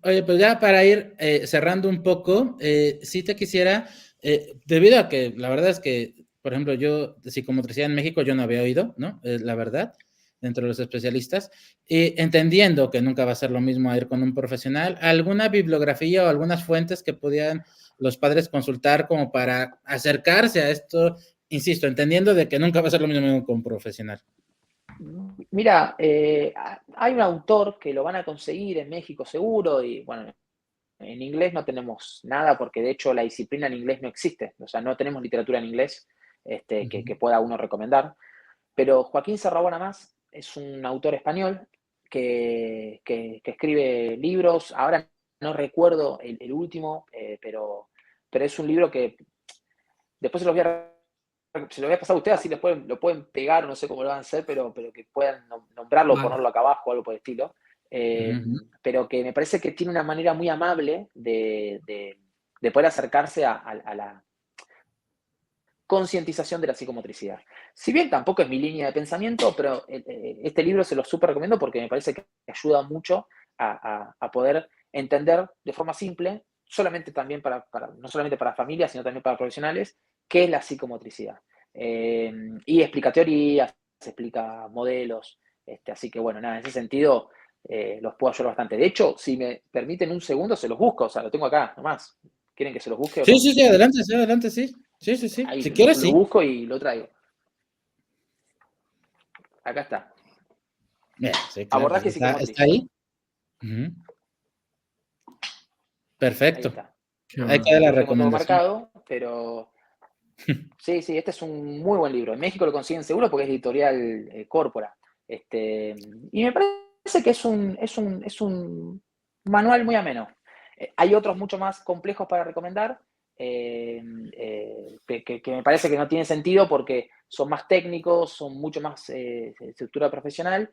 [SPEAKER 1] Oye, pues ya para ir cerrando un poco, sí te quisiera, debido a que la verdad es que, por ejemplo, yo de psicomotricidad en México yo no había oído, ¿no? La verdad, dentro de los especialistas, entendiendo que nunca va a ser lo mismo a ir con un profesional, ¿alguna bibliografía o algunas fuentes que pudieran los padres consultar como para acercarse a esto? Insisto, entendiendo de que nunca va a ser lo mismo con un profesional.
[SPEAKER 3] Mira, hay un autor que lo van a conseguir en México seguro y bueno, en inglés no tenemos nada porque de hecho la disciplina en inglés no existe, o sea, no tenemos literatura en inglés que pueda uno recomendar, pero Joaquín Serrabona Más es un autor español que escribe libros, ahora no recuerdo el último, pero es un libro que después se lo voy a pasar a ustedes, así lo pueden pegar, no sé cómo lo van a hacer, pero que puedan nombrarlo,
[SPEAKER 2] Vale.
[SPEAKER 3] ponerlo acá abajo, algo por el estilo. Pero que me parece que tiene una manera muy amable de poder acercarse a la concientización de la psicomotricidad. Si bien tampoco es mi línea de pensamiento, pero este libro se lo súper recomiendo porque me parece que ayuda mucho a poder entender de forma simple, solamente también no solamente para familias, sino también para profesionales, qué es la psicomotricidad. Y explica teorías, explica modelos, así que bueno, nada, en ese sentido los puedo ayudar bastante. De hecho, si me permiten un segundo, se los busco, o sea, lo tengo acá, nomás. ¿Quieren que se los busque o
[SPEAKER 1] Sí,
[SPEAKER 3] no?
[SPEAKER 1] sí, sí, adelante, sí. Sí, sí, sí.
[SPEAKER 3] Ahí
[SPEAKER 1] Si quieres,
[SPEAKER 3] lo
[SPEAKER 1] sí.
[SPEAKER 3] busco y lo traigo. Acá está.
[SPEAKER 1] Sí, claro, pues
[SPEAKER 3] Abordaje
[SPEAKER 1] está
[SPEAKER 3] psicomotriz.
[SPEAKER 1] ahí. Ujú.
[SPEAKER 3] Ahí
[SPEAKER 1] Perfecto.
[SPEAKER 3] está.
[SPEAKER 2] Qué
[SPEAKER 1] Ahí
[SPEAKER 2] bueno.
[SPEAKER 1] queda la
[SPEAKER 3] Lo tengo todo
[SPEAKER 1] recomendación.
[SPEAKER 3] marcado, pero sí, este es un muy buen libro. En México lo consiguen seguro porque es editorial Córpora. Y me parece que es un manual muy ameno. Hay otros mucho más complejos para recomendar, que me parece que no tienen sentido porque son más técnicos, son mucho más estructura profesional,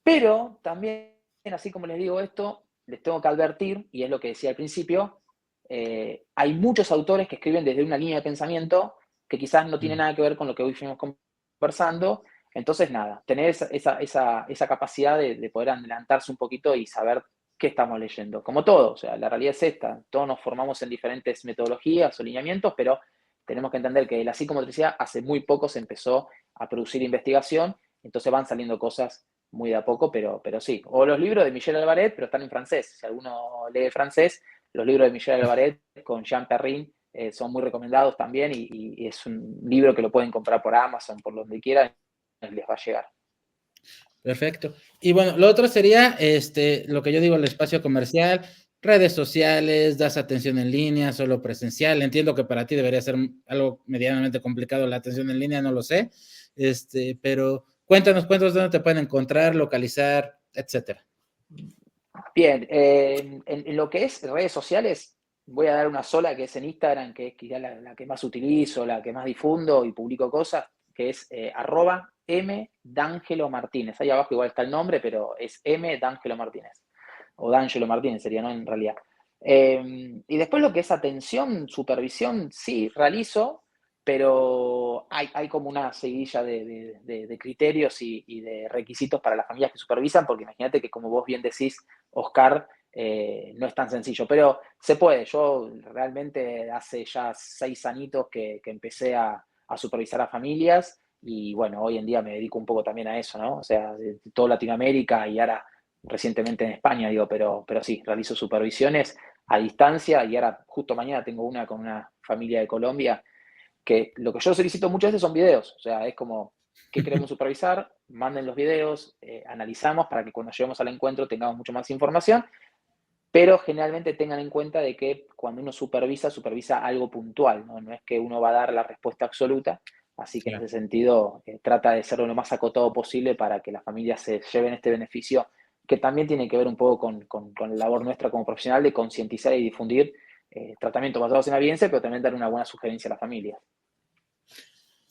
[SPEAKER 3] pero también, así como les digo esto, les tengo que advertir, y es lo que decía al principio, hay muchos autores que escriben desde una línea de pensamiento que quizás no tiene nada que ver con lo que hoy fuimos conversando. Entonces, nada, tener esa capacidad de poder adelantarse un poquito y saber qué estamos leyendo. Como todo, o sea, la realidad es esta, todos nos formamos en diferentes metodologías o lineamientos, pero tenemos que entender que la psicomotricidad hace muy poco se empezó a producir investigación, entonces van saliendo cosas muy de a poco, pero sí. O los libros de Michel Albaret, pero están en francés. Si alguno lee francés, los libros de Michel Albaret con Jean Perrin son muy recomendados también y es un libro que lo pueden comprar por Amazon, por donde quieran, les va a llegar.
[SPEAKER 1] Perfecto. Y bueno, lo otro sería lo que yo digo, el espacio comercial, redes sociales, das atención en línea, solo presencial. Entiendo que para ti debería ser algo medianamente complicado la atención en línea, no lo sé. Pero cuéntanos dónde te pueden encontrar, localizar, etcétera.
[SPEAKER 3] Bien, en lo que es redes sociales, voy a dar una sola que es en Instagram, que es quizá la que más utilizo, la que más difundo y publico cosas, que es @M. Martínez. Ahí abajo igual está el nombre, pero es M. D'Angelo Martínez. O D'Angelo Martínez sería, ¿no? En realidad. Y después lo que es atención, supervisión, sí, realizo, pero hay como una seguilla de criterios y de requisitos para las familias que supervisan, porque imagínate que como vos bien decís, Oscar, no es tan sencillo, pero se puede. Yo realmente hace ya 6 añitos que empecé a supervisar a familias y bueno, hoy en día me dedico un poco también a eso, ¿no? O sea, de toda Latinoamérica y ahora recientemente en España, digo, pero sí, realizo supervisiones a distancia y ahora justo mañana tengo una con una familia de Colombia que lo que yo solicito muchas veces son videos, o sea, es como, ¿qué queremos supervisar? Manden los videos, analizamos para que cuando lleguemos al encuentro tengamos mucho más información, pero generalmente tengan en cuenta de que cuando uno supervisa algo puntual, ¿no? No es que uno va a dar la respuesta absoluta, así que en
[SPEAKER 1] Claro.
[SPEAKER 3] ese sentido trata de ser lo más acotado posible para que las familias se lleven este beneficio, que también tiene que ver un poco con la labor nuestra como profesional de concientizar y difundir tratamiento basado en la evidencia, pero también dar una buena sugerencia a la familia.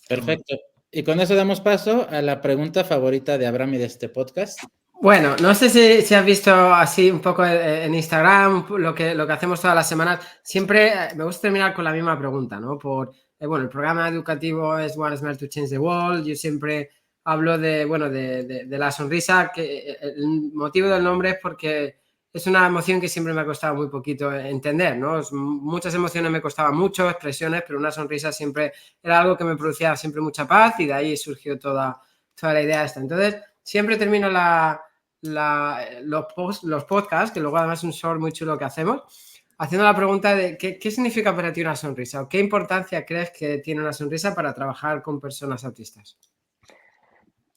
[SPEAKER 1] Perfecto. Y con eso damos paso a la pregunta favorita de Abraham y de este podcast.
[SPEAKER 2] Bueno, no sé si has visto así un poco en Instagram lo que hacemos todas las semanas. Siempre me gusta terminar con la misma pregunta, ¿no? Bueno, el programa educativo es One Smile to Change the World. Yo siempre hablo de la sonrisa, que el motivo del nombre es porque es una emoción que siempre me ha costado muy poquito entender, ¿no? Muchas emociones me costaban mucho, expresiones, pero una sonrisa siempre era algo que me producía siempre mucha paz y de ahí surgió toda la idea esta. Entonces, siempre termino los podcasts, que luego además es un short muy chulo que hacemos, haciendo la pregunta de ¿qué significa para ti una sonrisa? ¿O qué importancia crees que tiene una sonrisa para trabajar con personas autistas?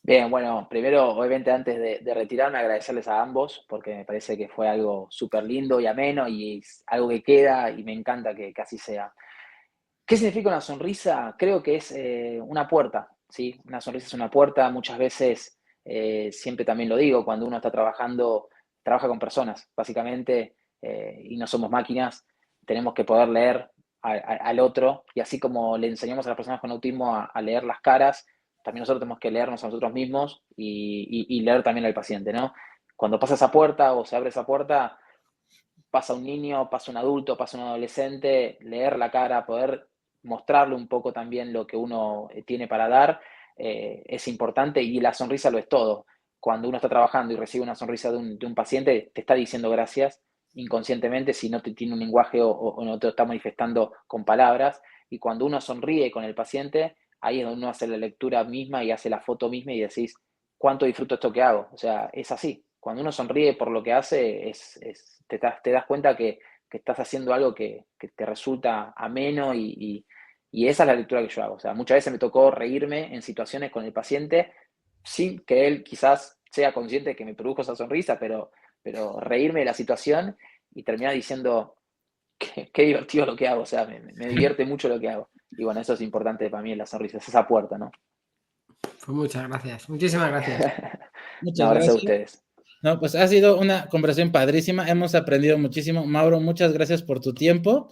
[SPEAKER 3] Bien, bueno, primero, obviamente, antes de retirarme, agradecerles a ambos, porque me parece que fue algo súper lindo y ameno y es algo que queda y me encanta que así sea. ¿Qué significa una sonrisa? Creo que es una puerta, ¿sí? Una sonrisa es una puerta. Muchas veces, siempre también lo digo, cuando uno está trabajando, trabaja con personas, básicamente, y no somos máquinas, tenemos que poder leer al otro, y así como le enseñamos a las personas con autismo a leer las caras, también nosotros tenemos que leernos a nosotros mismos y leer también al paciente, ¿no? Cuando pasa esa puerta o se abre esa puerta, pasa un niño, pasa un adulto, pasa un adolescente, leer la cara, poder mostrarle un poco también lo que uno tiene para dar, es importante, y la sonrisa lo es todo. Cuando uno está trabajando y recibe una sonrisa de un paciente, te está diciendo gracias inconscientemente si no te tiene un lenguaje o no te lo está manifestando con palabras. Y cuando uno sonríe con el paciente, ahí es donde uno hace la lectura misma y hace la foto misma y decís, ¿cuánto disfruto esto que hago? O sea, es así. Cuando uno sonríe por lo que hace, te das cuenta que estás haciendo algo que te resulta ameno y esa es la lectura que yo hago. O sea, muchas veces me tocó reírme en situaciones con el paciente sin que él quizás sea consciente de que me produjo esa sonrisa, pero reírme de la situación y terminar diciendo qué divertido lo que hago. O sea, me divierte mucho lo que hago. Y bueno, eso es importante para mí en la sonrisa, es esa puerta, ¿no?
[SPEAKER 2] Pues muchas gracias, muchísimas gracias.
[SPEAKER 3] No,
[SPEAKER 1] Muchas
[SPEAKER 3] gracias a
[SPEAKER 1] gracias.
[SPEAKER 3] ustedes.
[SPEAKER 1] No, pues ha sido una conversación padrísima. Hemos aprendido muchísimo. Mauro, muchas gracias por tu tiempo.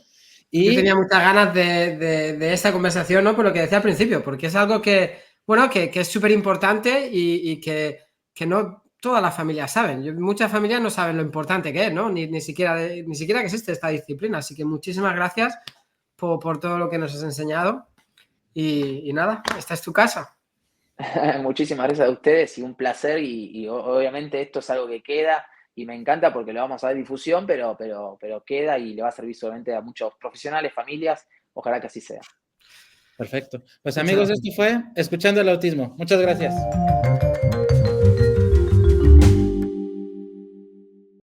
[SPEAKER 2] Yo
[SPEAKER 1] Y
[SPEAKER 2] tenía muchas ganas de esta conversación, ¿no? Por lo que decía al principio, porque es algo que es súper importante y que no todas las familias saben. Muchas familias no saben lo importante que es, ¿no? Ni siquiera que existe esta disciplina. Así que muchísimas gracias por todo lo que nos has enseñado. Y nada, esta es tu casa.
[SPEAKER 3] Muchísimas gracias a ustedes y un placer y obviamente esto es algo que queda y me encanta porque lo vamos a dar difusión, pero queda y le va a servir seguramente a muchos profesionales, familias, ojalá que así sea.
[SPEAKER 1] perfecto. Pues
[SPEAKER 2] Muchas
[SPEAKER 1] amigos,
[SPEAKER 2] gracias.
[SPEAKER 1] esto fue Escuchando el Autismo. Muchas gracias.